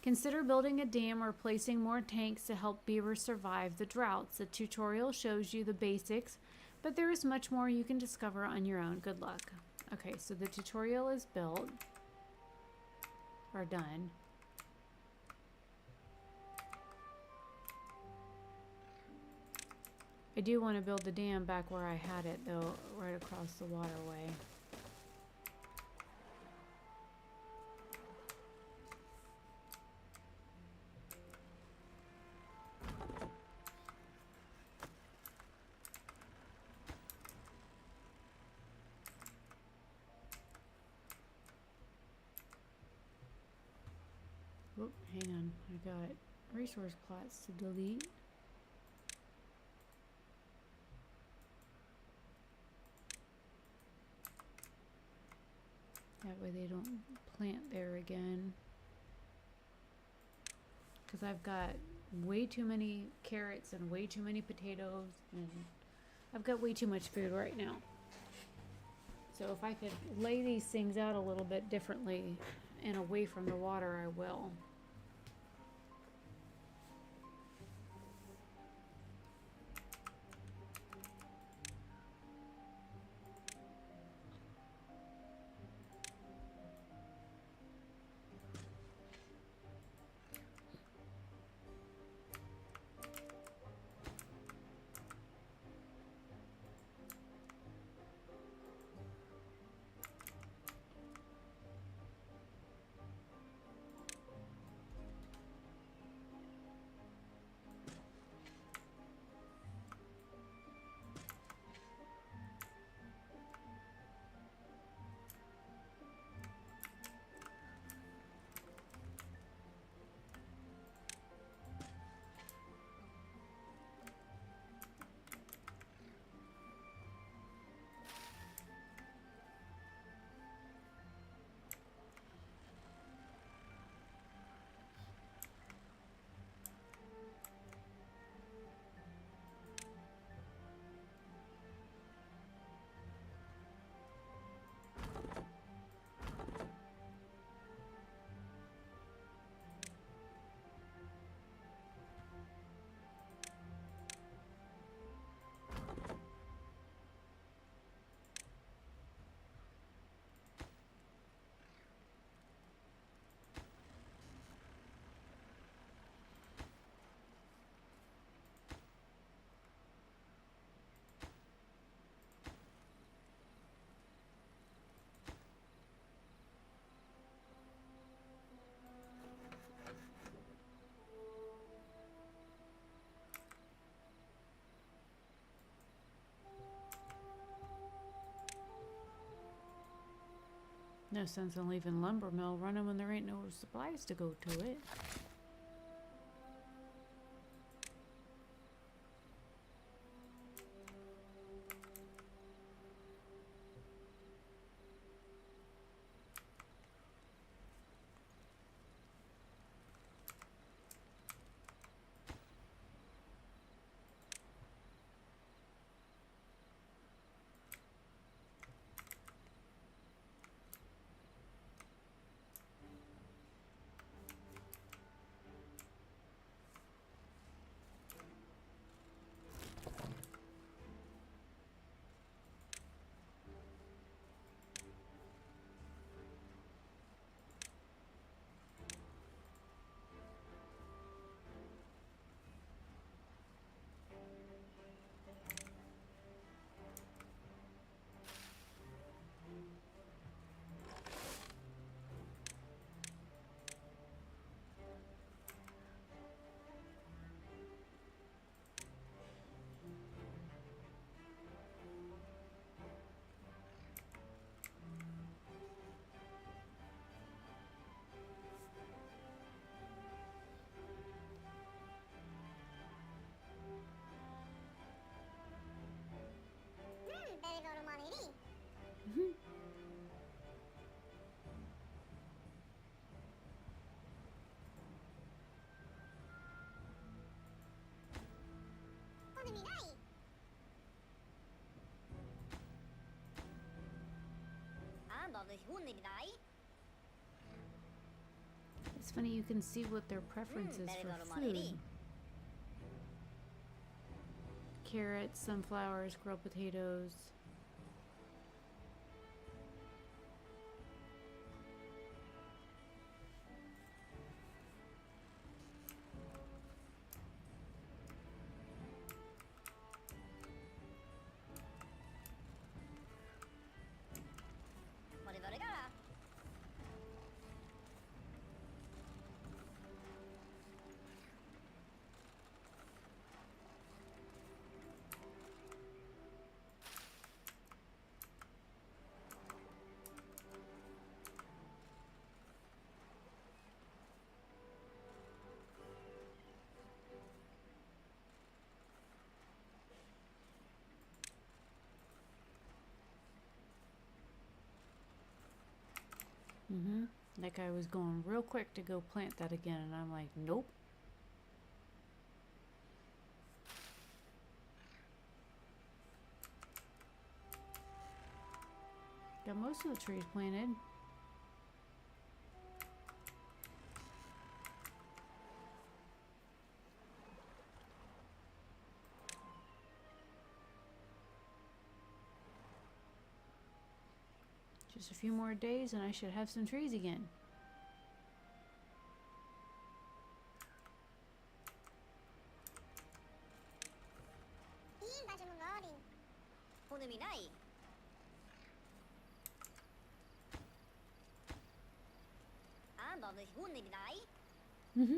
Consider building a dam or placing more tanks to help beavers survive the droughts. The tutorial shows you the basics, but there is much more you can discover on your own. Good luck. Okay, so the tutorial is built. Or done. I do want to build the dam back where I had it, though, right across the waterway. Whoop, hang on. I got resource plots to delete. That way they don't plant there again. Because I've got way too many carrots and way too many potatoes, and I've got way too much food right now. So if I could lay these things out a little bit differently and away from the water, I will. No sense in leaving lumber mill running when there ain't no supplies to go to it. It's funny, you can see what their preference is for food. Carrots, sunflowers, grilled potatoes. That guy was going real quick to go plant that again, and I'm like, nope. Got most of the trees planted. Just a few more days and I should have some trees again. Mm-hmm.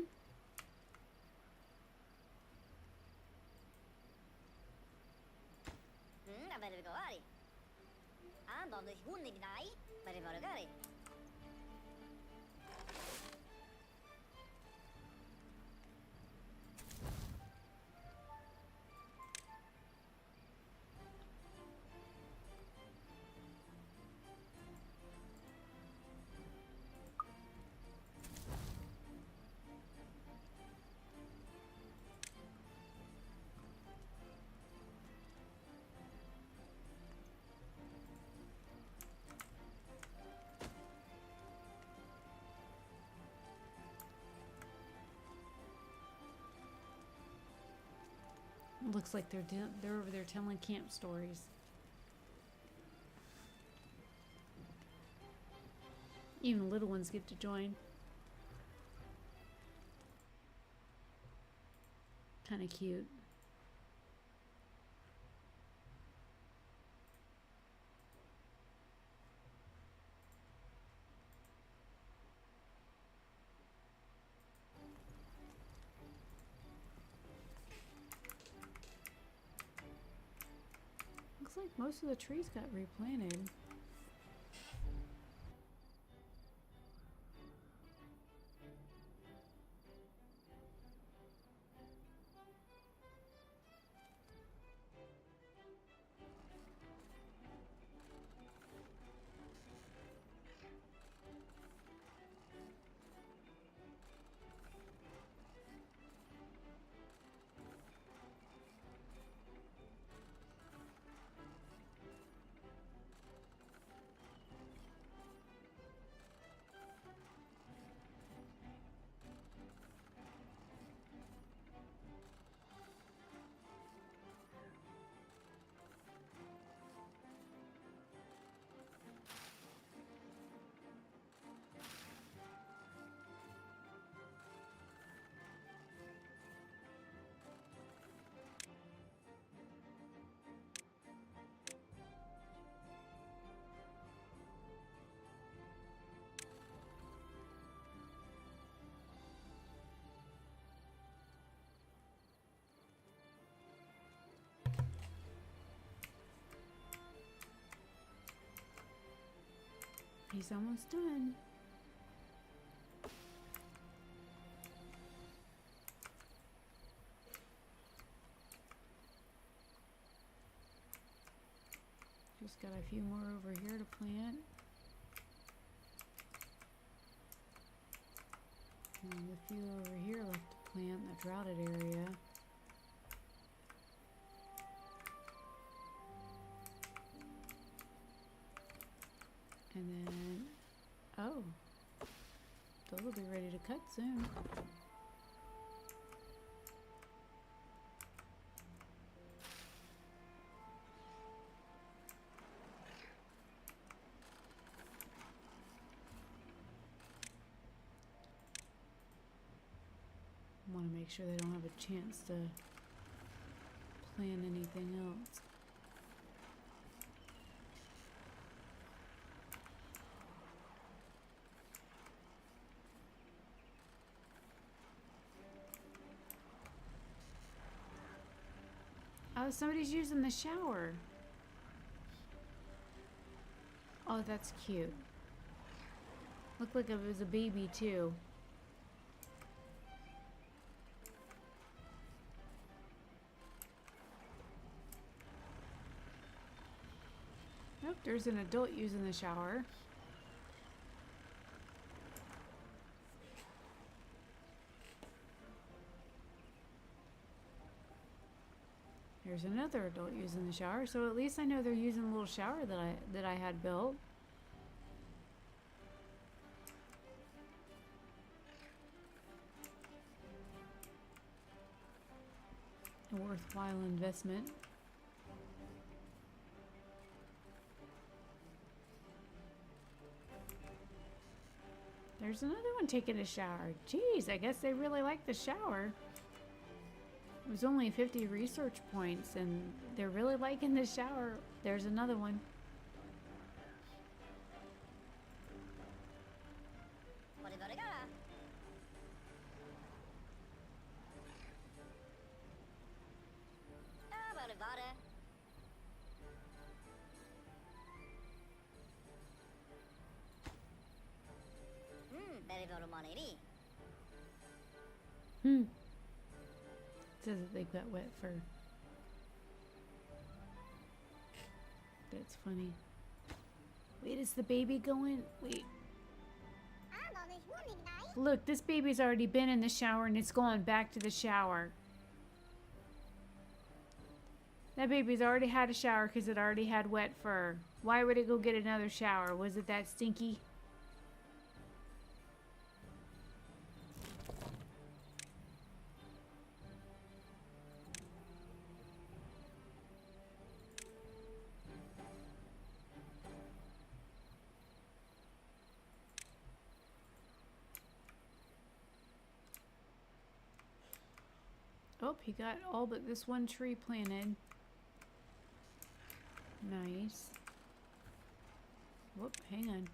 Looks like they're over there telling camp stories. Even little ones get to join. Kind of cute. Looks like most of the trees got replanted. He's almost done. Just got a few more over here to plant. And a few over here left to plant in the droughted area. And then, oh, those will be ready to cut soon. Want to make sure they don't have a chance to plant anything else. Oh, somebody's using the shower. Oh, that's cute. Looked like it was a baby too. Nope, there's an adult using the shower. There's another adult using the shower, so at least I know they're using the little shower that I had built. A worthwhile investment. There's another one taking a shower. Jeez, I guess they really like the shower. It was only 50 research points, and they're really liking the shower. There's another one. Says that they've got wet fur. That's funny. Wait, is the baby going? Wait. Look, this baby's already been in the shower and it's going back to the shower. That baby's already had a shower because it already had wet fur. Why would it go get another shower? Was it that stinky? Oh, he got all but this one tree planted. Nice. Whoop, hang on.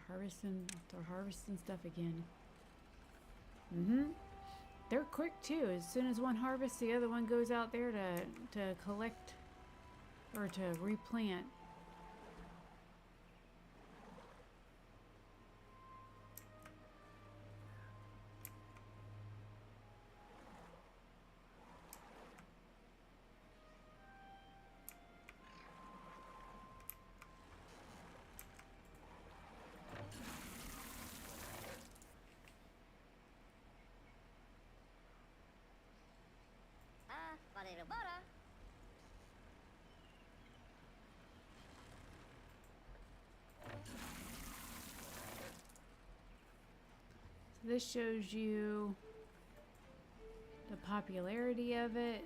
They're harvesting stuff again. They're quick too. As soon as one harvests, the other one goes out there to collect or to replant. So this shows you the popularity of it.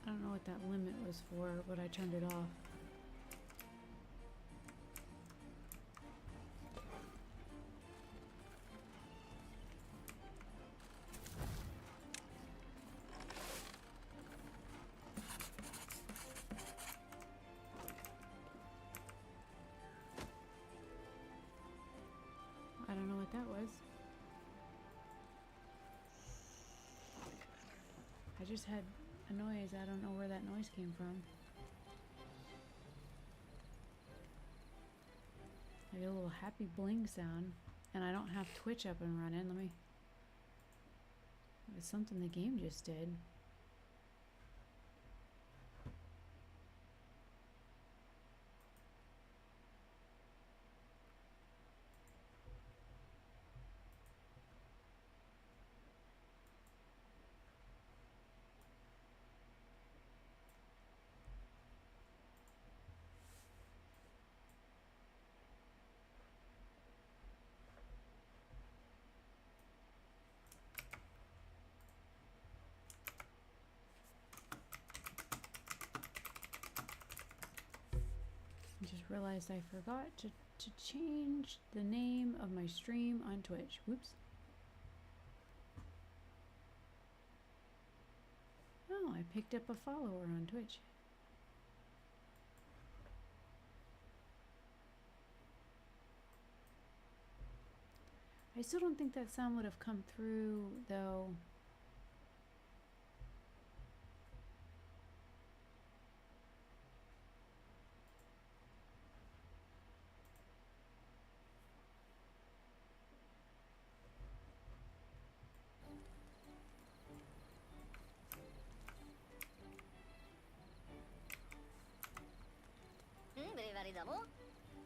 I don't know what that limit was for, but I turned it off. I don't know what that was. I just had a noise. I don't know where that noise came from. I get a little happy bling sound, and I don't have Twitch up and running. Let me. It was something the game just did. I just realized I forgot to change the name of my stream on Twitch. Whoops. Oh, I picked up a follower on Twitch. I still don't think that sound would have come through, though.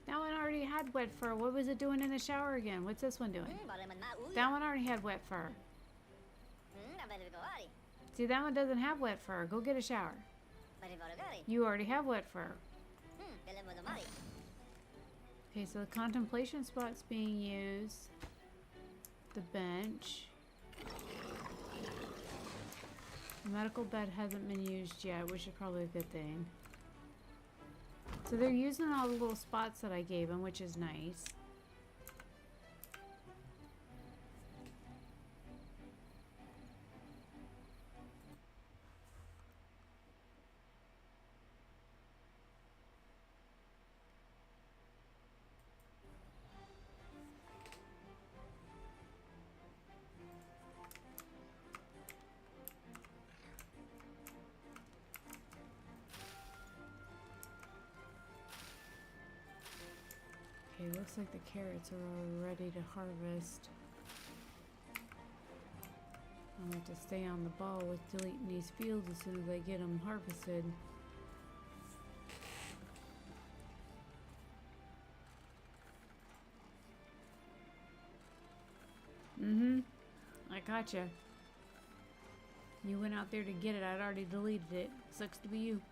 That one already had wet fur. What was it doing in the shower again? What's this one doing? That one already had wet fur. See, that one doesn't have wet fur. Go get a shower. You already have wet fur. Okay, so the contemplation spot's being used. The bench. The medical bed hasn't been used yet, which is probably a good thing. So they're using all the little spots that I gave them, which is nice. Okay, looks like the carrots are all ready to harvest. I'll have to stay on the ball with deleting these fields as soon as I get them harvested. I gotcha. You went out there to get it. I'd already deleted it. Sucks to be you.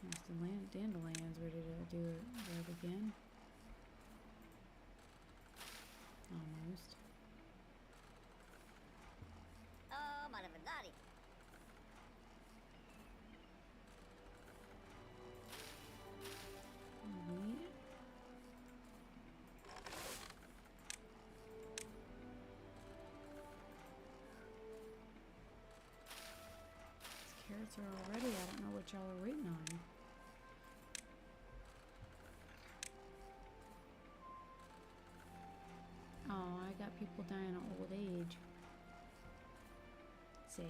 There's the dandelions ready to do that again. Almost. Wheat. These carrots are all ready. I don't know what y'all are waiting on. Oh, I got people dying of old age. Sad.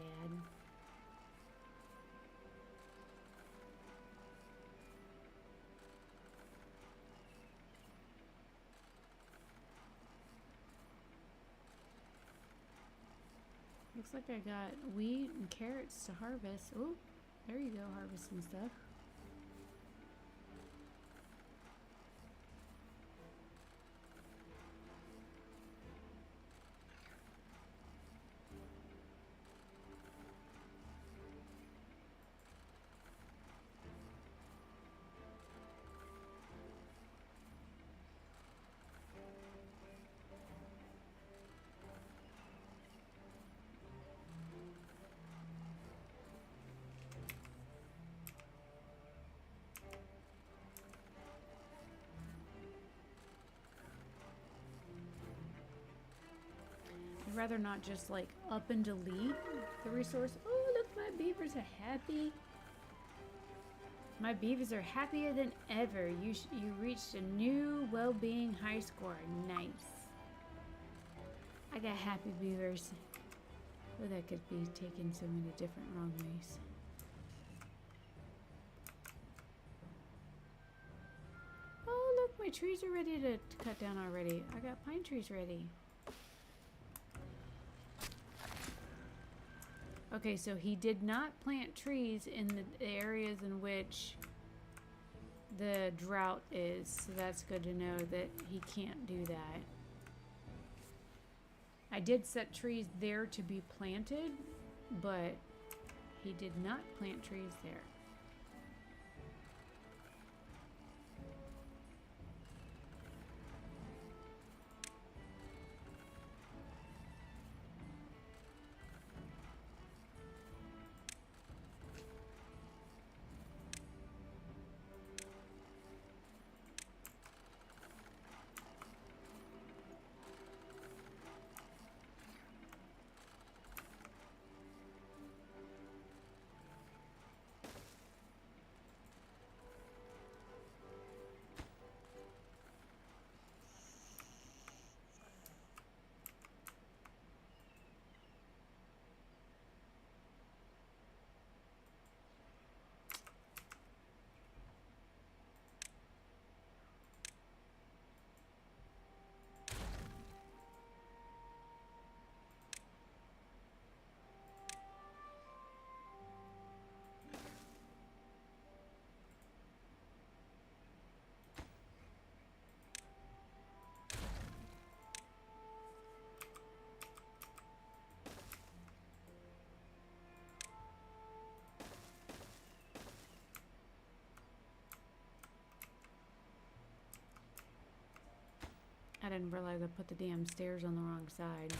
Looks like I got wheat and carrots to harvest. Oh, there you go, harvesting stuff. I'd rather not just like up and delete the resource. Oh, look, my beavers are happy. My beavers are happier than ever. You reached a new well-being high score. Nice. I got happy beavers. Oh, that could be taken so many different wrong ways. Oh, look, my trees are ready to cut down already. I got pine trees ready. Okay, so he did not plant trees in the areas in which the drought is, so that's good to know that he can't do that. I did set trees there to be planted, but he did not plant trees there. I didn't realize I put the damn stairs on the wrong side.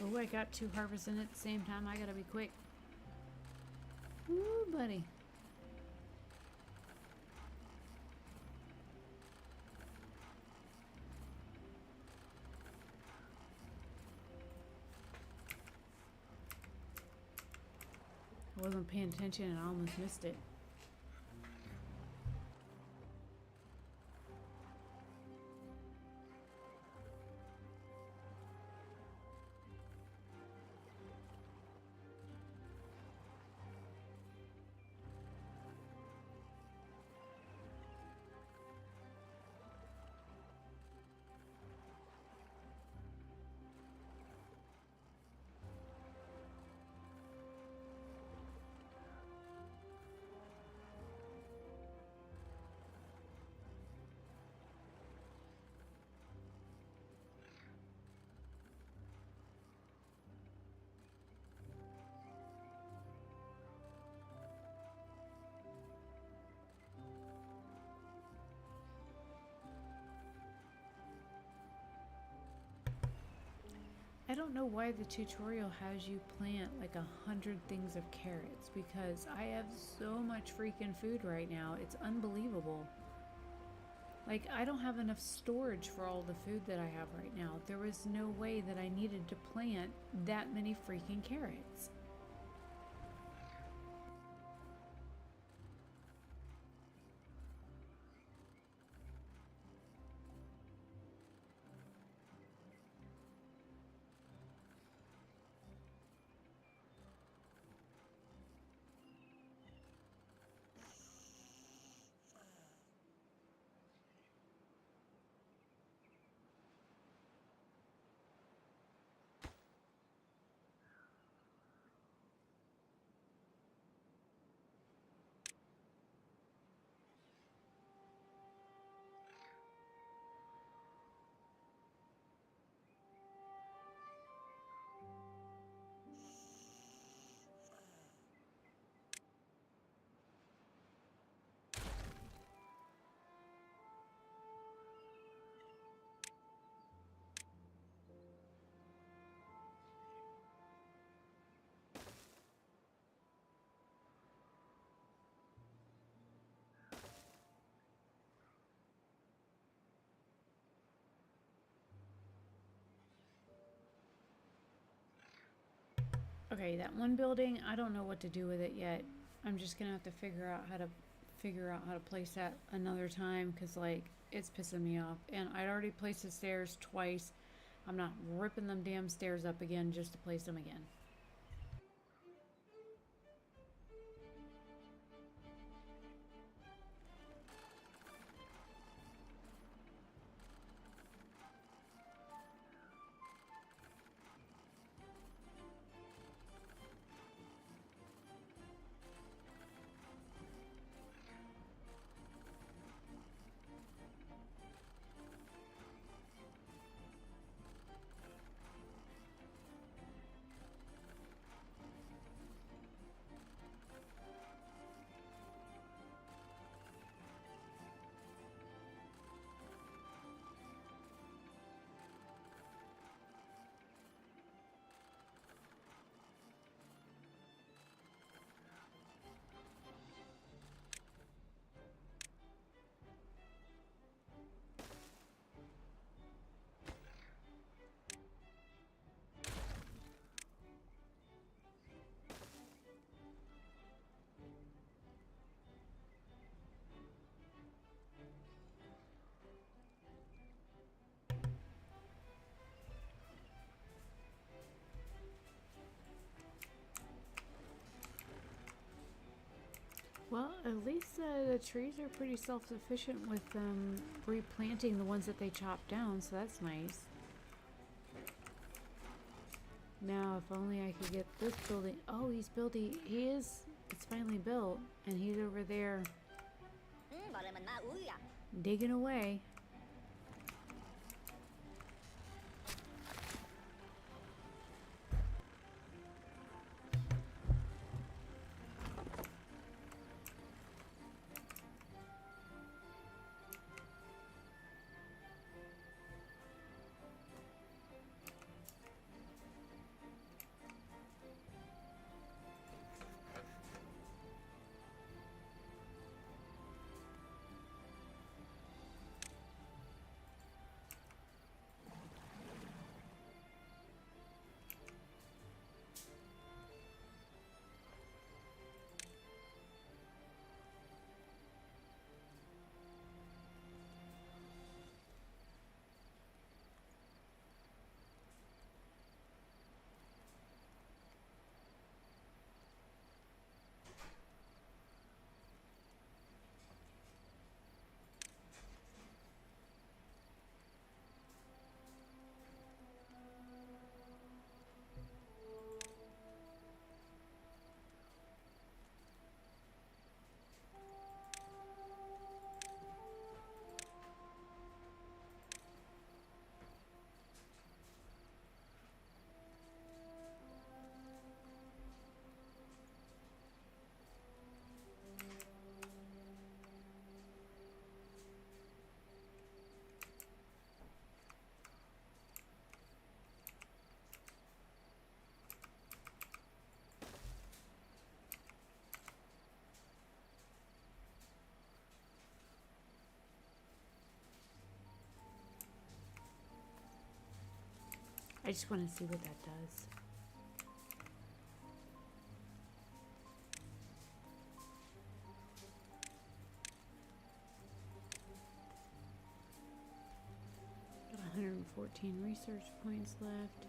Oh, I got 2 harvests in at the same time. I gotta be quick. Ooh, buddy. I wasn't paying attention and I almost missed it. I don't know why the tutorial has you plant like 100 things of carrots, because I have so much freaking food right now. It's unbelievable. Like, I don't have enough storage for all the food that I have right now. There was no way that I needed to plant that many freaking carrots. Okay, that one building, I don't know what to do with it yet. I'm just gonna have to figure out how to place that another time because like it's pissing me off. And I'd already placed the stairs twice. I'm not ripping them damn stairs up again just to place them again. Well, at least the trees are pretty self-sufficient with replanting the ones that they chopped down, so that's nice. Now, if only I could get this building. Oh, he's building. It's finally built, and he's over there digging away. I just want to see what that does. Got 114 research points left.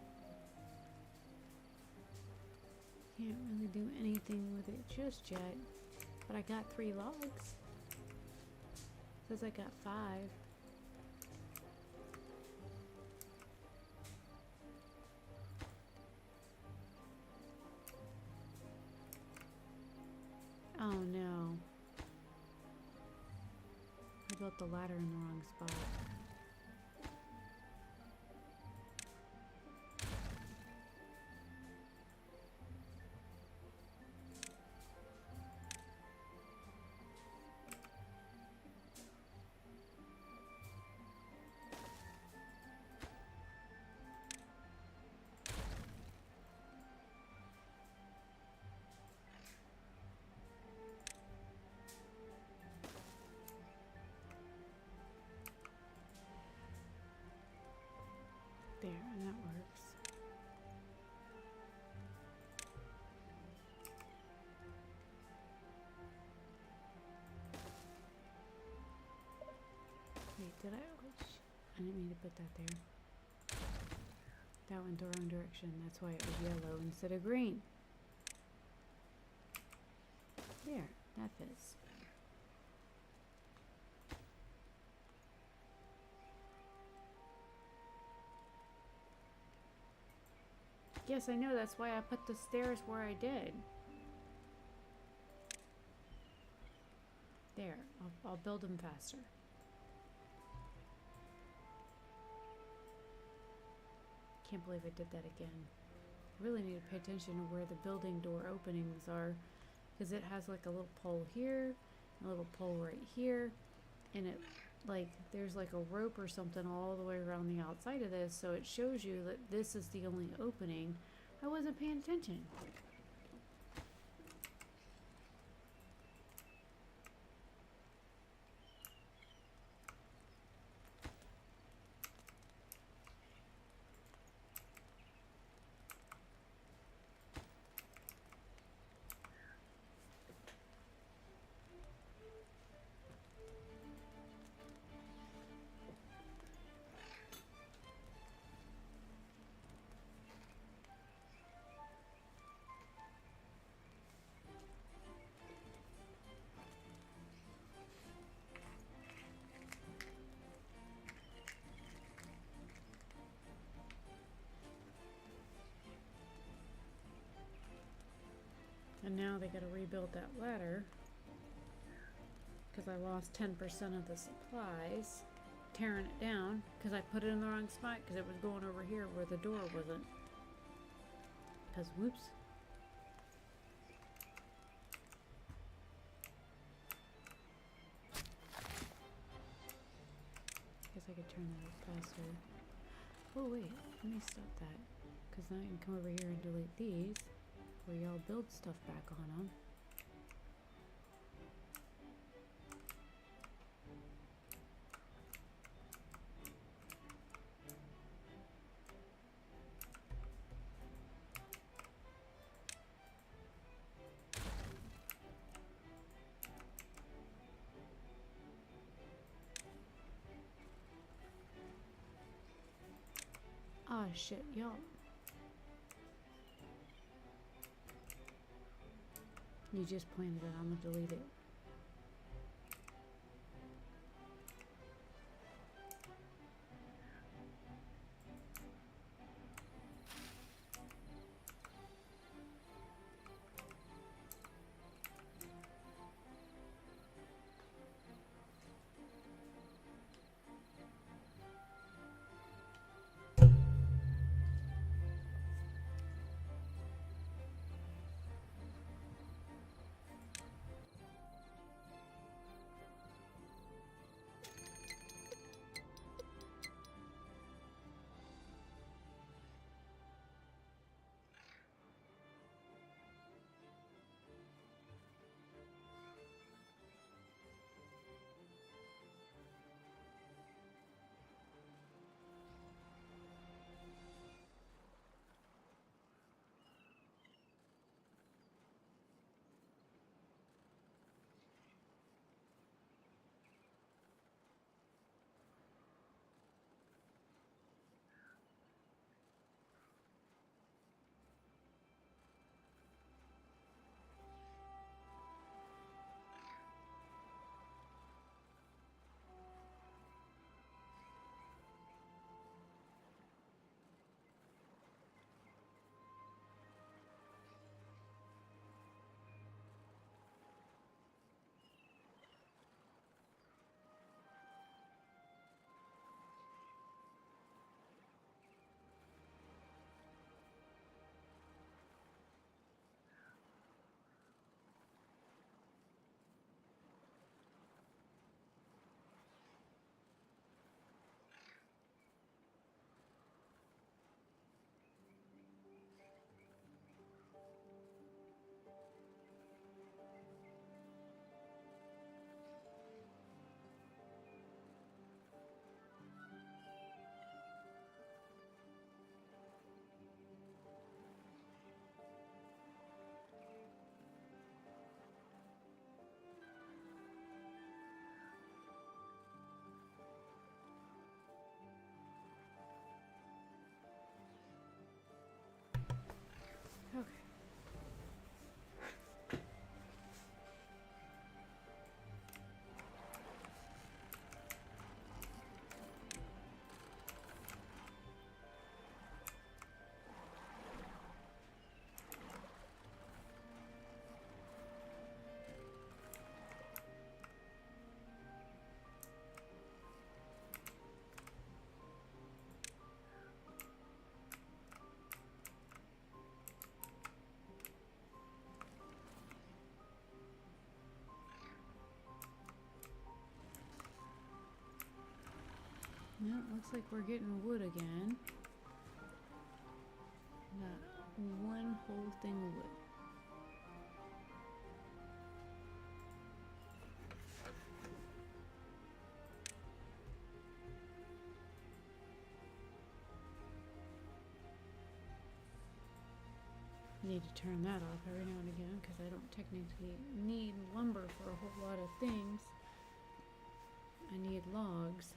Can't really do anything with it just yet, but I got 3 logs. Says I got 5. Oh no. I built the ladder in the wrong spot. There, and that works. Wait, did I? I didn't mean to put that there. That went the wrong direction. That's why it was yellow instead of green. There, that fits. Yes, I know. That's why I put the stairs where I did. There. I'll build them faster. Can't believe I did that again. Really need to pay attention to where the building door openings are, because it has like a little pole here, a little pole right here, and it like there's like a rope or something all the way around the outside of this, so it shows you that this is the only opening. I wasn't paying attention. And now they gotta rebuild that ladder because I lost 10% of the supplies tearing it down because I put it in the wrong spot because it was going over here where the door wasn't. Because whoops. Guess I could turn that up faster. Oh wait, let me stop that because now I can come over here and delete these. Where y'all build stuff back on them. Ah, shit, y'all. You just planted it. I'm gonna delete it. Okay. Yeah, looks like we're getting wood again. Got one whole thing of wood. Need to turn that off every now and again because I don't technically need lumber for a whole lot of things. I need logs.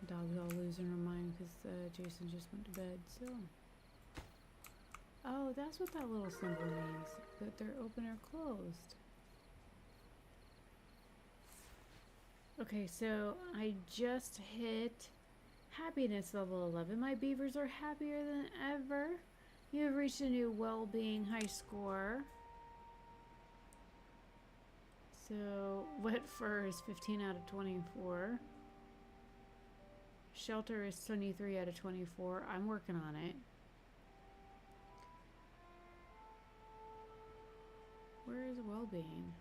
Dog's all losing her mind because Jason just went to bed, so. Oh, that's what that little symbol means. That they're open or closed. Okay, so I just hit happiness level 11. My beavers are happier than ever. You have reached a new well-being high score. So, wet fur is 15 out of 24. Shelter is 23 out of 24. I'm working on it. Where is well-being?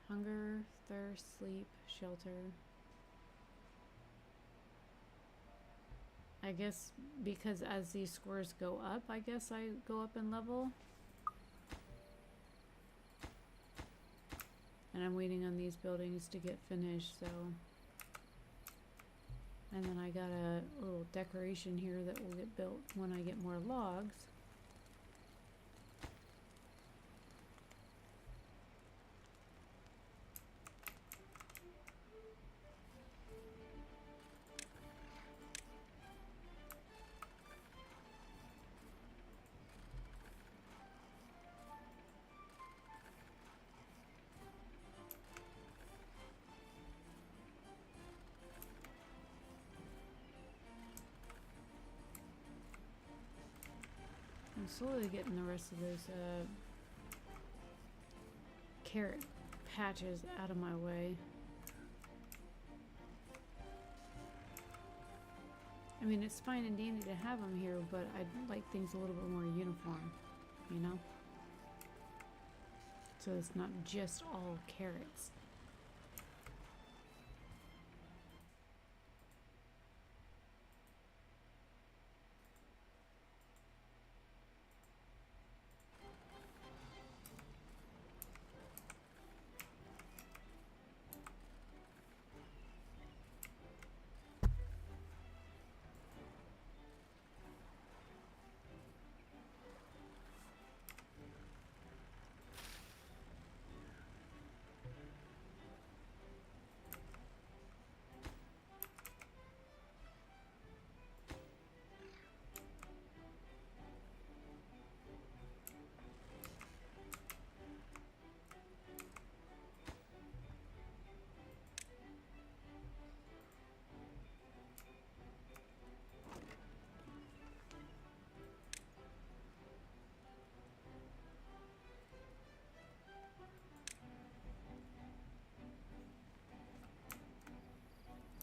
Hunger, thirst, sleep, shelter. I guess because as these scores go up, I guess I go up in level. And I'm waiting on these buildings to get finished, so. And then I got a little decoration here that will get built when I get more logs. I'm slowly getting the rest of those carrot patches out of my way. I mean, it's fine and dandy to have them here, but I'd like things a little bit more uniform, you know? So it's not just all carrots.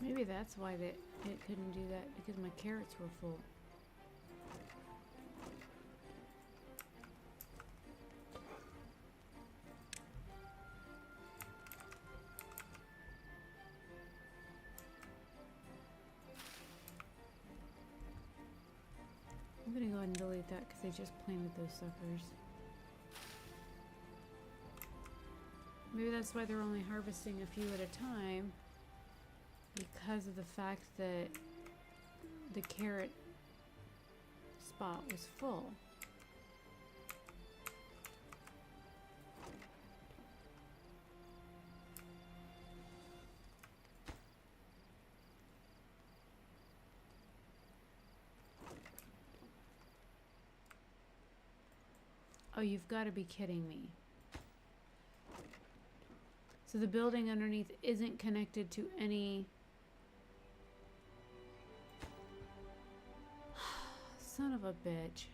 Maybe that's why it couldn't do that, because my carrots were full. I'm gonna go ahead and delete that because they just planted those suckers. Maybe that's why they're only harvesting a few at a time, because of the fact that the carrot spot was full. Oh, you've got to be kidding me. So the building underneath isn't connected to any... Son of a bitch.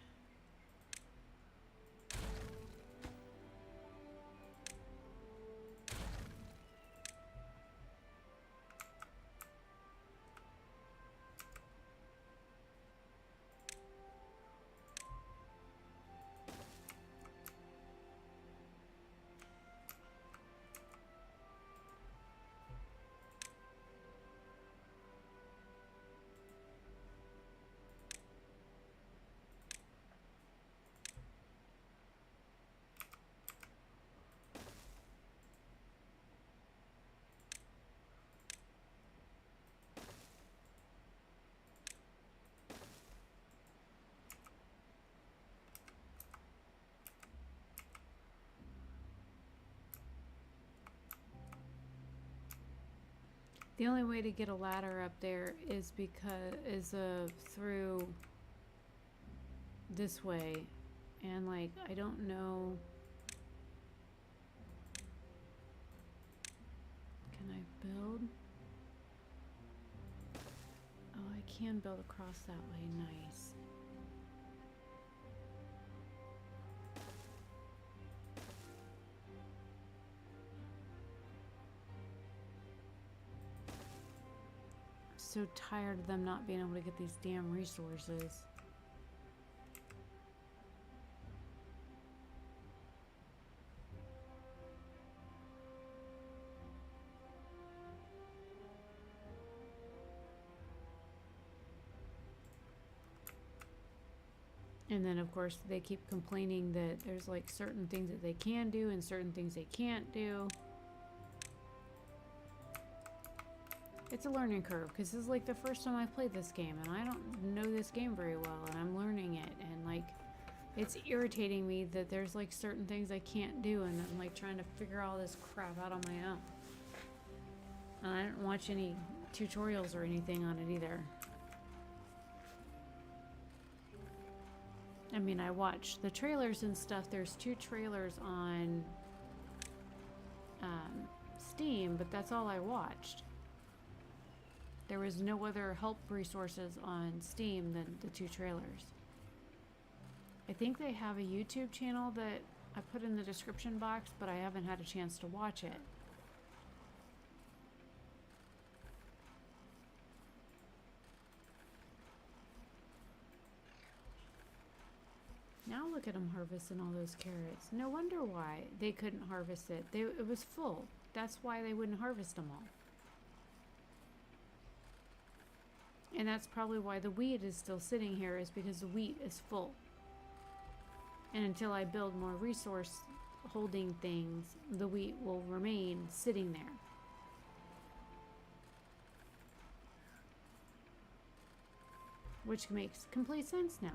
The only way to get a ladder up there is through this way, and like I don't know. Can I build? Oh, I can build across that way. Nice. So tired of them not being able to get these damn resources. And then of course they keep complaining that there's like certain things that they can do and certain things they can't do. It's a learning curve, because this is like the first time I played this game, and I don't know this game very well, and I'm learning it, and like it's irritating me that there's like certain things I can't do, and I'm like trying to figure all this crap out on my own. And I didn't watch any tutorials or anything on it either. I mean, I watched the trailers and stuff. There's 2 trailers on Steam, but that's all I watched. There was no other help resources on Steam than the 2 trailers. I think they have a YouTube channel that I put in the description box, but I haven't had a chance to watch it. Now look at them harvesting all those carrots. No wonder why they couldn't harvest it. It was full. That's why they wouldn't harvest them all. And that's probably why the wheat is still sitting here, is because the wheat is full. And until I build more resource holding things, the wheat will remain sitting there. Which makes complete sense now.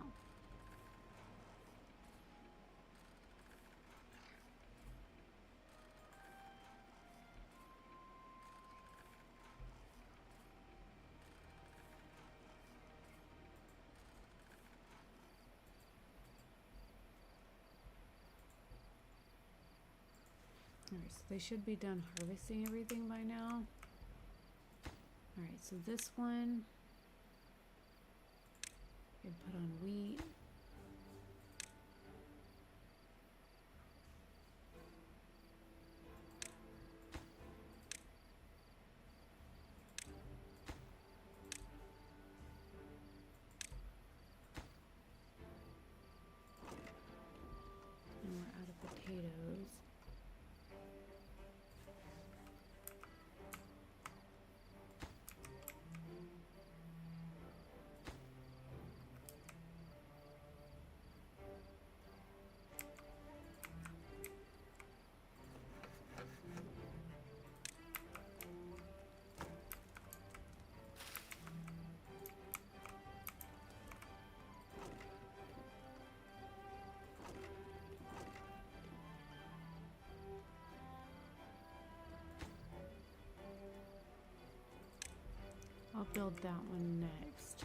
Alright, so they should be done harvesting everything by now. Alright, so this one I can put on wheat. And we're out of potatoes. build that one next.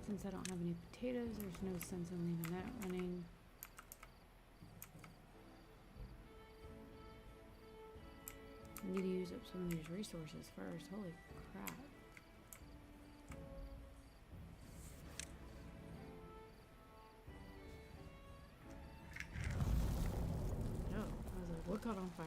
Since I don't have any potatoes, there's no sense in leaving that running. I need to use up some of these resources first. Holy crap. Oh, I was like, what caught on fire?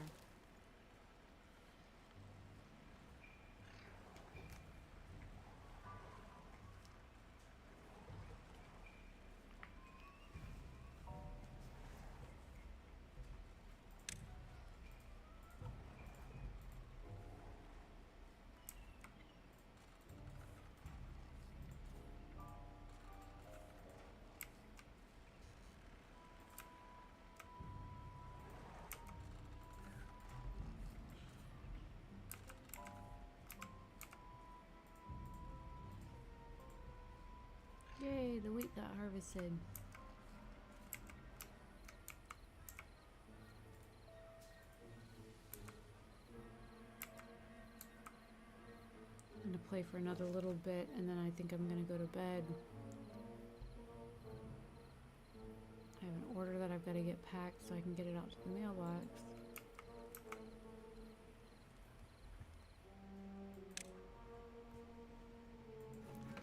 Yay, the wheat got harvested. I'm gonna play for another little bit and then I think I'm gonna go to bed. I have an order that I've got to get packed so I can get it out to the mailbox.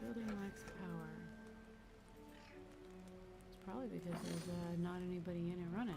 Building lacks power. It's probably because there's not anybody in it running.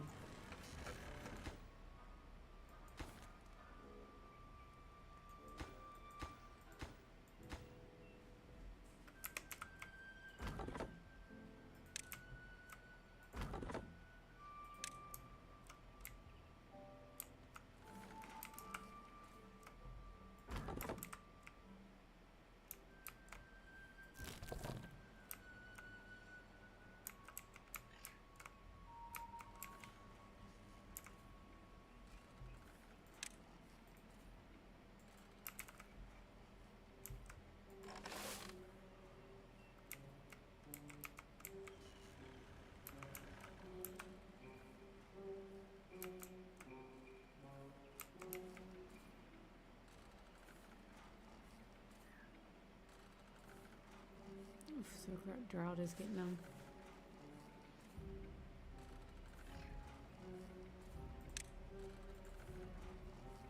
So drought is getting them.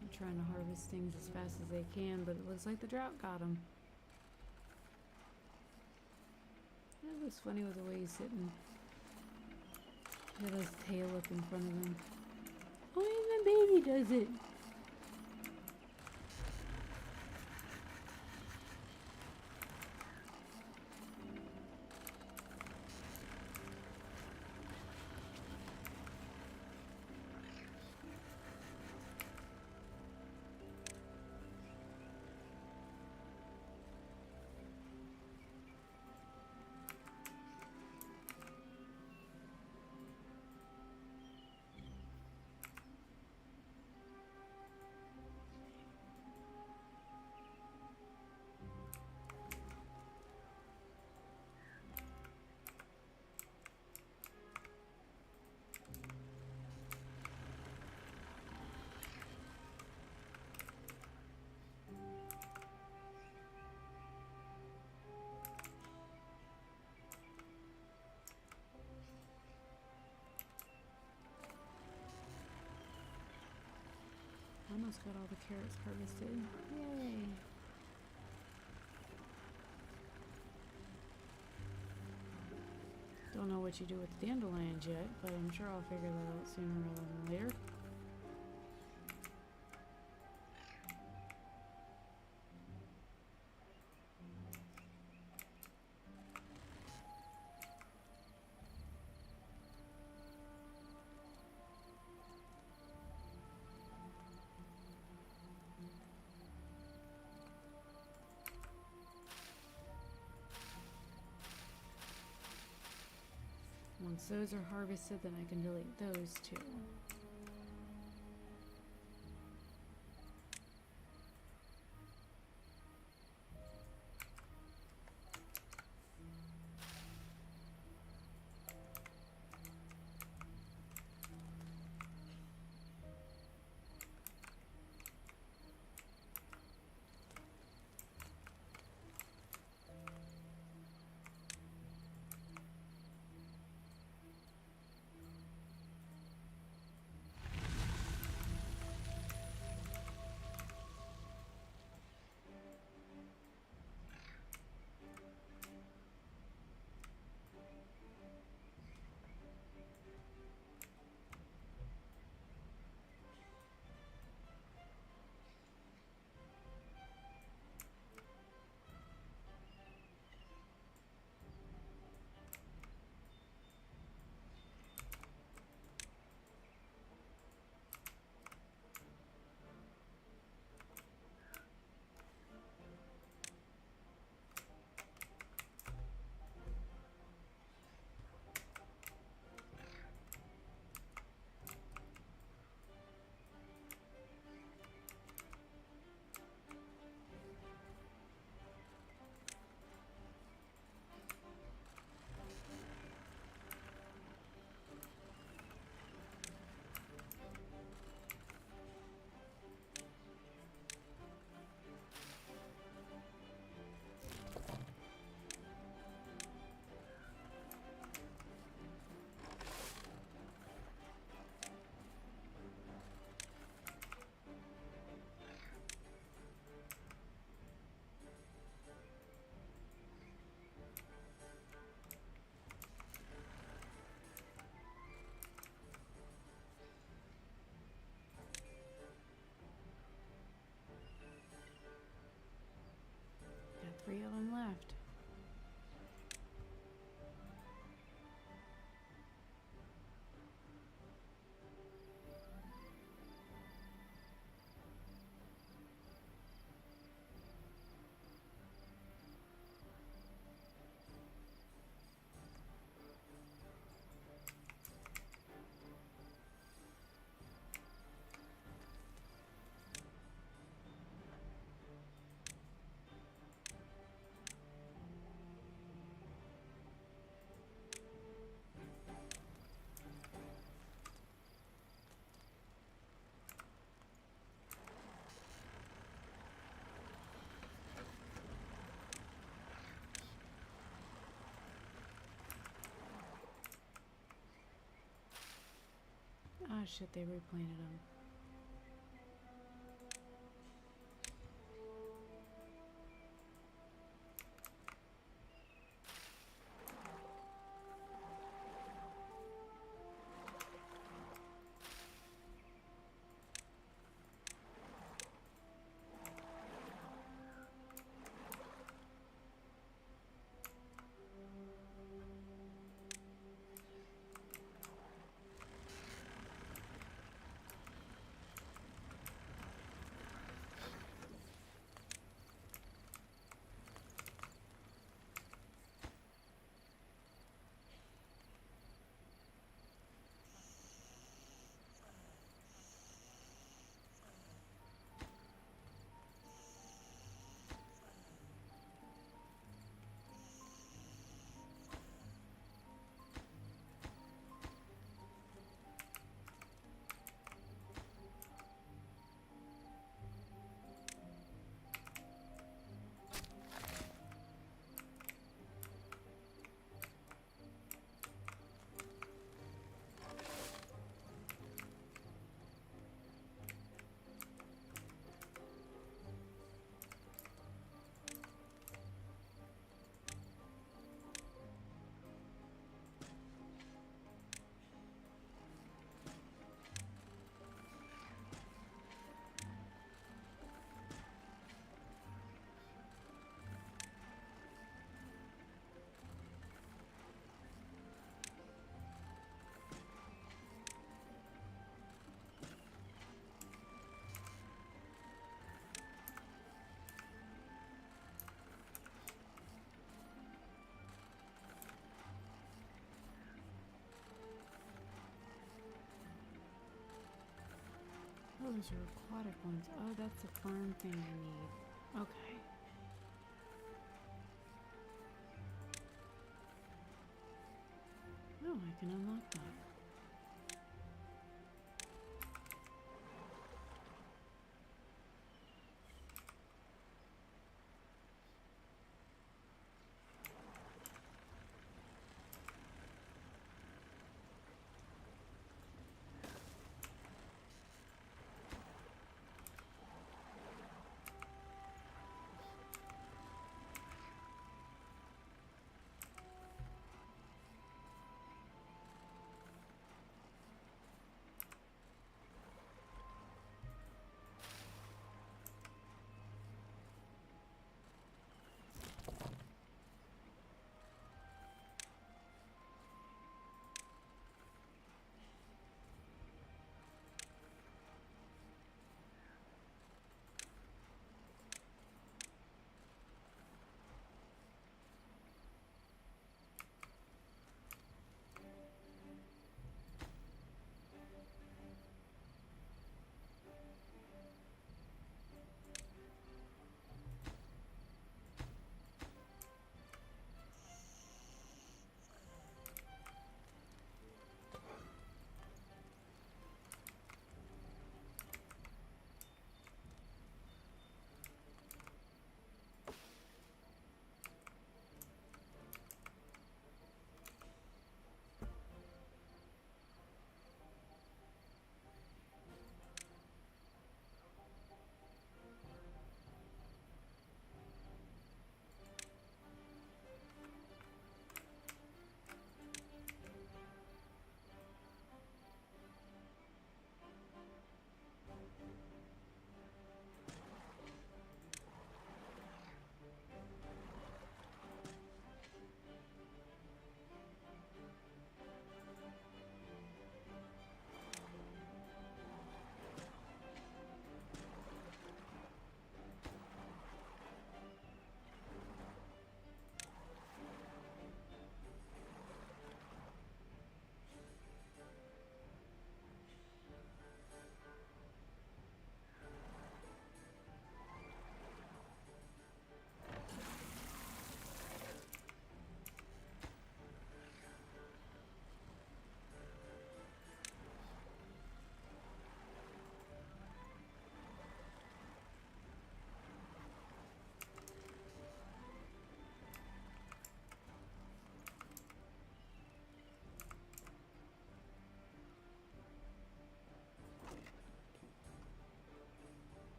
I'm trying to harvest things as fast as they can, but it looks like the drought got them. It looks funny with the way he's sitting. He got his tail up in front of him. Only the baby does it. Almost got all the carrots harvested. Yay! Don't know what you do with the dandelions yet, but I'm sure I'll figure that out sooner rather than later. Once those are harvested, then I can delete those two. 3 of them left. Ah, shit, they replanted them. Oh, those are aquatic ones. Oh, that's the farm thing I need. Okay. Oh, I can unlock that.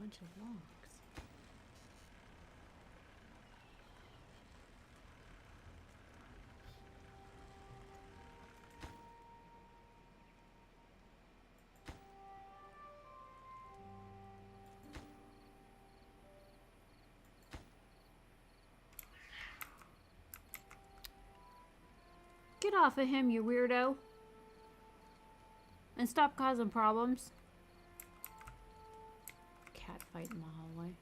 bunch of logs. Get off of him, you weirdo. And stop causing problems. Cat fight in the hallway.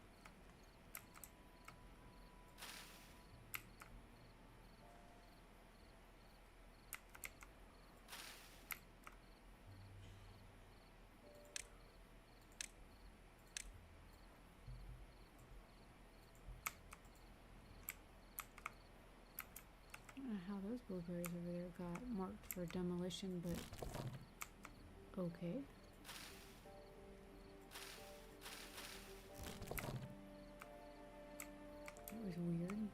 I don't know how those blueberries over there got marked for demolition, but okay. That was weird.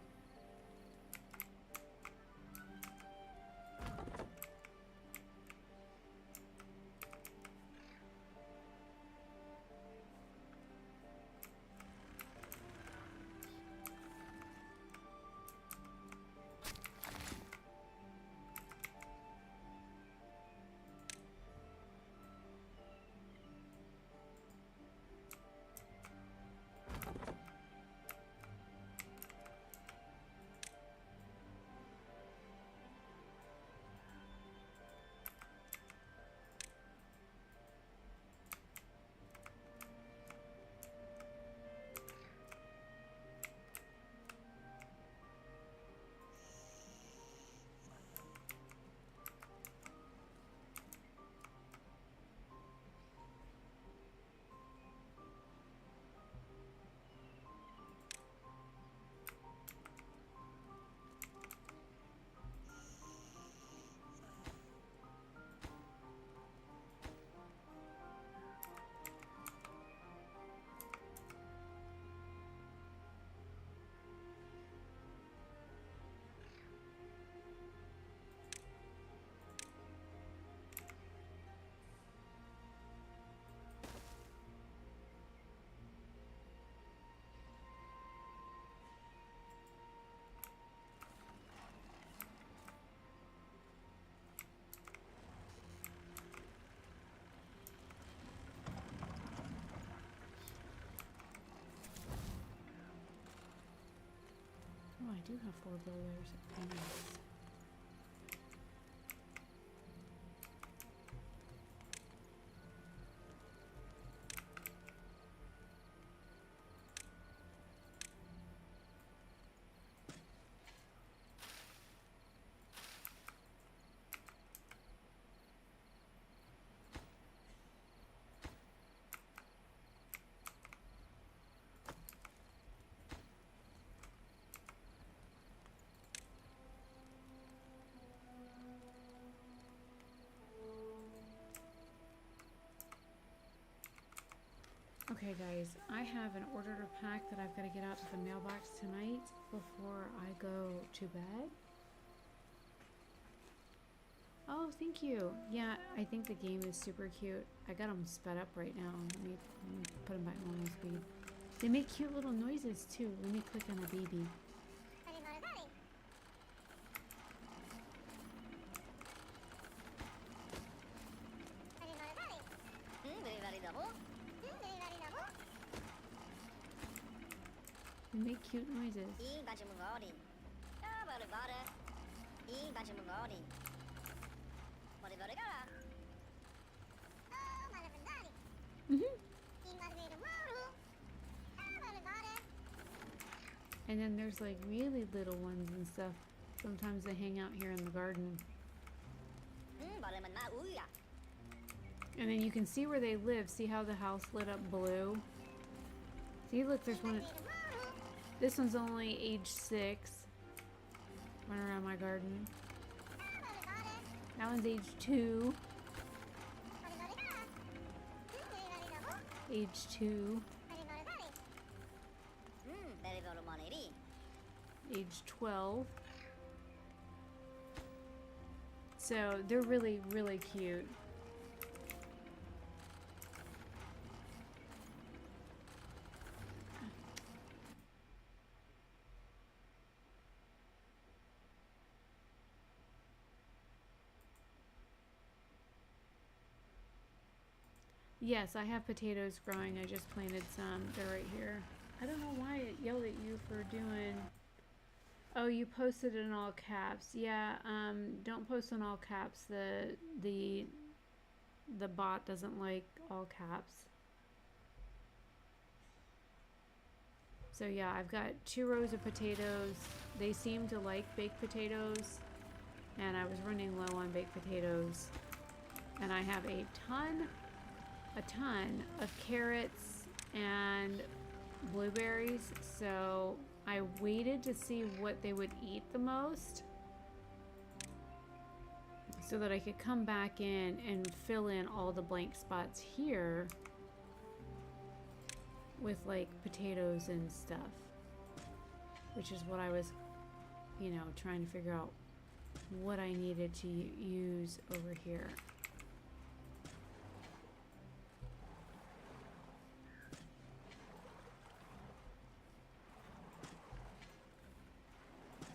Oh, I do have 4 builders. Nice. Okay guys, I have an order to pack that I've got to get out to the mailbox tonight before I go to bed. Oh, thank you. Yeah, I think the game is super cute. I got them sped up right now. Let me put them back normal speed. They make cute little noises too. Let me click on a baby. They make cute noises. And then there's like really little ones and stuff. Sometimes they hang out here in the garden. And then you can see where they live. See how the house lit up blue? See, look, there's one. This one's only age 6. Run around my garden. That one's age 2. Age 2. Age 12. So they're really, really cute. Yes, I have potatoes growing. I just planted some. They're right here. I don't know why it yelled at you for doing... Oh, you posted in all caps. Yeah, don't post in all caps. The bot doesn't like all caps. So yeah, I've got 2 rows of potatoes. They seem to like baked potatoes, and I was running low on baked potatoes. And I have a ton of carrots and blueberries, so I waited to see what they would eat the most so that I could come back in and fill in all the blank spots here with like potatoes and stuff, which is what I was, you know, trying to figure out what I needed to use over here.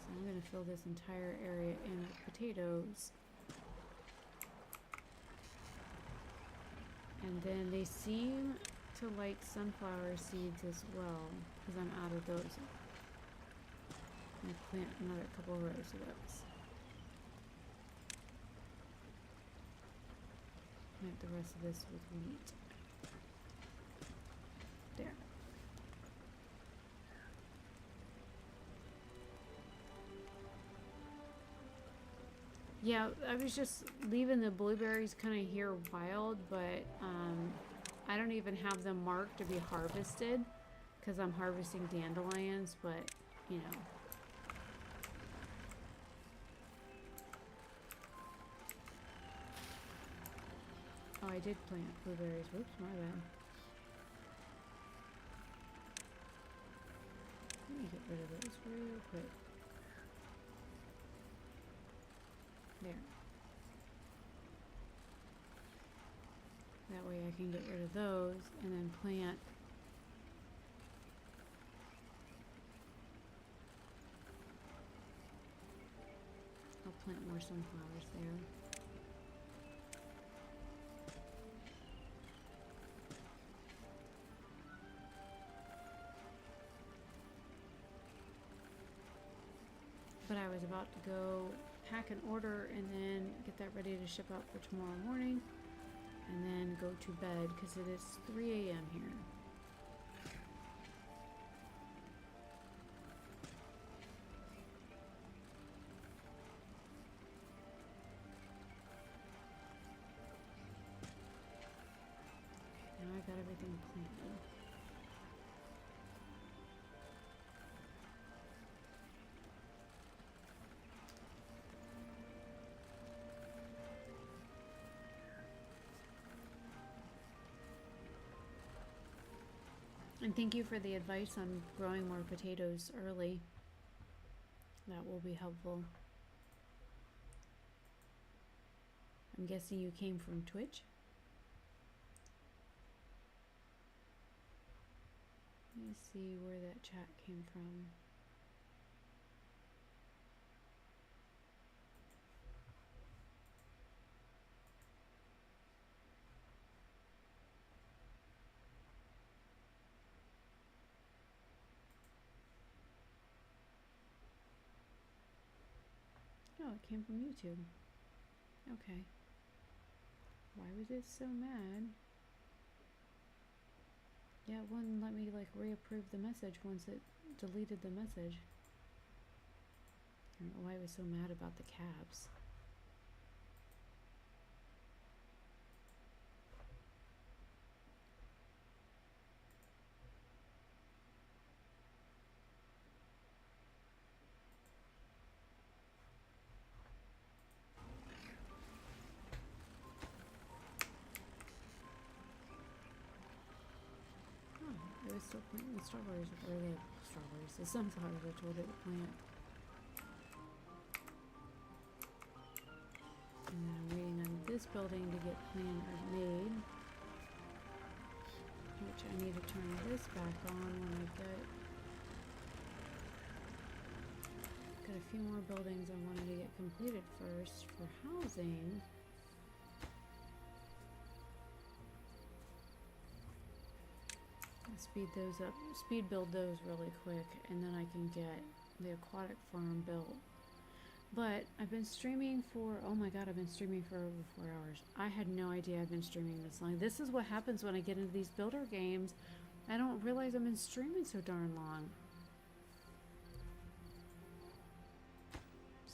I'm going to fill this entire area in with potatoes. And then they seem to like sunflower seeds as well, because I'm out of those. I'm going to plant another couple rows of those. Plant the rest of this with wheat. There. Yeah, I was just leaving the blueberries kind of here wild, but I don't even have them marked to be harvested because I'm harvesting dandelions, but you know. Oh, I did plant blueberries. Whoops, my bad. Let me get rid of those real quick. There. That way I can get rid of those and then plant I'll plant more sunflowers there. But I was about to go pack an order and then get that ready to ship out for tomorrow morning and then go to bed because it is 3 a.m. here. Now I got everything planted. And thank you for the advice on growing more potatoes early. That will be helpful. I'm guessing you came from Twitch? Let me see where that chat came from. Oh, it came from YouTube. Okay. Why was it so mad? Yeah, it wouldn't let me like reapprove the message once it deleted the message. I don't know why it was so mad about the caps. I was still planting the strawberries, or the sunflowers I told it to plant. And then I'm waiting on this building to get planned or made, which I need to turn this back on when I got a few more buildings I wanted to get completed first for housing. speed those up, speed build those really quick, and then I can get the aquatic farm built. But I've been streaming for, oh my god, I've been streaming for over 4 hours. I had no idea I've been streaming this long. This is what happens when I get into these builder games. I don't realize I've been streaming so darn long.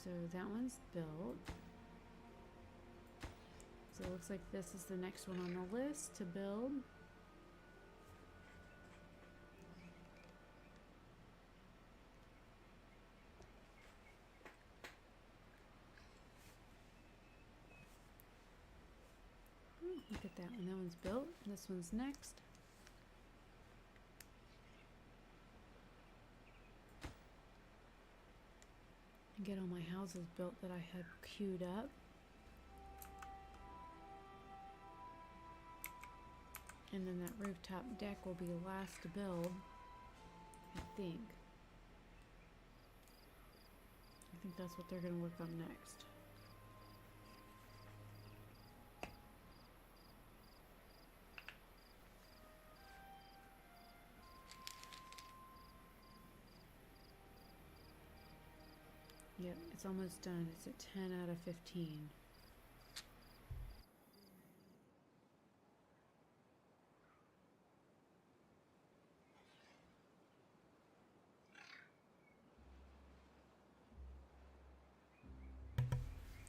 So that one's built. So it looks like this is the next one on the list to build. Look at that one. That one's built. This one's next. And get all my houses built that I had queued up. And then that rooftop deck will be last to build, I think. I think that's what they're going to work on next. Yep, it's almost done. It's at 10 out of 15.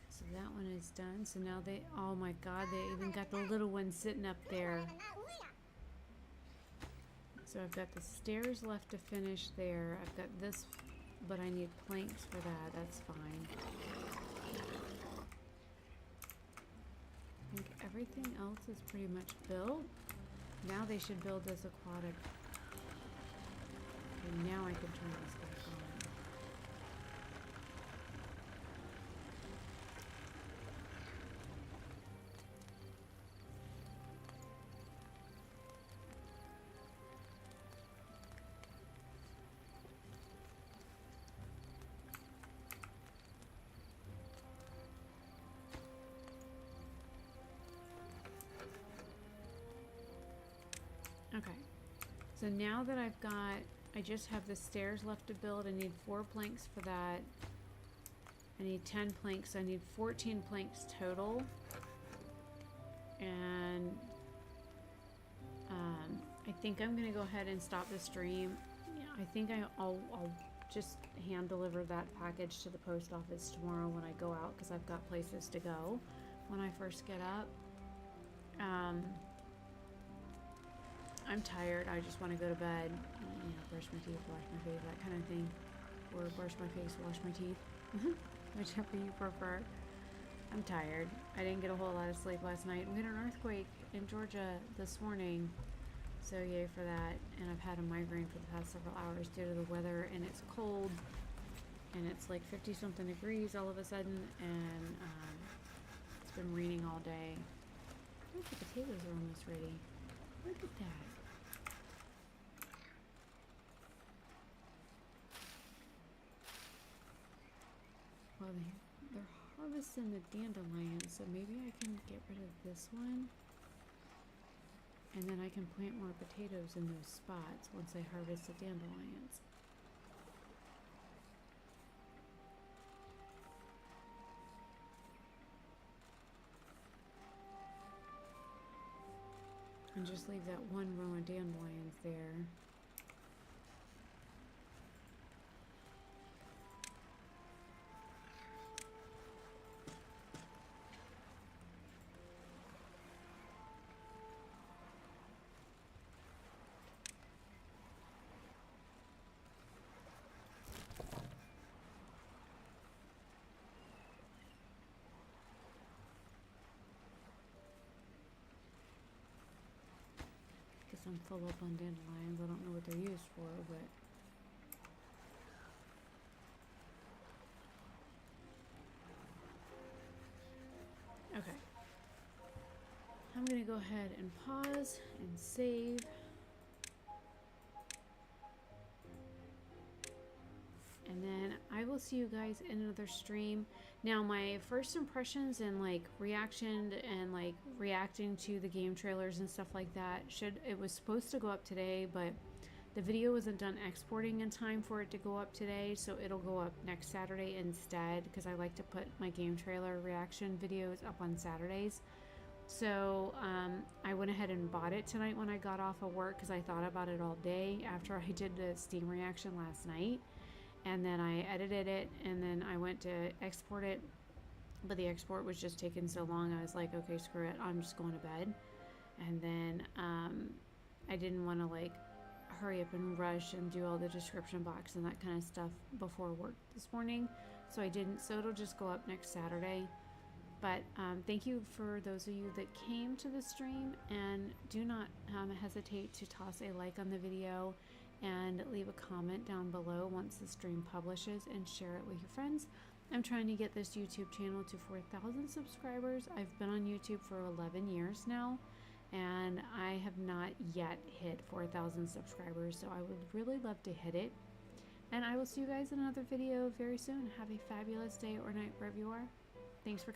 So that one is done. So now they, oh my god, they even got the little one sitting up there. So I've got the stairs left to finish there. I've got this, but I need planks for that. That's fine. I think everything else is pretty much built. Now they should build this aquatic. Okay, now I can turn this back on. Okay, so now that I've got, I just have the stairs left to build. I need 4 planks for that. I need 10 planks. I need 14 planks total. And I think I'm gonna go ahead and stop the stream. Yeah, I think I'll just hand deliver that package to the post office tomorrow when I go out, because I've got places to go when I first get up. I'm tired. I just want to go to bed, you know, brush my teeth, wash my face, that kind of thing. Or brush my face, wash my teeth. Whichever you prefer. I'm tired. I didn't get a whole lot of sleep last night. We had an earthquake in Georgia this morning. So yay for that. And I've had a migraine for the past several hours due to the weather. And it's cold. And it's like 50 something degrees all of a sudden. And it's been raining all day. Look, the potatoes are almost ready. Look at that. Well, they're harvesting the dandelions, so maybe I can get rid of this one. And then I can plant more potatoes in those spots once I harvest the dandelions. And just leave that one row of dandelions there. I'm full up on dandelions. I don't know what they're used for, but okay. I'm gonna go ahead and pause and save. And then I will will see you guys in another stream. Now, my first impressions and like reaction and like reacting to the game trailers and stuff like that, it was supposed to go up today, but the video wasn't done exporting in time for it to go up today, so it'll go up next Saturday instead, because I like to put my game trailer reaction videos up on Saturdays. So I went ahead and bought it tonight when I got off of work, because I thought about it all day after I did the Steam reaction last night. And then I edited it, and then I went to export it, but the export was just taking so long. I was like, okay, screw it, I'm just going to bed. And then I didn't want to like hurry up and rush and do all the description box and that kind of stuff before work this morning, so I didn't. So it'll just go up next Saturday. But thank you for those of you that came to the stream, and do not hesitate to toss a like on the video and leave a comment down below once the stream publishes, and share it with your friends. I'm trying to get this YouTube channel to 4,000 subscribers. I've been on YouTube for 11 years now, and I have not yet hit 4,000 subscribers, so I would really love to hit it. And I will see you guys in another video very soon. Have a fabulous day or night wherever you are. Thanks for